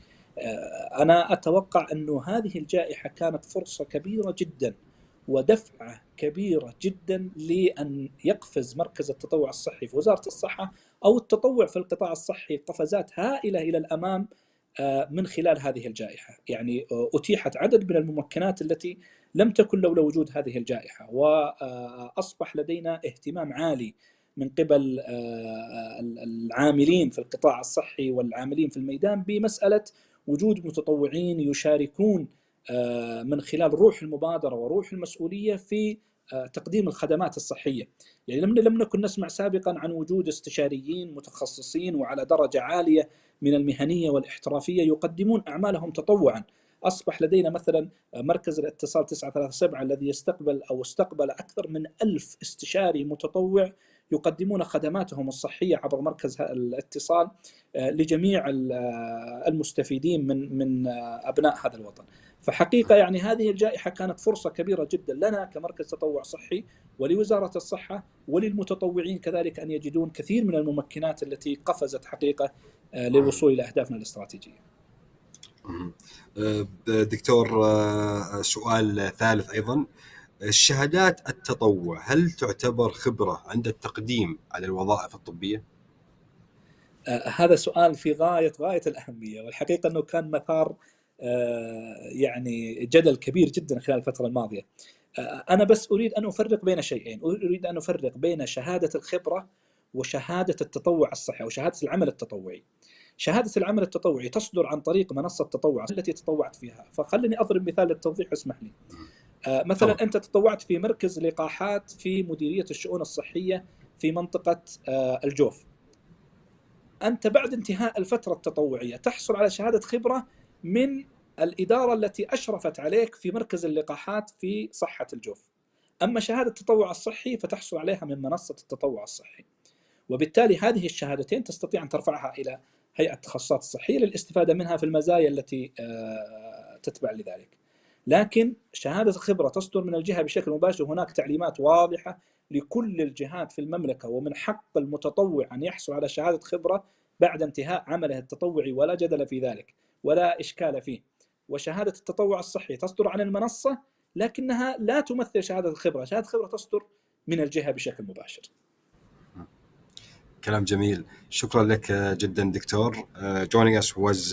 أنا أتوقع أن هذه الجائحة كانت فرصة كبيرة جدا ودفعة كبيرة جدا لأن يقفز مركز التطوع الصحي في وزارة الصحة أو التطوع في القطاع الصحي قفزات هائلة إلى الأمام من خلال هذه الجائحة. يعني أتيحت عدد من الممكنات التي لم تكن لولا وجود هذه الجائحة، وأصبح لدينا اهتمام عالي من قبل العاملين في القطاع الصحي والعاملين في الميدان بمسألة وجود متطوعين يشاركون من خلال روح المبادرة وروح المسؤولية في تقديم الخدمات الصحية. يعني لم نكن نسمع سابقا عن وجود استشاريين متخصصين وعلى درجة عالية من المهنية والاحترافية يقدمون أعمالهم تطوعا أصبح لدينا مثلا مركز الاتصال 937 الذي استقبل أكثر من 1000 استشاري متطوع يقدمون خدماتهم الصحية عبر مركز الاتصال لجميع المستفيدين من أبناء هذا الوطن. فحقيقة يعني هذه الجائحة كانت فرصة كبيرة جدا لنا كمركز تطوع صحي ولوزارة الصحة وللمتطوعين كذلك أن يجدون كثير من الممكنات التي قفزت حقيقة للوصول إلى أهدافنا الاستراتيجية. دكتور، سؤال ثالث أيضا، الشهادات التطوع هل تعتبر خبرة عند التقديم على الوظائف الطبية؟ هذا سؤال في غاية الأهمية، والحقيقة أنه كان مثار يعني جدل كبير جدا خلال الفترة الماضية. أنا بس أريد أن أفرق بين شيئين، أريد أن أفرق بين شهادة الخبرة وشهادة التطوع الصحي أو شهادة العمل التطوعي. شهادة العمل التطوعي تصدر عن طريق منصة تطوع التي تطوعت فيها. فخلني أضرب مثال للتوضيح، اسمح لي. مثلا أنت تطوعت في مركز لقاحات في مديرية الشؤون الصحية في منطقة الجوف. أنت بعد انتهاء الفترة التطوعية تحصل على شهادة خبرة من الإدارة التي أشرفت عليك في مركز اللقاحات في صحة الجوف. أما شهادة التطوع الصحي فتحصل عليها من منصة التطوع الصحي، وبالتالي هذه الشهادتين تستطيع أن ترفعها إلى هيئة التخصصات الصحية للاستفادة منها في المزايا التي تتبع لذلك. لكن شهادة الخبرة تصدر من الجهة بشكل مباشر، هناك تعليمات واضحة لكل الجهات في المملكة، ومن حق المتطوع أن يحصل على شهادة خبرة بعد انتهاء عمله التطوعي، ولا جدل في ذلك ولا إشكال فيه. وشهادة التطوع الصحي تصدر عن المنصة لكنها لا تمثل شهادة الخبرة، شهادة الخبرة تصدر من الجهة بشكل مباشر. كلام جميل، شكرا لك جدا دكتور. Joining us was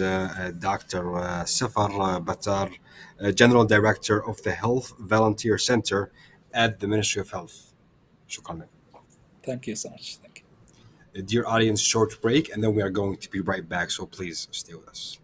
Dr. Safar Battar, General Director of the Health Volunteer Center at the Ministry of Health. شكرا لك. Thank you so much. Thank you. Dear audience, short break and then we are going to be right back, so please stay with us.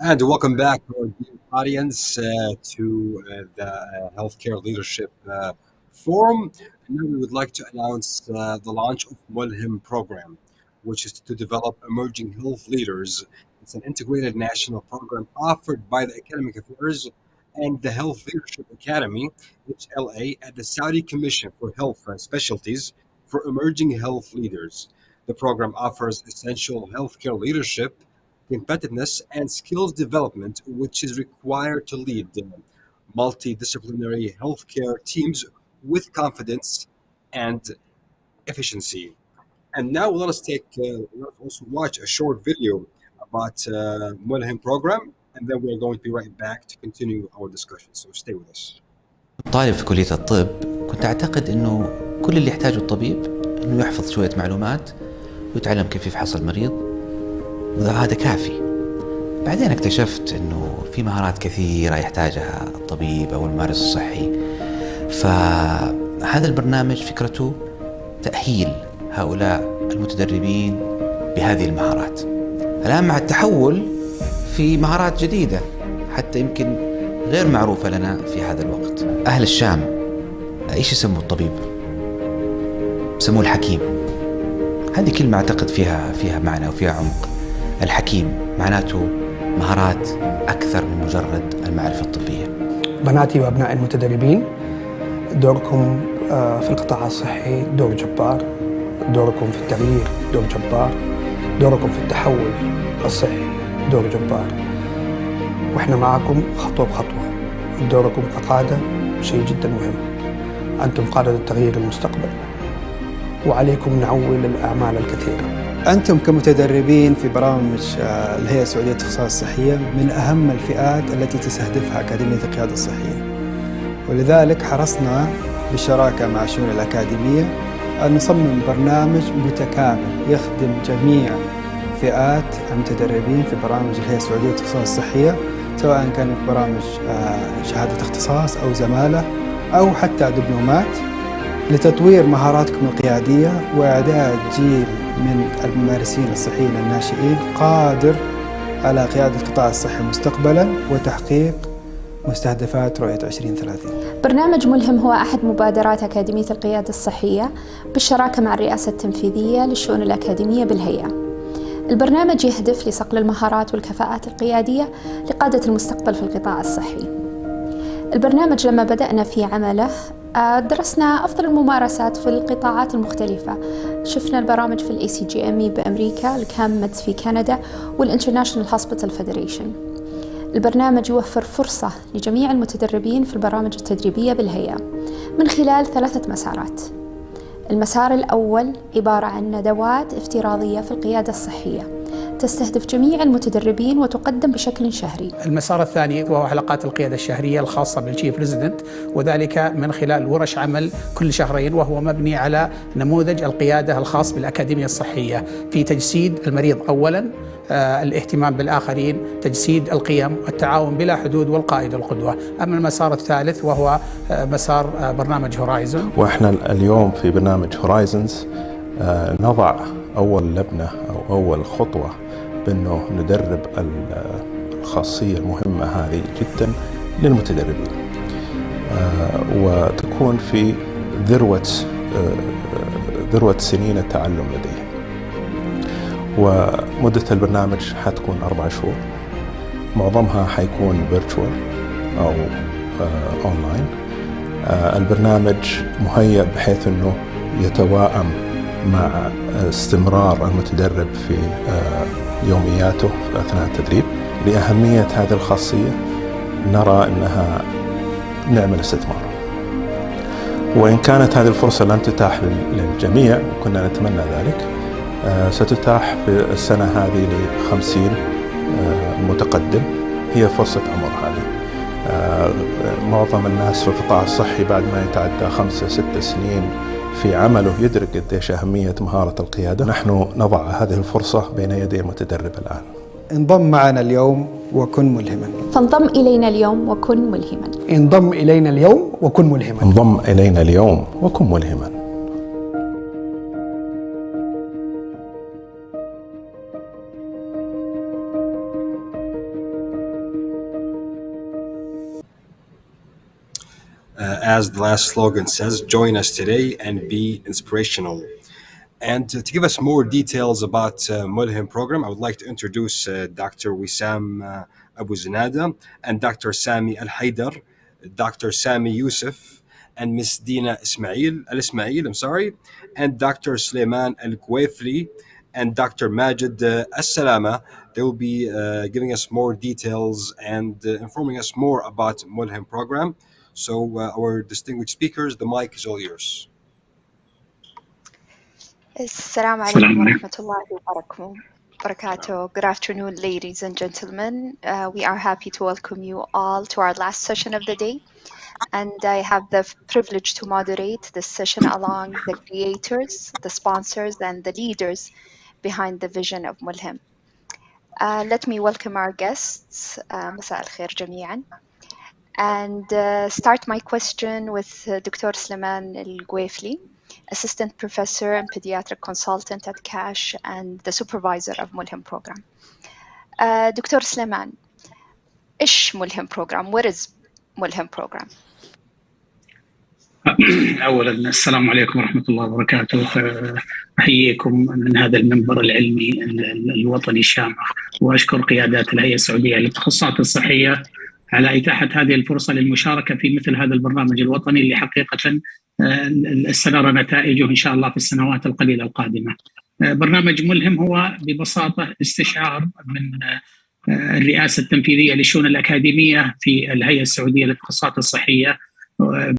And welcome back, our dear audience, to the Healthcare Leadership Forum. And now we would like to announce the launch of Mulhim program, which is to develop emerging health leaders. It's an integrated national program offered by the Academic Affairs and the Health Leadership Academy, HLA, at the Saudi Commission for Health Specialties for Emerging Health Leaders. The program offers essential healthcare leadership, competitiveness, and skills development, which is required to lead multidisciplinary healthcare teams with confidence and efficiency. And now let us also watch a short video about Mulhim program, and then we're going to be right back to continue our discussion. So stay with us. طالب في كلية الطب كنت أعتقد أنه كل اللي يحتاجه الطبيب أنه يحفظ شوية معلومات ويتعلم كيف يفحص المريض، وهذا كافي. بعدين اكتشفت أنه في مهارات كثيرة يحتاجها الطبيب أو الممارس الصحي، فهذا البرنامج فكرته تأهيل هؤلاء المتدربين بهذه المهارات. الآن مع التحول في مهارات جديدة حتى يمكن غير معروفة لنا في هذا الوقت. أهل الشام إيش يسموا الطبيب؟ يسموه الحكيم. هذه كلمة أعتقد فيها معنى وفيها عمق. الحكيم معناته مهارات أكثر من مجرد المعرفة الطبية. بناتي وأبناء المتدربين، دوركم في القطاع الصحي دور جبار، دوركم في التغيير دور جبار، دوركم في التحول الصحي دور جبار، وإحنا معكم خطوة بخطوة. دوركم كقادة شيء جدا مهم، أنتم قادة التغيير المستقبل، وعليكم نعول الأعمال الكثيرة. أنتم كمتدربين في برامج الهيئة السعودية للاختصاص الصحية من أهم الفئات التي تستهدفها أكاديمية القيادة الصحية، ولذلك حرصنا بالشراكة مع الشؤون الأكاديمية أن نصمم برنامج متكامل يخدم جميع فئات المتدربين في برامج الهيئة السعودية للاختصاص الصحية، سواء كانت برامج شهادة اختصاص أو زمالة أو حتى دبلومات، لتطوير مهاراتكم القيادية وإعداد جيل من الممارسين الصحيين الناشئين قادر على قيادة القطاع الصحي مستقبلا وتحقيق مستهدفات رؤية 2030. برنامج ملهم هو أحد مبادرات أكاديمية القيادة الصحية بالشراكة مع الرئاسة التنفيذية للشؤون الأكاديمية بالهيئة. البرنامج يهدف لصقل المهارات والكفاءات القيادية لقادة المستقبل في القطاع الصحي. البرنامج لما بدأنا في عمله درسنا أفضل الممارسات في القطاعات المختلفة. شفنا البرامج في ACGME بأمريكا، الكامت في كندا، والإنترناشنال هوسبيتال فيدريشن. البرنامج يوفر فرصة لجميع المتدربين في البرامج التدريبية بالهيئة من خلال 3 مسارات. المسار الأول عبارة عن ندوات افتراضية في القيادة الصحية تستهدف جميع المتدربين وتقدم بشكل شهري. المسار الثاني وهو حلقات القيادة الشهرية الخاصة بالشيف ريزيدنت، وذلك من خلال ورش عمل كل شهرين، وهو مبني على نموذج القيادة الخاص بالأكاديمية الصحية في تجسيد المريض أولاً، الاهتمام بالآخرين، تجسيد القيم، التعاون بلا حدود، والقائد القدوة. أما المسار الثالث وهو مسار برنامج هورايزون. وإحنا اليوم في برنامج هورايزونز نضع أول لبنة أو أول خطوة بأنه ندرب الخاصية المهمة هذه جدا للمتدربين، وتكون في ذروة سنين التعلم لديهم. ومدة البرنامج حتكون 4 شهور، معظمها حيكون فيرتشوال أو أونلاين. البرنامج مهيأ بحيث أنه يتوائم مع استمرار المتدرب في يومياته أثناء التدريب. لأهمية هذه الخاصية نرى أنها نعمل استثمار، وإن كانت هذه الفرصة لن تتاح للجميع وكنا نتمنى ذلك، ستتاح في السنة هذه ل50 متقدم. هي فرصة عمر هذه. معظم الناس في القطاع الصحي بعد ما يتعدى 5-6 سنين في عمله يدرك قديش أهمية مهارة القيادة. نحن نضع هذه الفرصة بين يدي المتدرب الآن. انضم معنا اليوم وكن ملهما. فانضم إلينا اليوم وكن ملهما. انضم إلينا اليوم وكن ملهما. انضم إلينا اليوم وكن ملهما. as the last slogan says, join us today and be inspirational. And to give us more details about Mulhim program, I would like to introduce Dr. Wissam Abu Zinada and Dr. Sami Al-Haidar, Dr. Sami Youssef, and Miss Dina Al-Ismail, and Dr. Suleiman Al-Gwayfli, and Dr. Majid Al-Salama. They will be giving us more details and informing us more about Mulhim program. So our distinguished speakers, the mic is all yours. Assalamu alaikum wa rahmatullahi wa barakatuh. Good afternoon, ladies and gentlemen. We are happy to welcome you all to our last session of the day. And I have the privilege to moderate this session along the creators, the sponsors, and the leaders behind the vision of Mulhim. Let me welcome our guests. مساء الخير جميعا. And start my question with Dr. Suleiman Al-Gwayfli, Assistant Professor and Pediatric Consultant at CASH and the Supervisor of Mulhim Program. Dr. Suleiman, إيش Mulhim Program? What is Mulhim Program? أولا السلام عليكم ورحمة الله وبركاته. أحييكم من هذا المنبر العلمي الوطني الشامخ، وأشكر قيادات الهيئة السعودية للتخصصات الصحية على إتاحة هذه الفرصة للمشاركة في مثل هذا البرنامج الوطني اللي حقيقة سنرى نتائجه إن شاء الله في السنوات القليلة القادمة. برنامج ملهم هو ببساطة استشعار من الرئاسة التنفيذية للشؤون الأكاديمية في الهيئة السعودية للتخصصات الصحية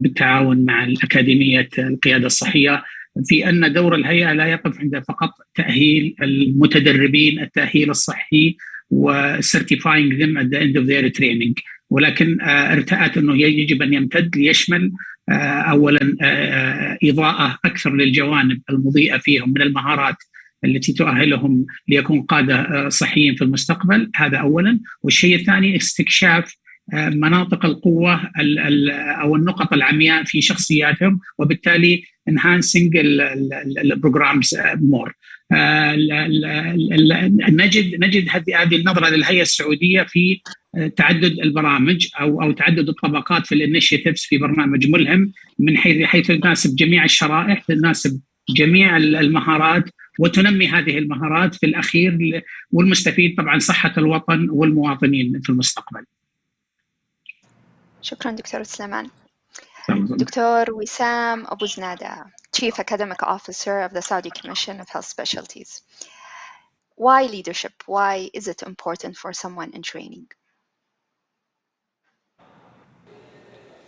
بالتعاون مع الأكاديمية القيادة الصحية في أن دور الهيئة لا يقف عند فقط تأهيل المتدربين التأهيل الصحي وcertifying them at the end of their training، ولكن ارتأت أنه يجب أن يمتد ليشمل أولا إضاءة أكثر للجوانب المضيئة فيهم من المهارات التي تؤهلهم ليكون قادة صحيين في المستقبل، هذا أولا. والشيء الثاني استكشاف مناطق القوة أو النقط العمياء في شخصياتهم، وبالتالي enhancing البروجرامز more. نجد هذه النظرة للهيئة السعودية في تعدد البرامج أو تعدد الطبقات في الانيشيتيفز في برنامج ملهم، من حيث تناسب جميع الشرائح، تناسب جميع المهارات، وتنمي هذه المهارات في الأخير، والمستفيد طبعا صحة الوطن والمواطنين في المستقبل. شكرا دكتور سليمان. دكتور وسام أبو زنادة, Chief Academic Officer of the Saudi Commission of Health Specialties. Why leadership? Why is it important for someone in training?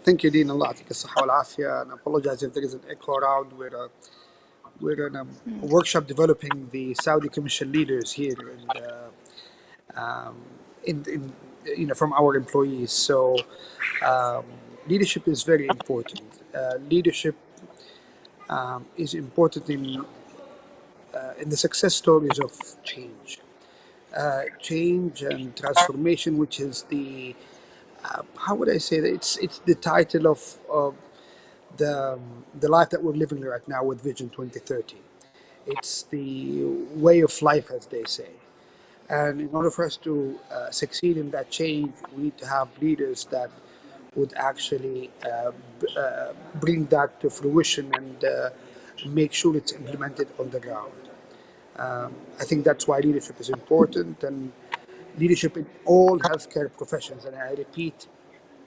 Thank you, Dean. Allah يعطيك الصحة والعافية. And I apologize if there is an echo around. We're in a workshop developing the Saudi Commission leaders here, and from our employees. So leadership is very important. Leadership is important in the success stories of change and transformation, which is the how would I say that it's the title of the life that we're living right now with Vision 2030. It's the way of life, as they say. And in order for us to succeed in that change, we need to have leaders that would actually bring that to fruition and make sure it's implemented on the ground. I think that's why leadership is important, and leadership in all healthcare professions, and I repeat,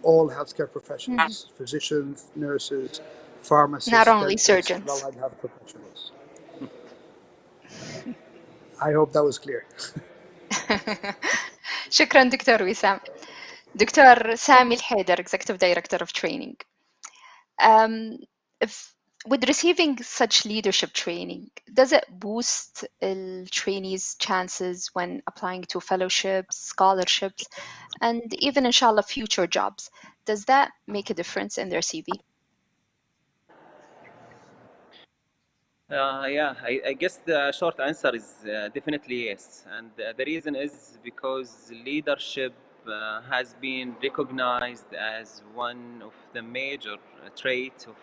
all healthcare professions, physicians, nurses, pharmacists, not only surgeons, allied health professionals. I hope that was clear. شكرا دكتور وسام. دكتور سامي الحيدر, Executive Director of Training. With receiving such leadership training, does it boost the trainees' chances when applying to fellowships, scholarships, and even, inshallah, future jobs? Does that make a difference in their CV? Yeah, I guess the short answer is definitely yes. And the reason is because leadership has been recognized as one of the major traits of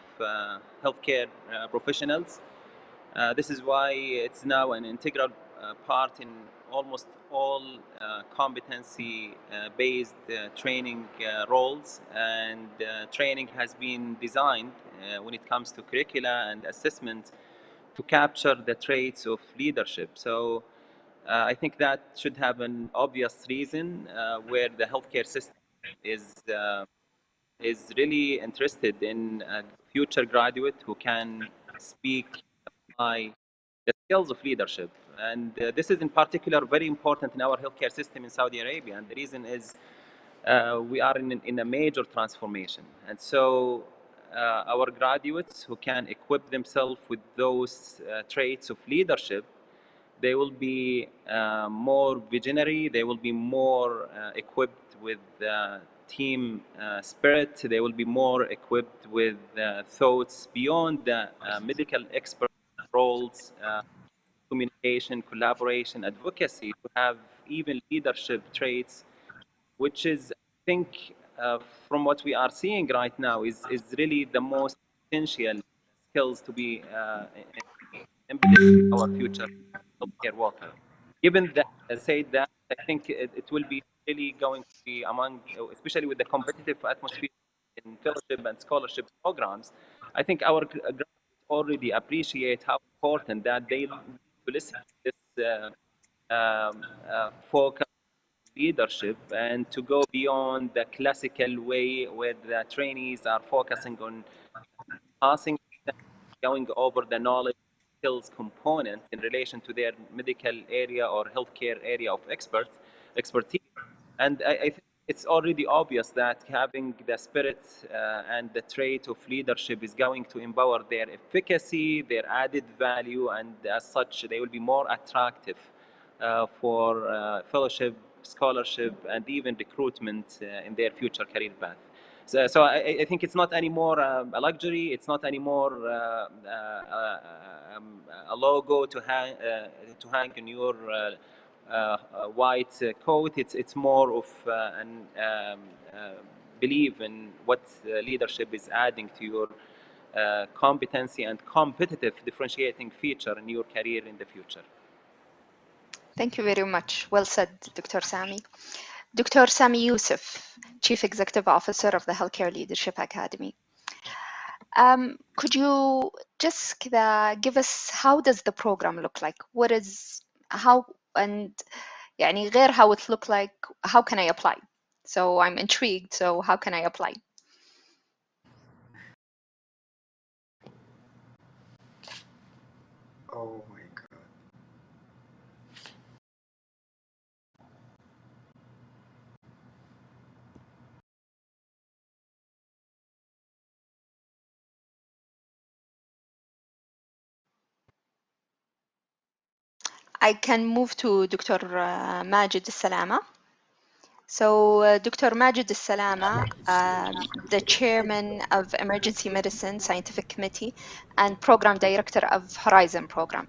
healthcare professionals. This is why it's now an integral part in almost all competency-based training roles, and training has been designed when it comes to curricula and assessment to capture the traits of leadership. So I think that should have an obvious reason where the healthcare system is really interested in a future graduate who can speak, apply the skills of leadership. And this is in particular very important in our healthcare system in Saudi Arabia. And the reason is we are in a major transformation. And so our graduates who can equip themselves with those traits of leadership, they will be more visionary, they will be more equipped with team spirit, they will be more equipped with thoughts beyond the medical expert roles, communication, collaboration, advocacy, to have even leadership traits, which is, I think, from what we are seeing right now, is really the most essential skills to be embedded in our future healthcare worker. Given that, said that, I think it will be really going to be among, especially with the competitive atmosphere in fellowship and scholarship programs, I think our graduates already appreciate how important that they listen to this focus leadership and to go beyond the classical way where the trainees are focusing on passing, going over the knowledge skills component in relation to their medical area or healthcare area of expertise. And I think it's already obvious that having the spirit and the trait of leadership is going to empower their efficacy, their added value, and as such, they will be more attractive for fellowship, scholarship, and even recruitment in their future career path. So I think it's not anymore a luxury. It's not anymore a logo to hang in your white coat. It's more of an belief in what leadership is adding to your competency and competitive differentiating feature in your career in the future. Thank you very much. Well said, Dr. Sami. Dr. Sami Youssef, Chief Executive Officer of the Healthcare Leadership Academy. Could you just give us, how does the program look like? What is, how, and يعني غير how it look like, how can I apply? So I'm intrigued, so how can I apply? Oh my God. I can move to Dr. Majid Salama. So Dr. Majid Salama, the Chairman of Emergency Medicine Scientific Committee and Program Director of Horizon Program.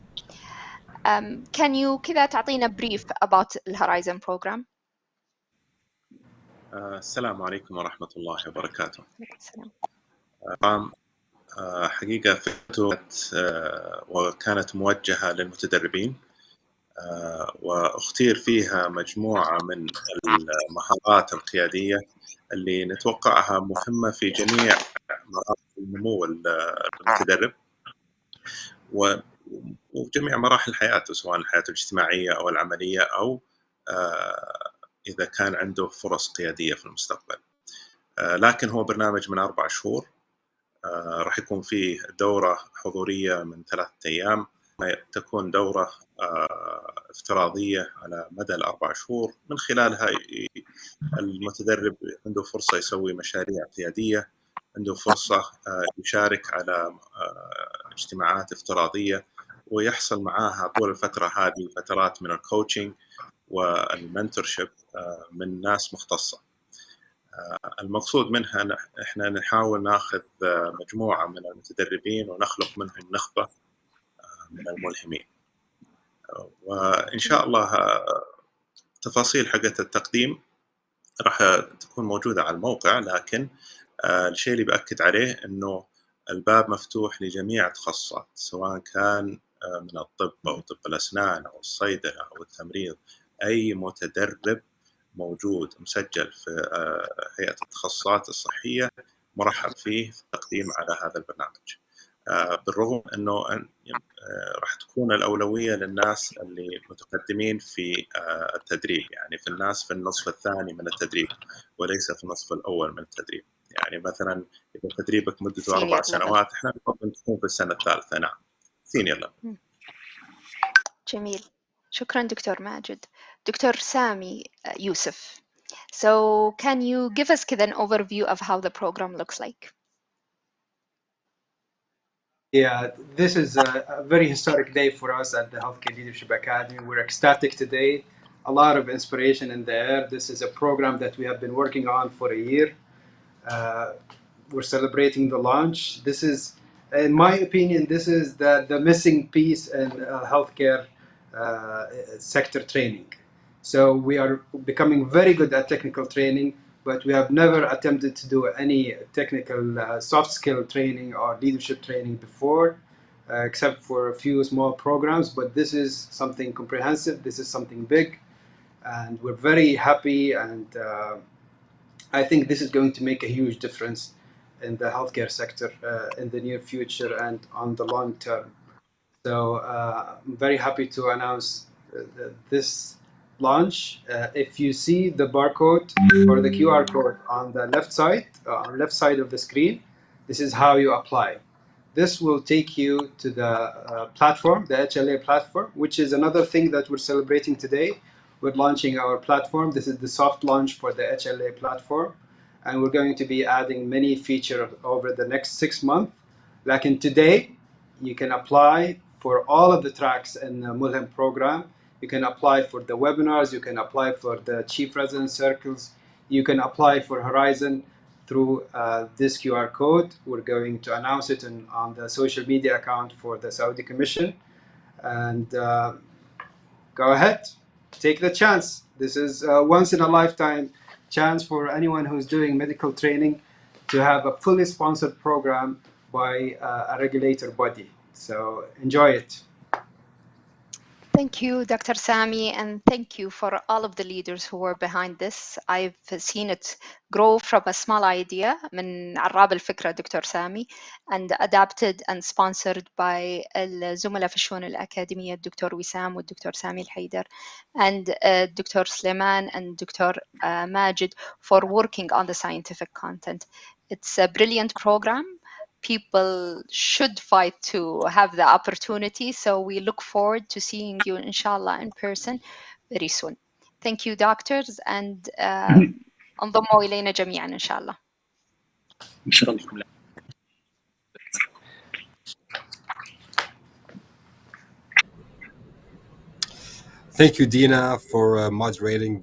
Can you كذا تعطينا brief about the Horizon Program? السلام عليكم ورحمة الله وبركاته. السلام. حقيقة وكانت موجهة للمتدربين، واختير فيها مجموعة من المهارات القيادية اللي نتوقعها مهمة في جميع مراحل النمو المتدرب وجميع مراحل حياته، سواء حياته الاجتماعية أو العملية أو إذا كان عنده فرص قيادية في المستقبل. لكن هو برنامج من 4 شهور، راح يكون فيه دورة حضورية من 3 أيام، تكون دورة افتراضية على مدى 4 شهور، من خلالها المتدرب عنده فرصة يسوي مشاريع قيادية، عنده فرصة يشارك على اجتماعات افتراضية، ويحصل معاها طول الفترة هذه فترات من الكوتشنج والمنتورشيب من ناس مختصة. المقصود منها احنا نحاول ناخذ مجموعة من المتدربين ونخلق منهم نخبة من الملهمين، وإن شاء الله تفاصيل حقت التقديم راح تكون موجودة على الموقع. لكن الشيء اللي بأكد عليه إنه الباب مفتوح لجميع التخصصات، سواء كان من الطب أو طب الأسنان أو الصيدلة أو التمريض، أي متدرب موجود مسجل في هيئة التخصصات الصحية مرحب فيه في التقديم على هذا البرنامج. بالرغم أنه راح تكون الأولوية للناس اللي متقدمين في التدريب، يعني في الناس في النصف الثاني من التدريب وليس في النصف الأول من التدريب. يعني مثلا إذا تدريبك مدته 4 سنوات إحنا نفضل تكون في السنة الثالثة. نعم، سينيور ليفل. جميل، شكرا دكتور ماجد. دكتور سامي يوسف, so can you give us an overview of how the program looks like? Yeah, this is a very historic day for us at the Healthcare Leadership Academy. We're ecstatic today. A lot of inspiration in the air. This is a program that we have been working on for a year. We're celebrating the launch. This is, in my opinion, this is the missing piece in healthcare sector training. So we are becoming very good at technical training, but we have never attempted to do any technical soft skill training or leadership training before, except for a few small programs. But this is something comprehensive. This is something big, and we're very happy. And I think this is going to make a huge difference in the healthcare sector in the near future and on the long term. So I'm very happy to announce this launch. If you see the barcode or the QR code on the left side of the screen, this is how you apply. This will take you to the platform, the HLA platform, which is another thing that we're celebrating today. We're launching our platform. This is the soft launch for the HLA platform, and we're going to be adding many features over the next 6 months. Like in today, you can apply for all of the tracks in the Mulhem program. You can apply for the webinars, you can apply for the chief resident circles, you can apply for Horizon through this QR code. We're going to announce it on the social media account for the Saudi Commission. And go ahead, take the chance. This is a once in a lifetime chance for anyone who's doing medical training to have a fully sponsored program by a regulator body. So enjoy it. Thank you, Dr. Sami, and thank you for all of the leaders who were behind this. I've seen it grow from a small idea من عراب الفكرة دكتور سامي and adapted and sponsored by الزملاء في الشؤون الأكاديمية الدكتور وسام والدكتور سامي الحيدر and Dr. Sleman and Dr. Majid for working on the scientific content. It's a brilliant program. People should fight to have the opportunity. So we look forward to seeing you, inshallah, in person very soon. Thank you, doctors, and انضموا إلينا جميعا إن شاء الله. إن شاء الله. Thank you, Dina, for moderating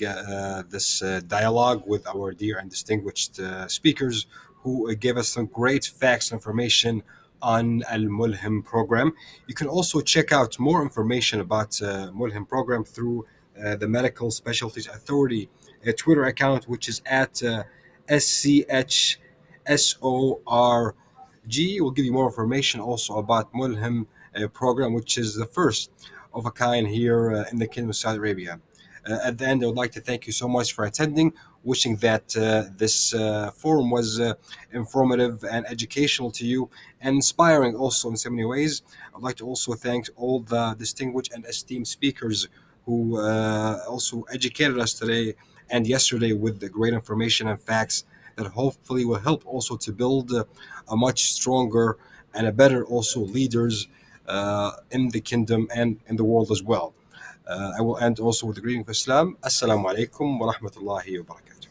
this dialogue with our dear and distinguished speakers who gave us some great facts and information on Al Mulhem program. You can also check out more information about Mulhem program through the Medical Specialties Authority Twitter account, which is at schs.org. We'll give you more information also about Mulhem program, which is the first of a kind here in the Kingdom of Saudi Arabia. At the end, I would like to thank you so much for attending, wishing that this forum was informative and educational to you and inspiring also in so many ways. I'd like to also thank all the distinguished and esteemed speakers who also educated us today and yesterday with the great information and facts that hopefully will help also to build a much stronger and a better also leaders in the kingdom and in the world as well. I will end also with the greeting of Islam. Assalamu alaikum wa rahmatullahi wa barakatuh.